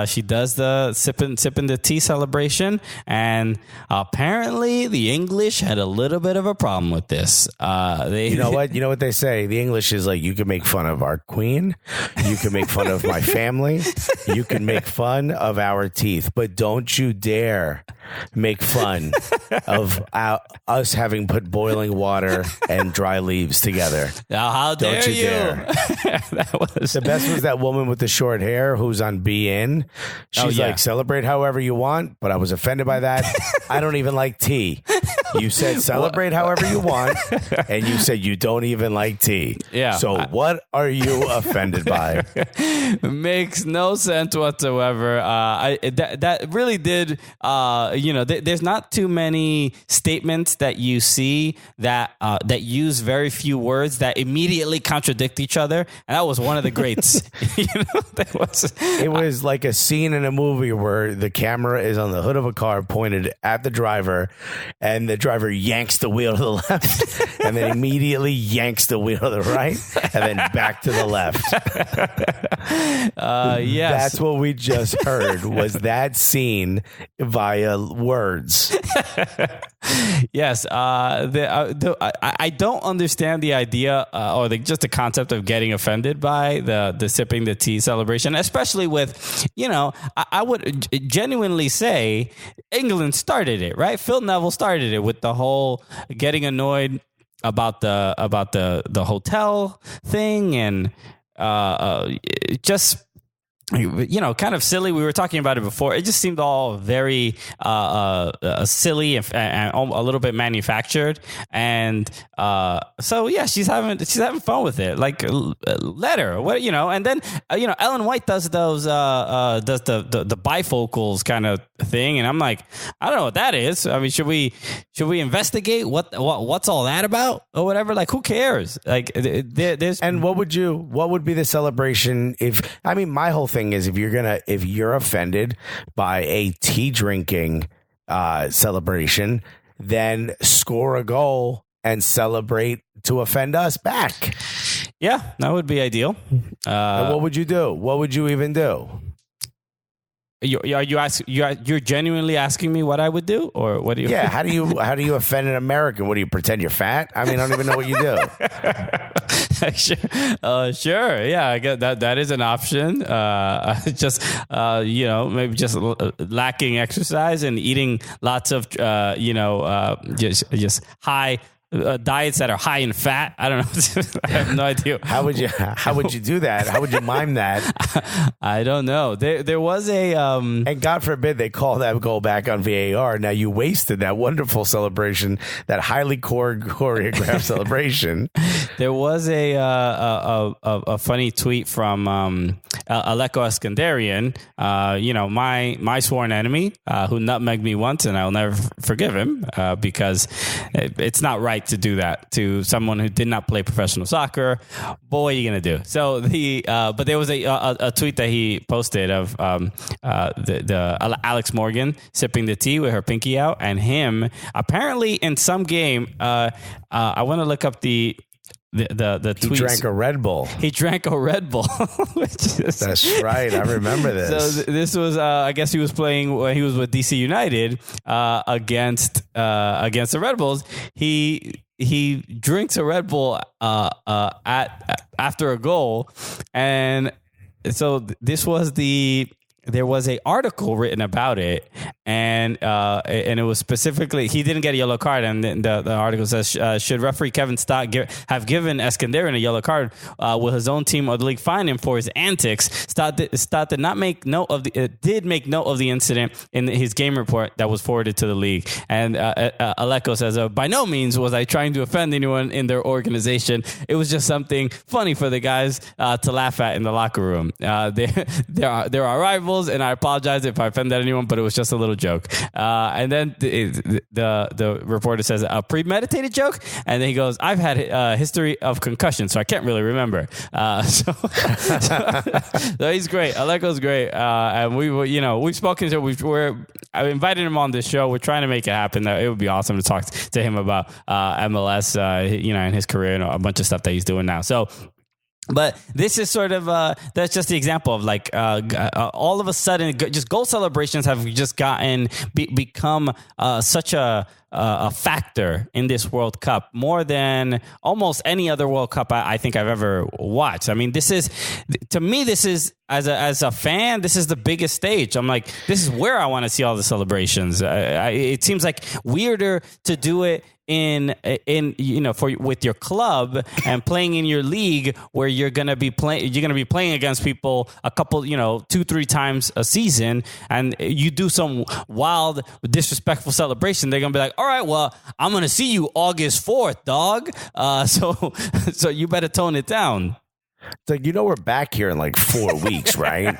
she does the sipping the tea celebration, and apparently the English had a little bit of a problem with this. You know what they say? The English is like, you can make fun of our queen, you can make fun of my family, you can make fun of our teeth, but don't you dare make fun of us having put boiling water and dry leaves together. Now, how dare don't you dare? The best was that woman with the short hair who's on BN. She's like, celebrate however you want, but I was offended by that. I don't even like tea. You said celebrate however you want, and you said you don't even like tea. Yeah. So what are you offended by? Makes no sense whatsoever. That really did. There's not too many statements that you see that use very few words that immediately contradict each other, and that was one of the greats. It was like a scene in a movie where the camera is on the hood of a car pointed at the driver, and the driver yanks the wheel to the left and then immediately yanks the wheel to the right and then back to the left. Yes. That's what we just heard, was that scene via words. Yes. I don't understand the idea or just the concept of getting offended by the sipping the tea celebration, especially with, I would genuinely say England started it, right? Phil Neville started it with the whole getting annoyed about the hotel thing, and just, kind of silly. We were talking about it before. It just seemed all very silly and a little bit manufactured. And so yeah, she's having fun with it. Like, let her. What, and then Ellen White does those does the bifocals kind of thing, and I'm like, I don't know what that is. I mean, should we investigate what's all that about or whatever? Like, who cares? Like, there's. And what would be the celebration my whole thing is, if you're offended by a tea drinking celebration, then score a goal and celebrate to offend us back. Yeah, that would be ideal. And what would you do? What would you even do? You're genuinely asking me what I would do, or what do you? Yeah, how do you offend an American? What do you pretend you're fat? I mean, I don't even know what you do. Sure. Yeah, I guess that is an option. Just maybe just lacking exercise and eating lots of just high diets that are high in fat. I don't know. I have no idea. How would you do that? How would you mime that? I don't know. There was a and God forbid they call that goal back on VAR. Now you wasted that wonderful celebration, that highly choreographed celebration. There was a funny tweet from Aleko Eskandarian, my sworn enemy, who nutmegged me once, and I'll never forgive him because it's not right to do that to someone who did not play professional soccer. But what are you gonna do? So but there was a tweet that he posted of the Alex Morgan sipping the tea with her pinky out, and him apparently in some game. I want to look up the tweets. He drank a Red Bull. He drank a Red Bull. That's right. I remember this. So this was, I guess he was playing when he was with DC United against the Red Bulls. He drinks a Red Bull after a goal, and so there was a article written about it, and it was specifically he didn't get a yellow card, and the article says should referee Kevin Stott have given Eskandarian a yellow card, will his own team or the league fine him for his antics? Stott did not make note of did make note of the incident in his game report that was forwarded to the league, and Aleko says by no means was I trying to offend anyone in their organization. It was just something funny for the guys to laugh at in the locker room. There are rivals. And I apologize if I offended anyone, but it was just a little joke. And then the reporter says a premeditated joke, and then he goes, "I've had a history of concussion, so I can't really remember." So he's great. Aleko's great, and we've spoken to. I invited him on this show. We're trying to make it happen. It would be awesome to talk to him about MLS, and his career and a bunch of stuff that he's doing now. So. But this is sort of that's just the example of like all of a sudden just goal celebrations have just become such a factor in this World Cup more than almost any other World Cup I think I've ever watched. I mean, to me this is as a fan, this is the biggest stage. I'm like, this is where I want to see all the celebrations. It seems like weirder to do it with your club and playing in your league where you're going to be playing against people a couple 2-3 times a season, and you do some wild disrespectful celebration. They're going to be like, all right, well, I'm going to see you August 4th, dog. So you better tone it down. It's like, we're back here in like 4 weeks, right?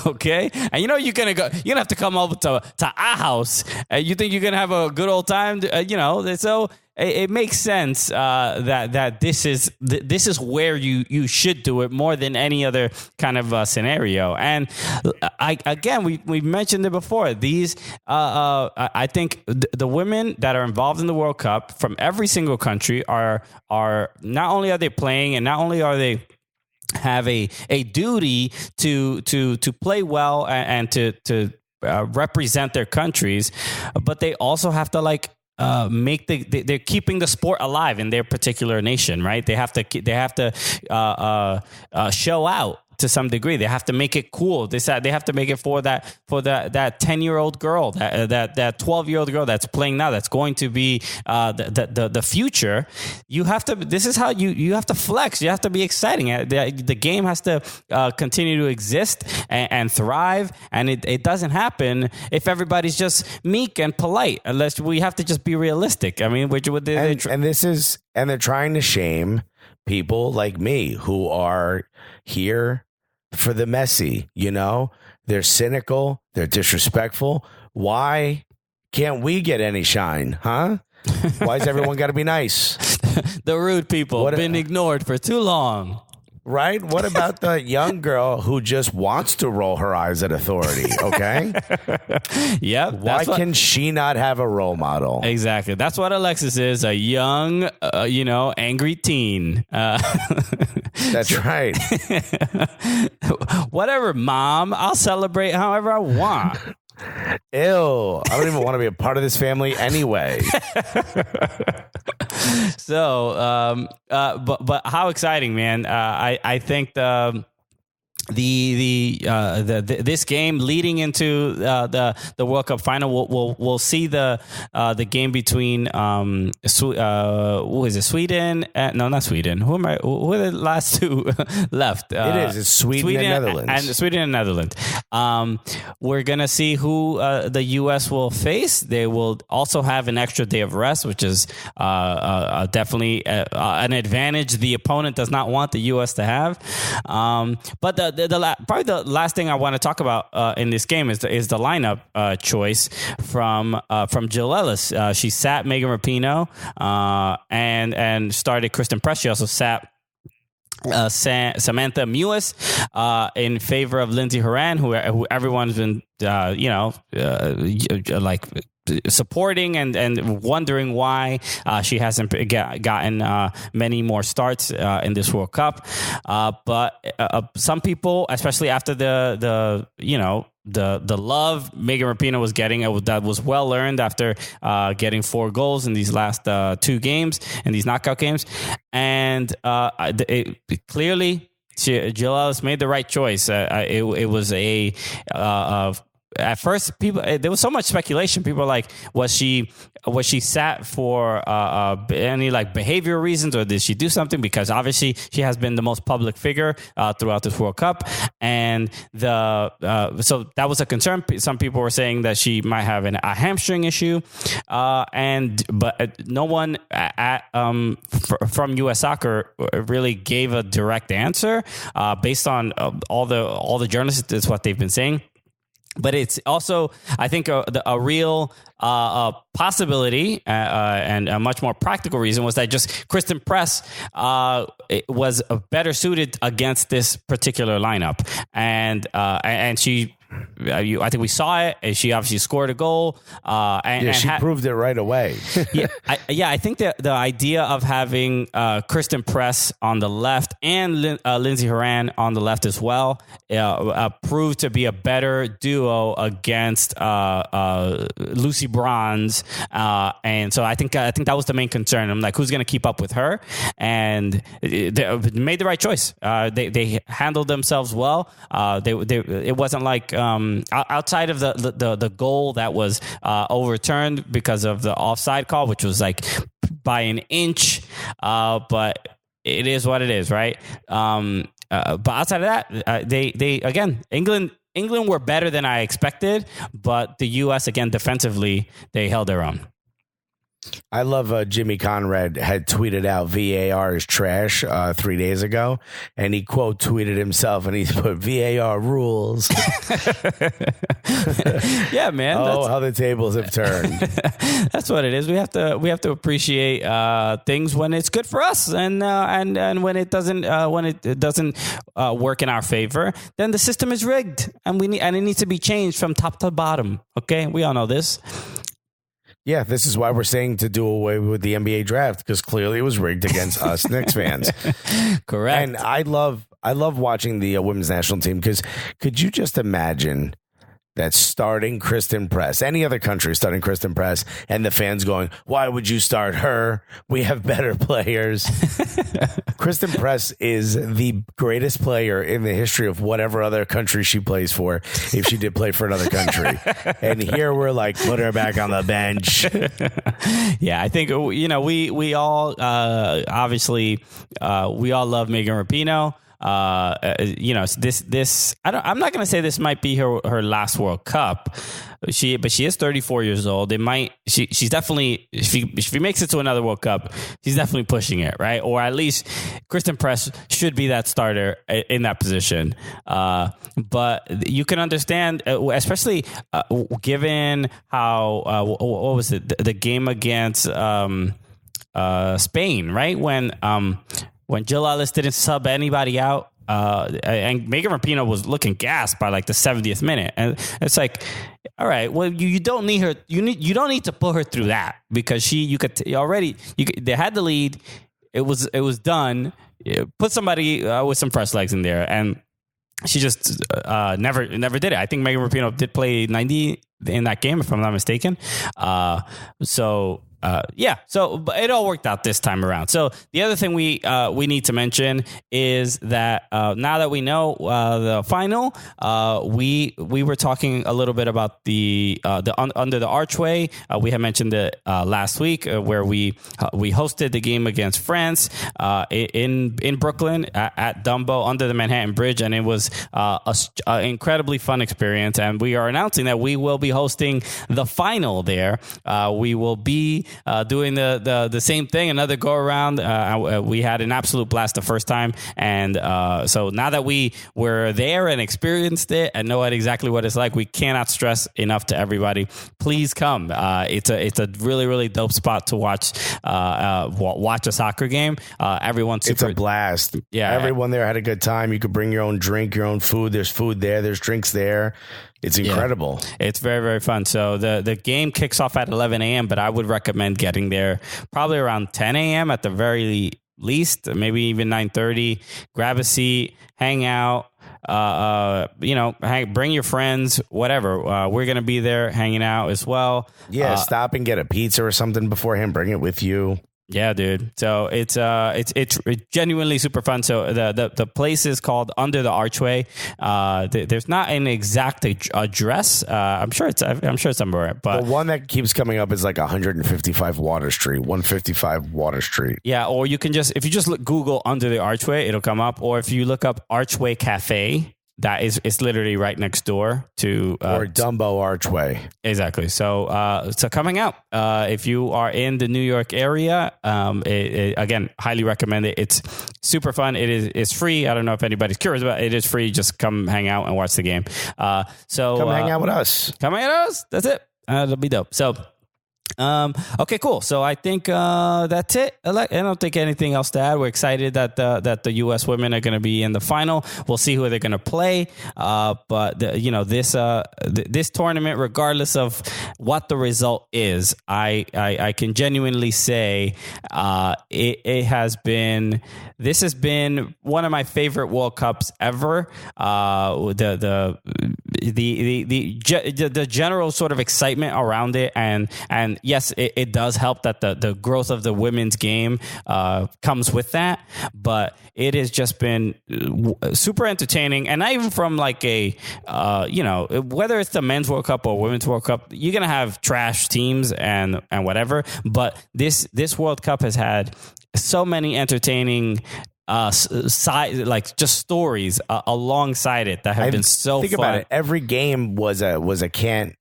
Okay. And you're going to have to come over to our house. You think you're going to have a good old time? So it makes sense that this is where you should do it more than any other kind of scenario. And we mentioned it before. These I think the women that are involved in the World Cup from every single country are not only are they playing, and not only are they have a duty to play well and to represent their countries, but they also have to they're keeping the sport alive in their particular nation, right? They have to show out to some degree. They have to make it cool. They have to make it for that 10-year-old girl, that 12-year-old girl that's playing now, that's going to be the future. You have to. This is how you have to flex. You have to be exciting. The game has to continue to exist and thrive. And it doesn't happen if everybody's just meek and polite. Unless we have to just be realistic. I mean, and they're trying to shame people like me who are here for the messy, they're cynical, they're disrespectful. Why can't we get any shine, huh? Why has everyone got to be nice? The rude people have been ignored for too long. Right? What about the young girl who just wants to roll her eyes at authority? Okay. Yep. Why can she not have a role model? Exactly. That's what Alexis is, a young, angry teen. That's right. Whatever, Mom. I'll celebrate however I want. Ew. I don't even want to be a part of this family anyway. So, but how exciting, man. I think this game leading into the World Cup final, we'll see the game between who is it? Sweden? No, not Sweden. Who are the last two left? It's Sweden and Netherlands. And Sweden and Netherlands. We're going to see who the U.S. will face. They will also have an extra day of rest, which is definitely an advantage the opponent does not want the U.S. to have. But probably the last thing I want to talk about in this game is the lineup choice from Jill Ellis. She sat Megan Rapinoe and started Kristen Press. She also sat Samantha Mewis in favor of Lindsey Horan, who everyone's been like supporting and wondering why she hasn't gotten many more starts in this World Cup. But some people, especially after the love Megan Rapinoe was getting, that was well earned after getting 4 goals in these last 2 games, in these knockout games. And clearly, Jill Ellis made the right choice. It was at first, there was so much speculation. People were like, was she sat for any like behavior reasons, or did she do something? Because obviously she has been the most public figure throughout this World Cup, and so that was a concern. Some people were saying that she might have a hamstring issue, but no one from U.S. Soccer really gave a direct answer based on all the journalists. That's what they've been saying. But it's also, I think, a real possibility and a much more practical reason was that just Kristen Press was better suited against this particular lineup, and she. I think we saw it. And she obviously scored a goal. She proved it right away. I think that the idea of having Kristen Press on the left and Lindsey Horan on the left as well proved to be a better duo against Lucy Bronze. And so I think that was the main concern. I'm like, who's going to keep up with her? And they made the right choice. They handled themselves well. It wasn't like outside of the goal that was overturned because of the offside call, which was like by an inch, but it is what it is, right? But outside of that, they again, England were better than I expected, but the U.S. again defensively, they held their own. I love Jimmy Conrad had tweeted out VAR is trash 3 days ago, and he quote tweeted himself, and he put VAR rules. Yeah, man. How the tables have turned. That's what it is. We have to appreciate things when it's good for us, and when it doesn't work in our favor, then the system is rigged, and it needs to be changed from top to bottom. Okay, we all know this. Yeah, this is why we're saying to do away with the NBA draft, because clearly it was rigged against us Knicks fans. Correct. And I love watching the women's national team, because could you just imagine that starting Kristen Press, any other country starting Kristen Press, and the fans going, why would you start her? We have better players. Kristen Press is the greatest player in the history of whatever other country she plays for, if she did play for another country. And here we're like, put her back on the bench. Yeah, I think, we all, obviously, we all love Megan Rapinoe. This I'm not going to say this might be her last World Cup. But she is 34 years old. She's definitely, if she makes it to another World Cup, she's definitely pushing it, right? Or at least Kristen Press should be that starter in that position. But you can understand, especially given how what was it, the game against Spain, right? When Jill Ellis didn't sub anybody out, and Megan Rapinoe was looking gassed by like the 70th minute, and it's like, all right, well, you don't need her. You don't need to put her through that, because they had the lead. It was done. Put somebody with some fresh legs in there, and she just never did it. I think Megan Rapinoe did play 90 in that game, if I'm not mistaken. So so it all worked out this time around. So the other thing we need to mention is that now that we know the final, we were talking a little bit about the under the archway. We had mentioned it last week where we hosted the game against France in Brooklyn at Dumbo under the Manhattan Bridge, and it was an incredibly fun experience. And we are announcing that we will be hosting the final there. We will be doing the same thing, another go around. We had an absolute blast the first time, and so now that we were there and experienced it and know exactly what it's like, we cannot stress enough to everybody, please come. It's a really, really dope spot to watch a soccer game. Everyone's super, it's a blast. Yeah, everyone there had a good time. You could bring your own drink, your own food. There's food there. There's drinks there. It's incredible. Yeah. It's very, very fun. So the game kicks off at 11 a.m., but I would recommend getting there probably around 10 a.m. at the very least, maybe even 9:30. Grab a seat, hang out. Bring your friends, whatever. We're going to be there hanging out as well. Yeah, stop and get a pizza or something beforehand. Bring it with you. Yeah, dude. So it's genuinely super fun. So the place is called Under the Archway. There's not an exact address. I'm sure it's somewhere. But the one that keeps coming up is like 155 Water Street. 155 Water Street. Yeah, or you can if you just Google Under the Archway, it'll come up. Or if you look up Archway Cafe. It's literally right next door to or Dumbo Archway. Exactly. So coming out. If you are in the New York area, again, highly recommend it. It's super fun. It's free. I don't know if anybody's curious, but it is free. Just come hang out and watch the game. So come hang out with us. Come hang out with us. That's it. It'll be dope. So. Okay, cool. So I think that's it. I don't think anything else to add. We're excited that the U.S. women are going to be in the final. We'll see who they're going to play. But this tournament, regardless of what the result is, I can genuinely say it has been. This has been one of my favorite World Cups ever. The general sort of excitement around it, and yes, it does help that the growth of the women's game comes with that. But it has just been super entertaining, and not even from like whether it's the men's World Cup or women's World Cup, you're gonna have trash teams and whatever. But this World Cup has had so many entertaining just stories alongside it that have been so think fun. About it. Every game was a can't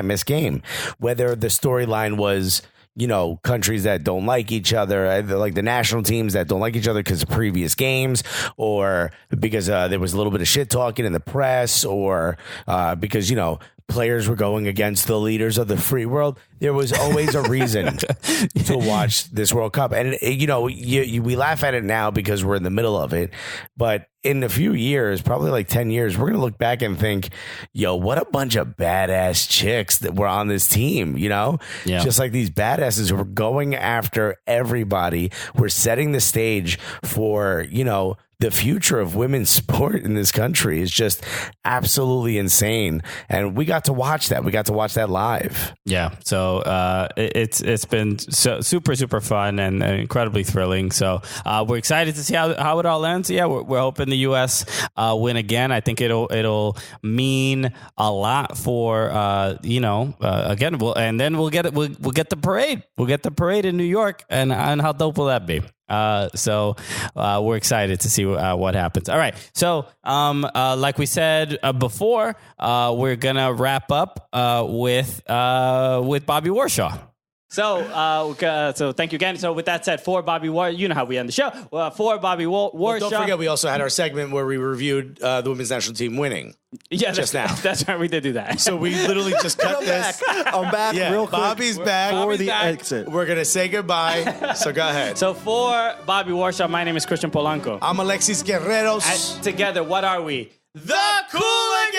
miss game. Whether the storyline was, countries that don't like each other, like the national teams that don't like each other because of previous games, or because there was a little bit of shit talking in the press, or because, players were going against the leaders of the free world. There was always a reason to watch this World Cup. And, we laugh at it now because we're in the middle of it. But in a few years, probably like 10 years, we're going to look back and think, what a bunch of badass chicks that were on this team, Yeah. Just like these badasses who were going after everybody. We're setting the stage for, the future of women's sport in this country is just absolutely insane. And we got to watch that. We got to watch that live. Yeah. So it's been super, super fun and incredibly thrilling. So we're excited to see how it all ends. Yeah, we're hoping the U.S. Win again. I think it'll mean a lot for, again, we'll get the parade. We'll get the parade in New York. And how dope will that be? So we're excited to see what happens. All right. So like we said before, we're gonna wrap up with Bobby Wasrhaw. So thank you again. So with that said, for Bobby Warshaw, you know how we end the show. For Bobby Warshaw. Well, don't forget, we also had our segment where we reviewed the women's national team winning. Yeah, just now. That's right. We did do that. So we literally just cut this. I'm back real quick. Bobby's back. For the exit. We're going to say goodbye. So go ahead. So for Bobby Wasrhaw, my name is Christian Polanco. I'm Alexis Guerreros. Together, what are we? The Cooligans!